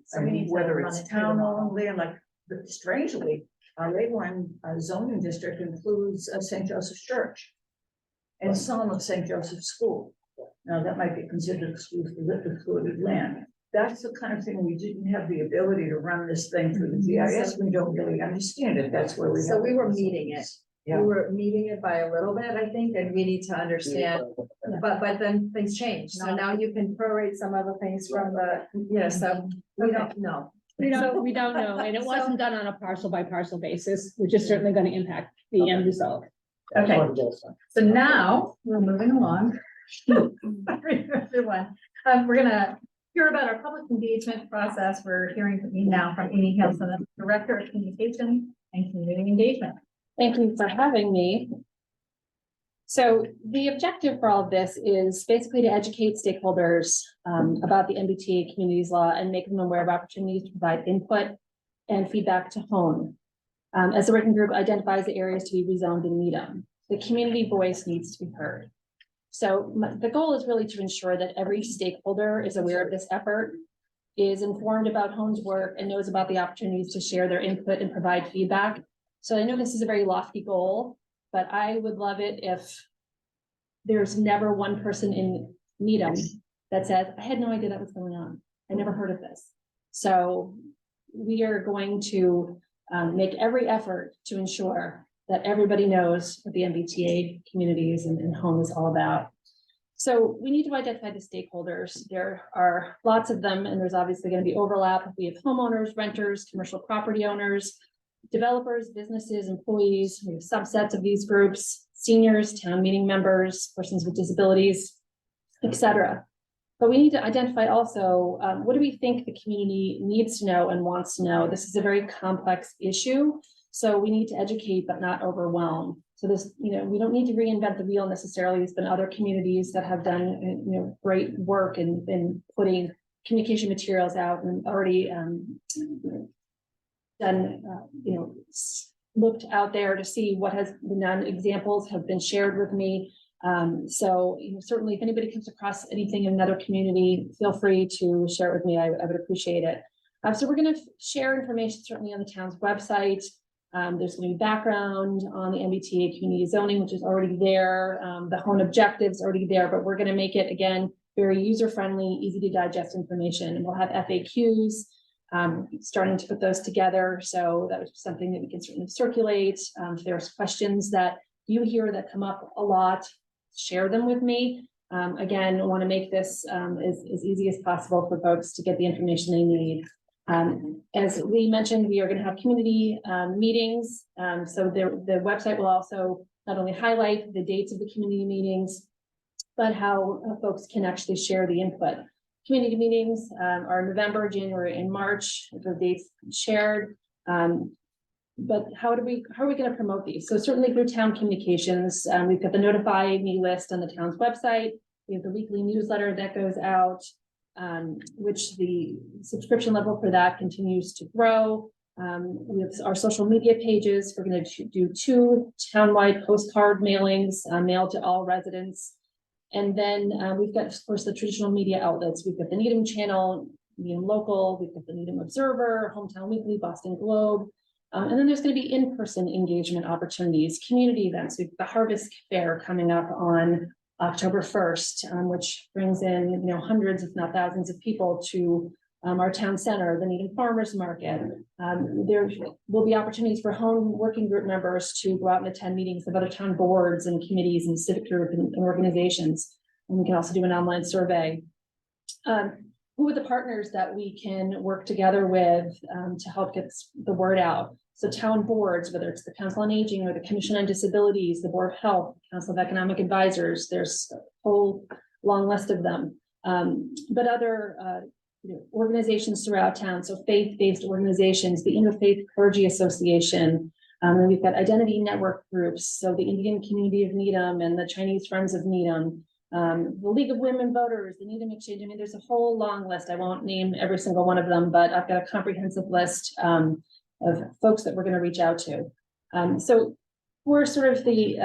So we need And to whether run it's it through them all. town-owned land, like strangely, our A1 zoning district includes St. Joseph's Church. And some of St. Joseph's School. Now, that might be considered excluded land. That's the kind of thing we didn't have the ability to run this thing through the GIS. We don't really understand it. That's where we. So have we the were meeting it. consultants. We Yeah. were meeting it by a little bit, I think, and we need to understand, but then things change. So now you can prorate some other things from the, so we don't know. We don't know, and it wasn't done on a parcel by parcel basis, which is certainly gonna impact the end result. Okay. So now, we're moving along. Everyone, we're gonna hear about our public engagement process. We're hearing from you now from Amy Hilton, the Director of Communication and Community Engagement. Thank you for having me. So the objective for all of this is basically to educate stakeholders about the MBTA communities law and make them aware of opportunities to provide input and feedback to hone. As the working group identifies the areas to be rezoned in Needham, the community voice needs to be heard. So the goal is really to ensure that every stakeholder is aware of this effort, is informed about Hone's work, and knows about the opportunities to share their input and provide feedback. So I know this is a very lofty goal, but I would love it if there's never one person in Needham that says, I had no idea that was going on. I never heard of this. So we are going to make every effort to ensure that everybody knows what the MBTA communities and home is all about. So we need to identify the stakeholders. There are lots of them, and there's obviously going to be overlap. We have homeowners, renters, commercial property owners, developers, businesses, employees. We have subsets of these groups, seniors, town meeting members, persons with disabilities, etc. But we need to identify also, what do we think the community needs to know and wants to know? This is a very complex issue. So we need to educate but not overwhelm. So this, we don't need to reinvent the wheel necessarily. There's been other communities that have done, great work in putting communication materials out and already done, looked out there to see what has been done. Examples have been shared with me. So certainly if anybody comes across anything in another community, feel free to share it with me. I would appreciate it. So we're going to share information certainly on the town's website. There's going to be background on the MBTA community zoning, which is already there. The HONE objectives already there, but we're going to make it again very user-friendly, easy to digest information. And we'll have FAQs, starting to put those together. So that was something that we can certainly circulate. If there's questions that you hear that come up a lot, share them with me. Again, I want to make this as easy as possible for folks to get the information they need. As we mentioned, we are going to have community meetings. So the website will also not only highlight the dates of the community meetings, but how folks can actually share the input. Community meetings are November, January, and March. The dates shared. But how are we going to promote these? So certainly through town communications, we've got the notify me list on the town's website. We have the weekly newsletter that goes out, which the subscription level for that continues to grow. We have our social media pages. We're going to do 2 townwide postcard mailings mailed to all residents. And then we've got, of course, the traditional media outlets. We've got the Needham Channel, Needham Local, we've got the Needham Observer, Hometown Weekly, Boston Globe. And then there's going to be in-person engagement opportunities, community events. We've got the Harvest Fair coming up on October 1st, which brings in, hundreds, if not thousands of people to our town center, the Needham Farmers Market. There will be opportunities for home working group members to go out and attend meetings of other town boards and committees and civic group and organizations. And we can also do an online survey. Who are the partners that we can work together with to help get the word out? So town boards, whether it's the Council on Aging or the Commission on Disabilities, the Board of Health, Council of Economic Advisors, there's a whole long list of them. But other organizations throughout town, so faith-based organizations, the Interfaith Clergy Association, and we've got identity network groups, so the Indian Community of Needham and the Chinese Friends of Needham, the League of Women Voters, the Needham Exchange. I mean, there's a whole long list. I won't name every single one of them, but I've got a comprehensive list of folks that we're going to reach out to. So we're sort of the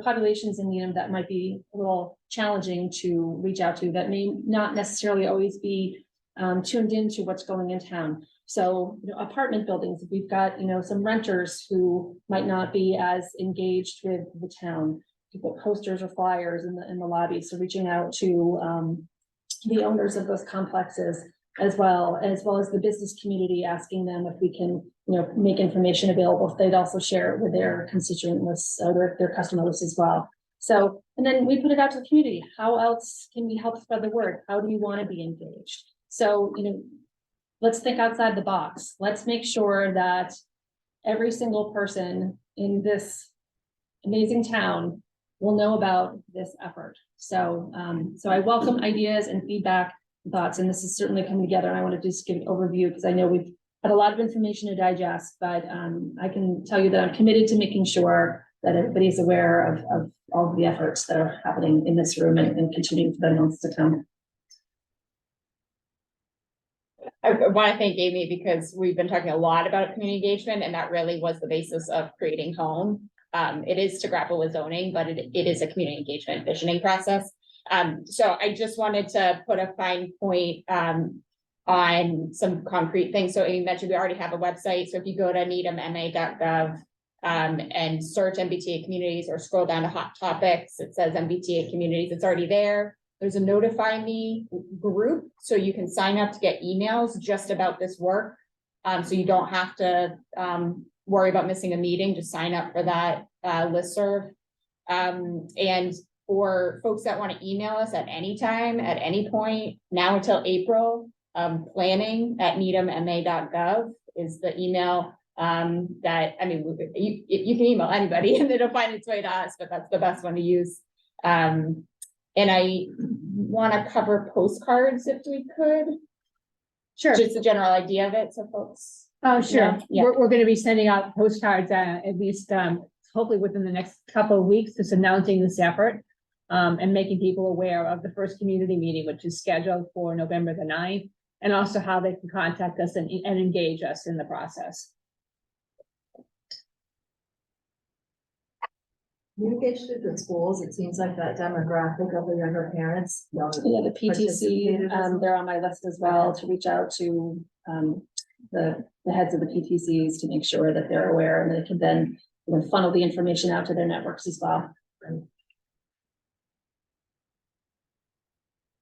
populations in Needham that might be a little challenging to reach out to, that may not necessarily always be tuned into what's going in town. So, apartment buildings, we've got, some renters who might not be as engaged with the town. People posters or flyers in the lobby. So reaching out to the owners of those complexes as well as the business community, asking them if we can, make information available, if they'd also share it with their constituent lists or their customer lists as well. So, and then we put it out to the community. How else can we help spread the word? How do you want to be engaged? So, let's think outside the box. Let's make sure that every single person in this amazing town will know about this effort. So, so I welcome ideas and feedback and thoughts, and this is certainly coming together. And I want to just give an overview because I know we've had a lot of information to digest, but I can tell you that I'm committed to making sure that everybody's aware of all of the efforts that are happening in this room and continuing for the months to come. I want to thank Amy because we've been talking a lot about community engagement, and that really was the basis of creating HONE. It is to grapple with zoning, but it is a community engagement visioning process. So I just wanted to put a fine point on some concrete things. So Amy mentioned we already have a website. So if you go to needhamma.gov and search MBTA communities or scroll down to hot topics, it says MBTA communities. It's already there. There's a notify me group, so you can sign up to get emails just about this work. So you don't have to worry about missing a meeting, just sign up for that listserv. And for folks that want to email us at any time, at any point, now until April, planning@needhamma.gov is the email that, I mean, you can email anybody and it'll find its way to us, but that's the best one to use. And I want to cover postcards if we could, Sure. just a general idea of it, so folks. Oh, sure. Yeah. We're gonna be sending out postcards, at least, hopefully within the next couple of weeks, just announcing this effort. And making people aware of the first community meeting, which is scheduled for November the 9th, and also how they can contact us and engage us in the process. Communication to the schools, it seems like that demographic of the younger parents. Yeah, the PTC, they're on my list as well to reach out to, the heads of the PTCs to make sure that they're aware and they can then funnel the information out to their networks as well.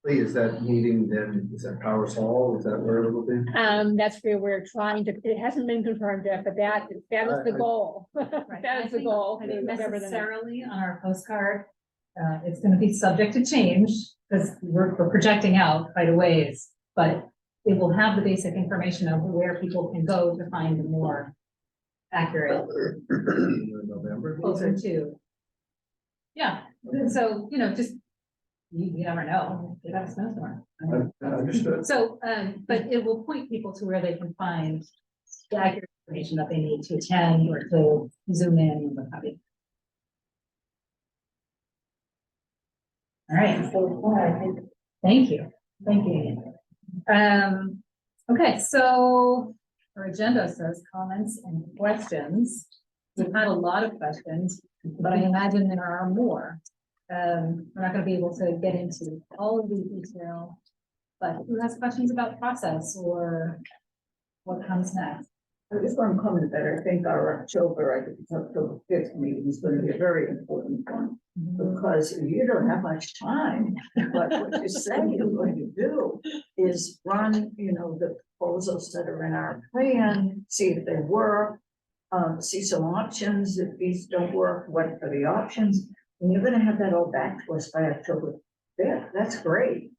Is that meeting then, is that Powers Hall? Is that where it will be? That's where we're trying to, it hasn't been confirmed yet, but that is the goal. That is the goal. I think November the 9th. necessarily on our postcard, it's gonna be subject to change, because we're projecting out quite a ways, but it will have the basic information of where people can go to find the more accurate, November? closer to. Yeah, so, just, you never know, you got a snowstorm. Understood. So, but it will point people to where they can find the accurate information that they need to attend or to zoom in and what have you. All right, so thank you. Okay, so our agenda says comments and questions. We've had a lot of questions, but I imagine there are more. We're not gonna be able to get into all of the detail, but who has questions about process or what comes next? I just want to comment that I think our October 5th meeting is going to be a very important one. Because you don't have much time, but what you say you're going to do is run, the proposals that are in our plan, see if they work. See some options, if these don't work, what are the options? And you're gonna have that all back to us by October 5th, that's great.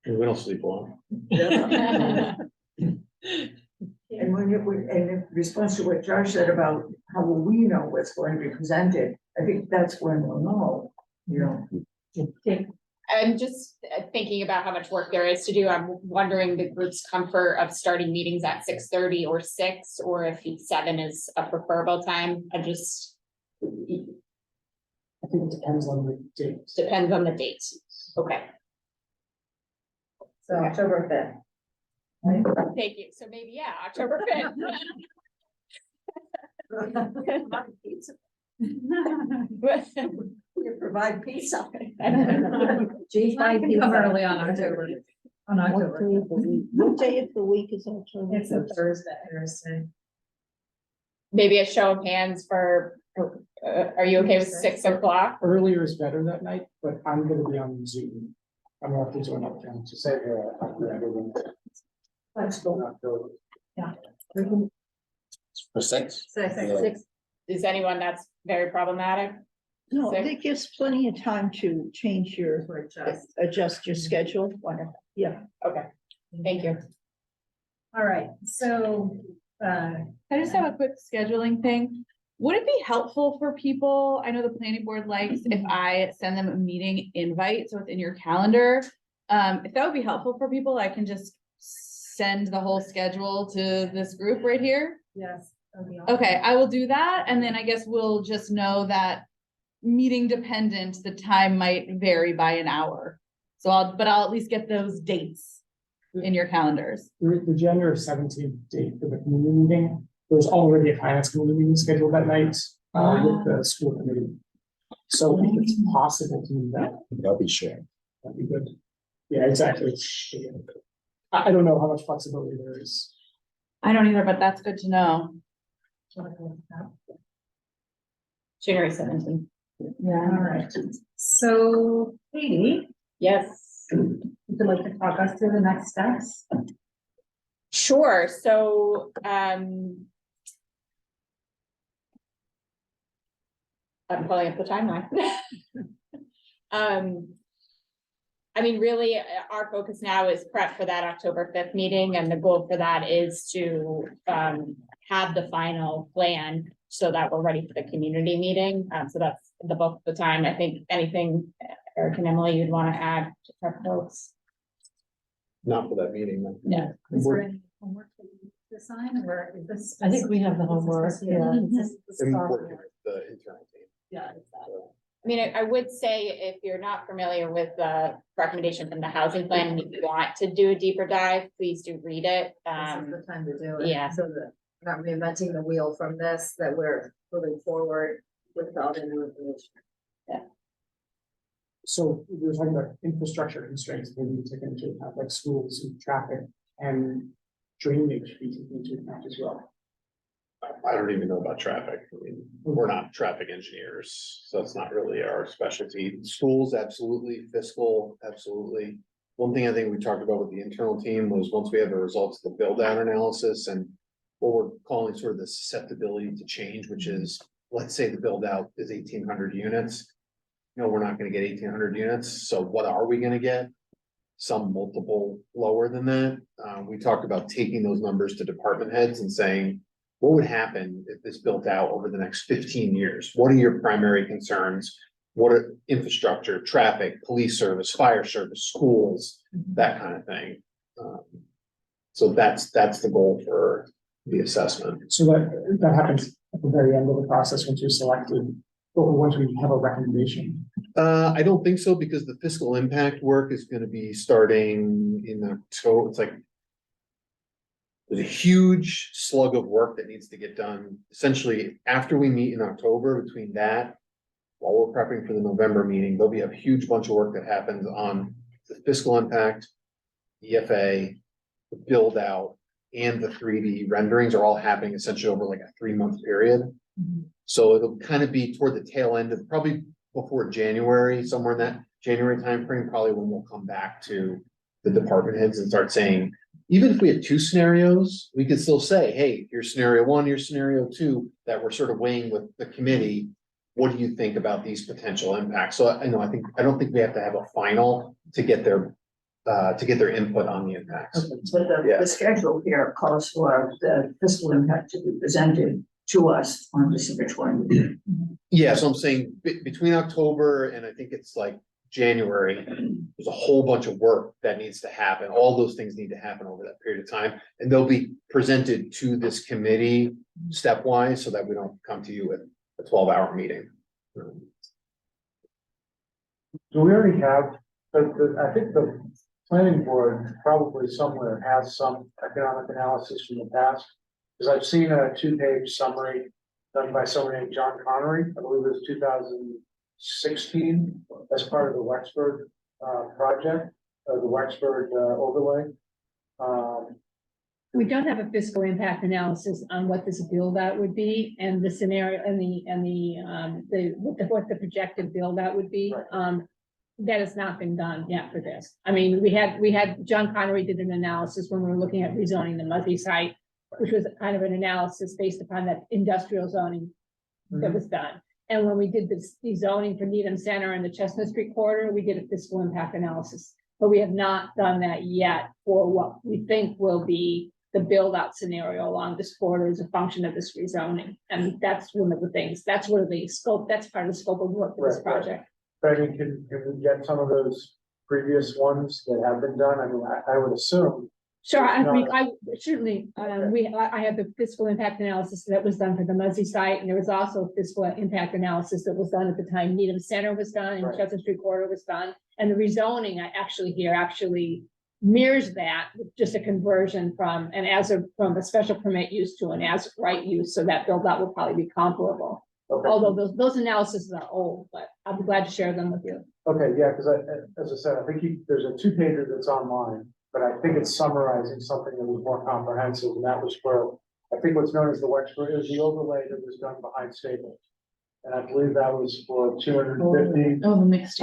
We don't sleep well. And in response to what Josh said about how will we know what's going to be presented, I think that's when we'll know, I'm just thinking about how much work there is to do. I'm wondering the group's comfort of starting meetings at 6:30 or 6, or if 7 is a preferable time. I think it depends on the date. depends on the date. Okay, So October 5th. thank you. So maybe, October 5th. You provide pizza. I can come early on October. What day of the week is October? It's a Thursday. Maybe a show of hands for, are you okay with 6 o'clock? Earlier is better that night, but I'm gonna be on Zoom. I'm gonna have to join up again. To say here, Flexible. For 6? Six. Is anyone that's very problematic? No, Six? that gives plenty of time to change your, adjust your schedule. Yeah. Okay, thank you. All right, so, I just have a quick scheduling thing. Would it be helpful for people? I know the planning board likes if I send them a meeting invite, so it's in your calendar. If that would be helpful for people, I can just send the whole schedule to this group right here. yes. that'd be awesome. Okay, I will do that, and then I guess we'll just know that meeting dependent, the time might vary by an hour. So I'll at least get those dates in your calendars. The January 17th date for the community meeting, there's already a finance committee meeting scheduled that night, with the school committee. So if it's possible to do that, That'll be shared. that'd be good. Yeah, exactly. I don't know how much flexibility there is. I don't either, but that's good to know. January 17th. All right, so Katie, Yes. would you like to talk us through the next steps? Sure, so, I'm pulling up the timeline. I mean, really, our focus now is prep for that October 5th meeting, and the goal for that is to, have the final plan so that we're ready for the community meeting. So that's the bulk of the time. I think anything Eric and Emily, you'd want to add to prep folks? Not for that meeting, then. Yeah. Is there any homework that you need to assign, or is this? I think we have the homework, yeah. And working with the internal team. Yeah. I mean, I would say if you're not familiar with the recommendation from the housing plan, and you want to do a deeper dive, please do read it. This is the time to do it. yeah. So that we're not reinventing the wheel from this, that we're moving forward with all the new information. So we were talking about infrastructure constraints, maybe take into account like schools and traffic and drainage be taken into account as well. I don't even know about traffic. I mean, we're not traffic engineers, so it's not really our specialty. Schools, absolutely. Fiscal, absolutely. One thing I think we talked about with the internal team was once we have the results of the build out analysis and what we're calling sort of the susceptibility to change, which is, let's say the build out is 1,800 units. No, we're not gonna get 1,800 units. So what are we gonna get? Some multiple lower than that. We talked about taking those numbers to department heads and saying, what would happen if this built out over the next 15 years? What are your primary concerns? What are infrastructure, traffic, police service, fire service, schools, that kind of thing? So that's the goal for the assessment. So that happens at the very end of the process once you're selected, or once we have a recommendation. I don't think so, because the fiscal impact work is gonna be starting in October. It's like there's a huge slug of work that needs to get done essentially after we meet in October. Between that, while we're prepping for the November meeting, there'll be a huge bunch of work that happens on the fiscal impact, EFA, the build out, and the 3D renderings are all happening essentially over like a 3-month period. So it'll kind of be toward the tail end of probably before January, somewhere in that January timeframe, probably when we'll come back to the department heads and start saying, even if we have 2 scenarios, we could still say, hey, here's scenario 1, here's scenario 2, that we're sort of weighing with the committee. What do you think about these potential impacts? So I don't think we have to have a final to get their input on the impacts. But the schedule here calls for the fiscal impact to be presented to us on December 20. Yeah, so I'm saying between October and I think it's like January, there's a whole bunch of work that needs to happen. All those things need to happen over that period of time. And they'll be presented to this committee stepwise so that we don't come to you with a 12-hour meeting. Do we already have, I think the planning board probably somewhere has some economic analysis from the past. Because I've seen a 2-page summary done by someone named John Connery, I believe it was 2016, as part of the Wexford project, the Wexford overlay. We don't have a fiscal impact analysis on what this build out would be and the scenario and what the projected build out would be. That has not been done yet for this. I mean, we had John Connery did an analysis when we were looking at rezoning the Muzzy site, which was kind of an analysis based upon that industrial zoning that was done. And when we did the zoning for Needham Center and the Chestnut Street corridor, we did a fiscal impact analysis. But we have not done that yet for what we think will be the build out scenario along this corridor as a function of this rezoning. And that's one of the things, that's part of the scope of work for this project. But I mean, can we get some of those previous ones that have been done? I mean, I would assume. Sure, I certainly, I have the fiscal impact analysis that was done for the Muzzy site, and there was also a fiscal impact analysis that was done at the time Needham Center was done and Chestnut Street corridor was done. And the rezoning actually mirrors that with just a conversion from a special permit use to an as right use, so that build out will probably be comparable. Okay. Although those analyses are old, but I'll be glad to share them with you. Okay, yeah, because as I said, I think there's a 2-pager that's online, but I think it's summarizing something that was more comprehensive, and that was for, I think what's known as the Wexford, is the overlay that was done behind Staples. And I believe that was for 250. Oh, the mixed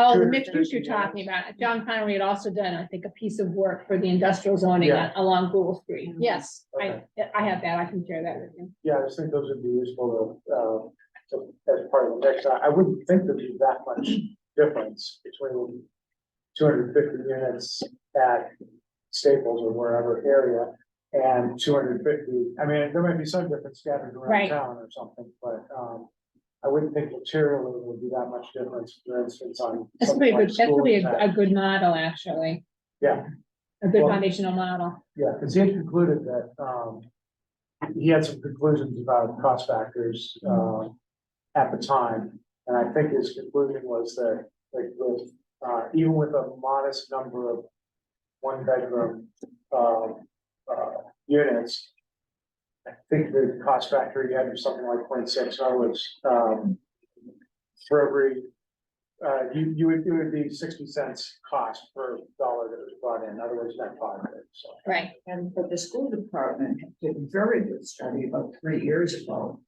use you're talking about. John Connery had also done, I think, a piece of work for the industrial zoning along Google Street. Yes, Okay. I have that. I can share that with you. Yeah, I just think those would be useful as part of the mix. I wouldn't think there'd be that much difference between 250 units at Staples or wherever area and 250. I mean, there might be some difference scattered around Right. town or something, but I wouldn't think materially there would be that much difference, for instance, on. That's something pretty like good, that's probably school a tax. good model, actually, Yeah, a good Well- foundational model. yeah, because he had concluded that, he had some conclusions about cost factors, at the time. And I think his conclusion was that, like, with, even with a modest number of one bedroom, units, I think the cost factor he had was something like 0.6. In other words, for every, it would be 60 cents cost per dollar that was brought in. In other words, net positive, so. Right. And but the school department did a very good study about 3 years ago.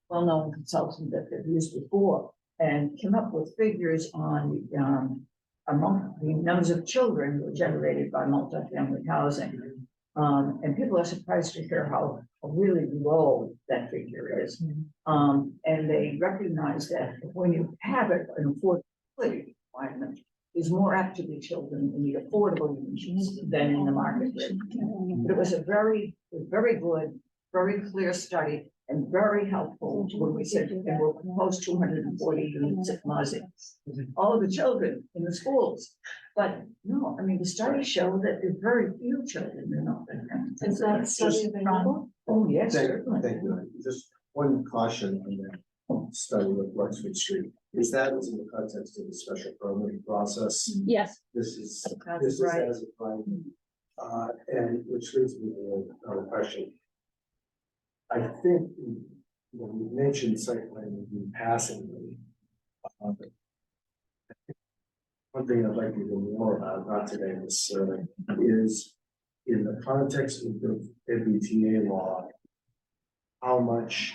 Well-known consultant that they've used before and came up with figures on among the numbers of children who were generated by multifamily housing. And people are surprised to hear how really low that figure is. And they recognize that when you have an affordability requirement, is more apt to be children in the affordable units than in the market rate. But it was a very good, very clear study and very helpful when we said there were proposed 240 units at Muzzy. All of the children in the schools, but no, I mean, the studies show that there's very few children in all that. Is that study available? Oh, yes, Thank certainly. you. Just one caution on that study with Wexford Street. Is that was in the context of the special permitting process? Yes, This is, That's this is right. as a prime. And which leads me to another question. I think, when you mentioned site plan review passively. One thing I'd like to hear more about, not today necessarily, is in the context of the MBTA law, how much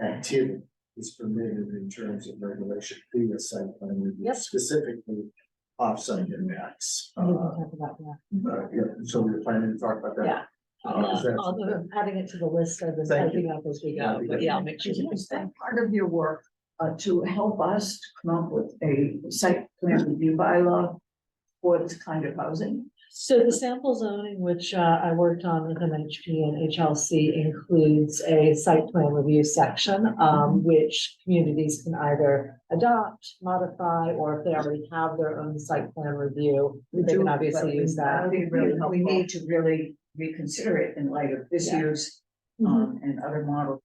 activity is permitted in terms of regulation via site plan review, Yep. specifically off-site impacts. We can talk about that. Yeah, so we're planning to talk about that. Yeah. Is that- Although adding it to the list, I've been Thank you. typing up as we go, but yeah, I'll make sure. Is that part of your work to help us to come up with a site plan review bylaw for this kind of housing? So the sample zoning, which I worked on with MHP and HLC, includes a site plan review section, which communities can either adopt, modify, or if they already have their own site plan review, they can obviously use that. We need to really reconsider it in light of this Yeah. year's and other models.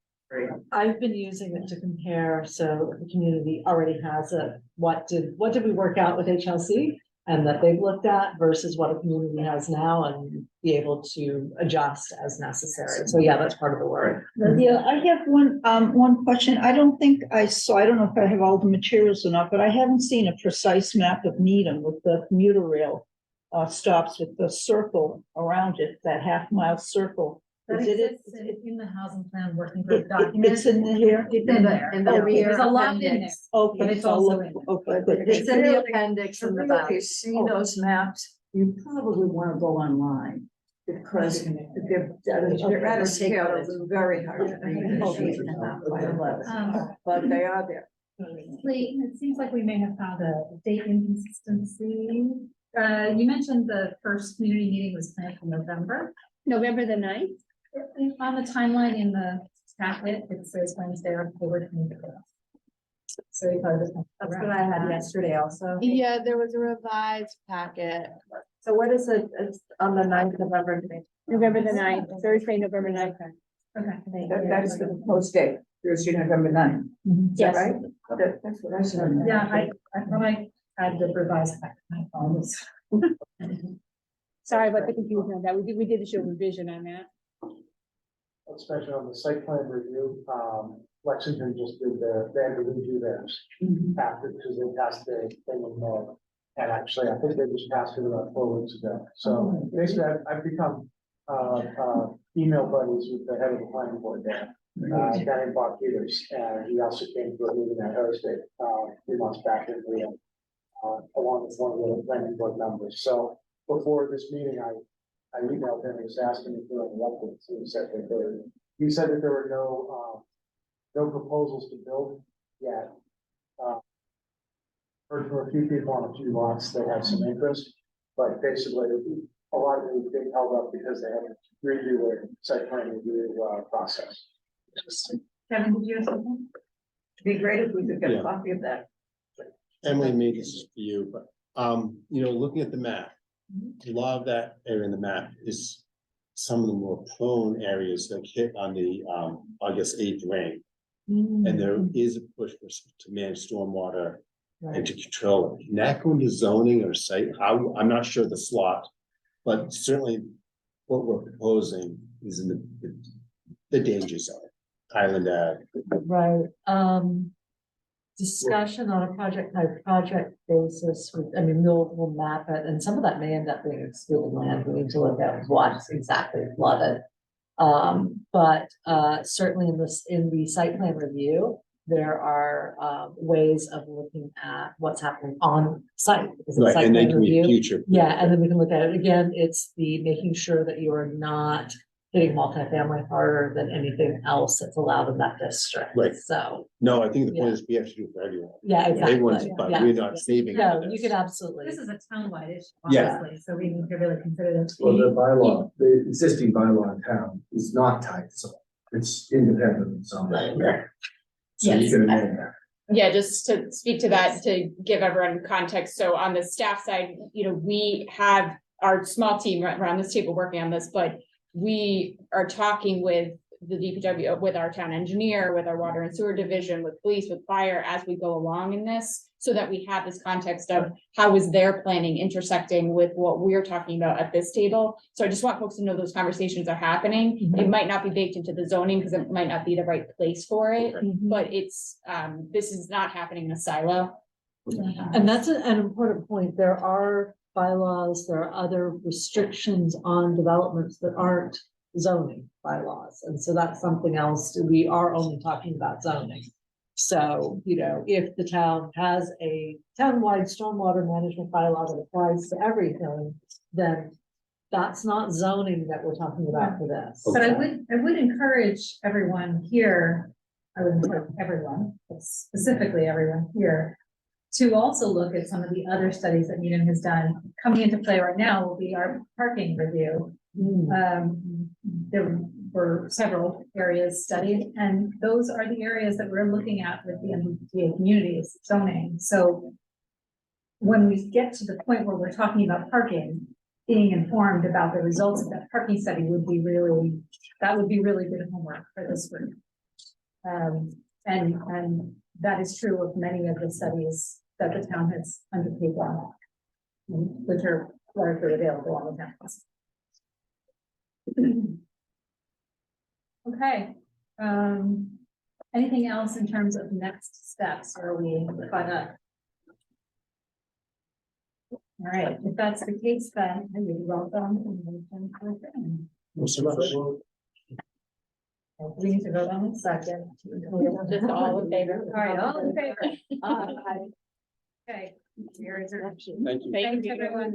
I've been using it to compare, so if the community already has it, what did we work out with HLC? And that they've looked at versus what a community has now and be able to adjust as necessary. So yeah, that's part of the work. Yeah, I have one question. I don't think I saw, I don't know if I have all the materials or not, but I haven't seen a precise map of Needham with the commuter rail stops with the circle around it, that half-mile circle. That Is it- exists in the housing plan working group document. It's in here? It's in there. In the Okay, rear There's a lot in there. appendix. Okay, But it's so I'll also look- in there. Okay, good. It's in the appendix in the If back. you see those maps, you probably want to go online. Because they're at a scale that's very hard to read. By 11, but they are there. Lee, it seems like we may have found a date inconsistency. You mentioned the first community meeting was planned for November. November the 9th. On the timeline in the packet, it says Wednesday, October 25th. So we probably just. That's what I had yesterday also. Yeah, there was a revised packet. So what is it? It's on the 9th of November. November the 9th, Thursday, November 9th. Okay. That's the post date, Thursday, November 9th. Is that Yes. right? That's what I said. Yeah, I thought I had the revised packet. My apologies. Sorry about the confusion on that. We did show revision on that. Especially on the site plan review, Lexington just did they had to redo theirs after, because they passed their thing in May. And actually, I think they just passed it about 4 weeks ago. So basically, I've become, email buddies with the head of the planning board there. Guy named Bob Peters, and he also came to a meeting I hosted, 3 months back in Rio. Along with one of the other planning board members. So before this meeting, I emailed him and was asking if there were any updates. He said that there were no proposals to build yet. Heard from a few people on a few lots that have some interest, but basically a lot of it being held up because they haven't reviewed their site plan review process. Kevin, did you have something? Be great if we could get Yeah. a copy of that. Emily, maybe this is for you, but, looking at the map, a lot of that area in the map is some of the more prone areas that hit on the, August 8th rain. And there is a push to manage stormwater and to control it. Can that go into zoning or site? I'm not sure the slot, but certainly what we're proposing is in the danger zone, Island Ave. Right, discussion on a project by project basis, we'll map it, and some of that may end up being excluded land, we need to look at what's exactly flooded. But certainly in the site plan review, there are ways of looking at what's happening on site. because it's Right, site and they plan can be review. future. Yeah, and then we can look at it again, it's the making sure that you are not hitting multifamily harder than anything else that's allowed in that district. Right. So, No, I think the point Yeah. is we have to do it for everyone. yeah, exactly. Everyone's, but Yeah. we're not saving. No, this. you could absolutely. This is a townwide issue, Yeah. honestly, so we need to really consider this. Well, the bylaw, the existing bylaw in town is not tied to zone. It's independent of zone. So you Yes. can amend that. Yeah, just to speak to that, to give everyone context, so on the staff side, we have our small team around this table working on this, but we are talking with the DPW, with our town engineer, with our water and sewer division, with police, with fire, as we go along in this, so that we have this context of how is their planning intersecting with what we're talking about at this table. So I just want folks to know those conversations are happening. It might not be baked into the zoning because it might not be the right place for it, but it's, this is not happening in a silo. And that's an important point. There are bylaws, there are other restrictions on developments that aren't zoning bylaws. And so that's something else. We are only talking about zoning. So, if the town has a townwide stormwater management bylaw that applies to everything, then that's not zoning that we're talking about for this. But I would encourage everyone here, I would encourage everyone, but specifically everyone here, to also look at some of the other studies that Needham has done. Coming into play right now will be our parking review. There were several areas studied, and those are the areas that we're looking at with the MBTA communities zoning. So when we get to the point where we're talking about parking, being informed about the results of that parking study would be really good homework for this group. And that is true of many of the studies that the town has undertaken, which are largely available on the campus. Okay, anything else in terms of next steps, or are we caught up? All right, if that's the case, then I would welcome. We need to vote on the second. Just all in favor. All right, all in favor. Okay. Here is your. Thank you. Thanks, everyone.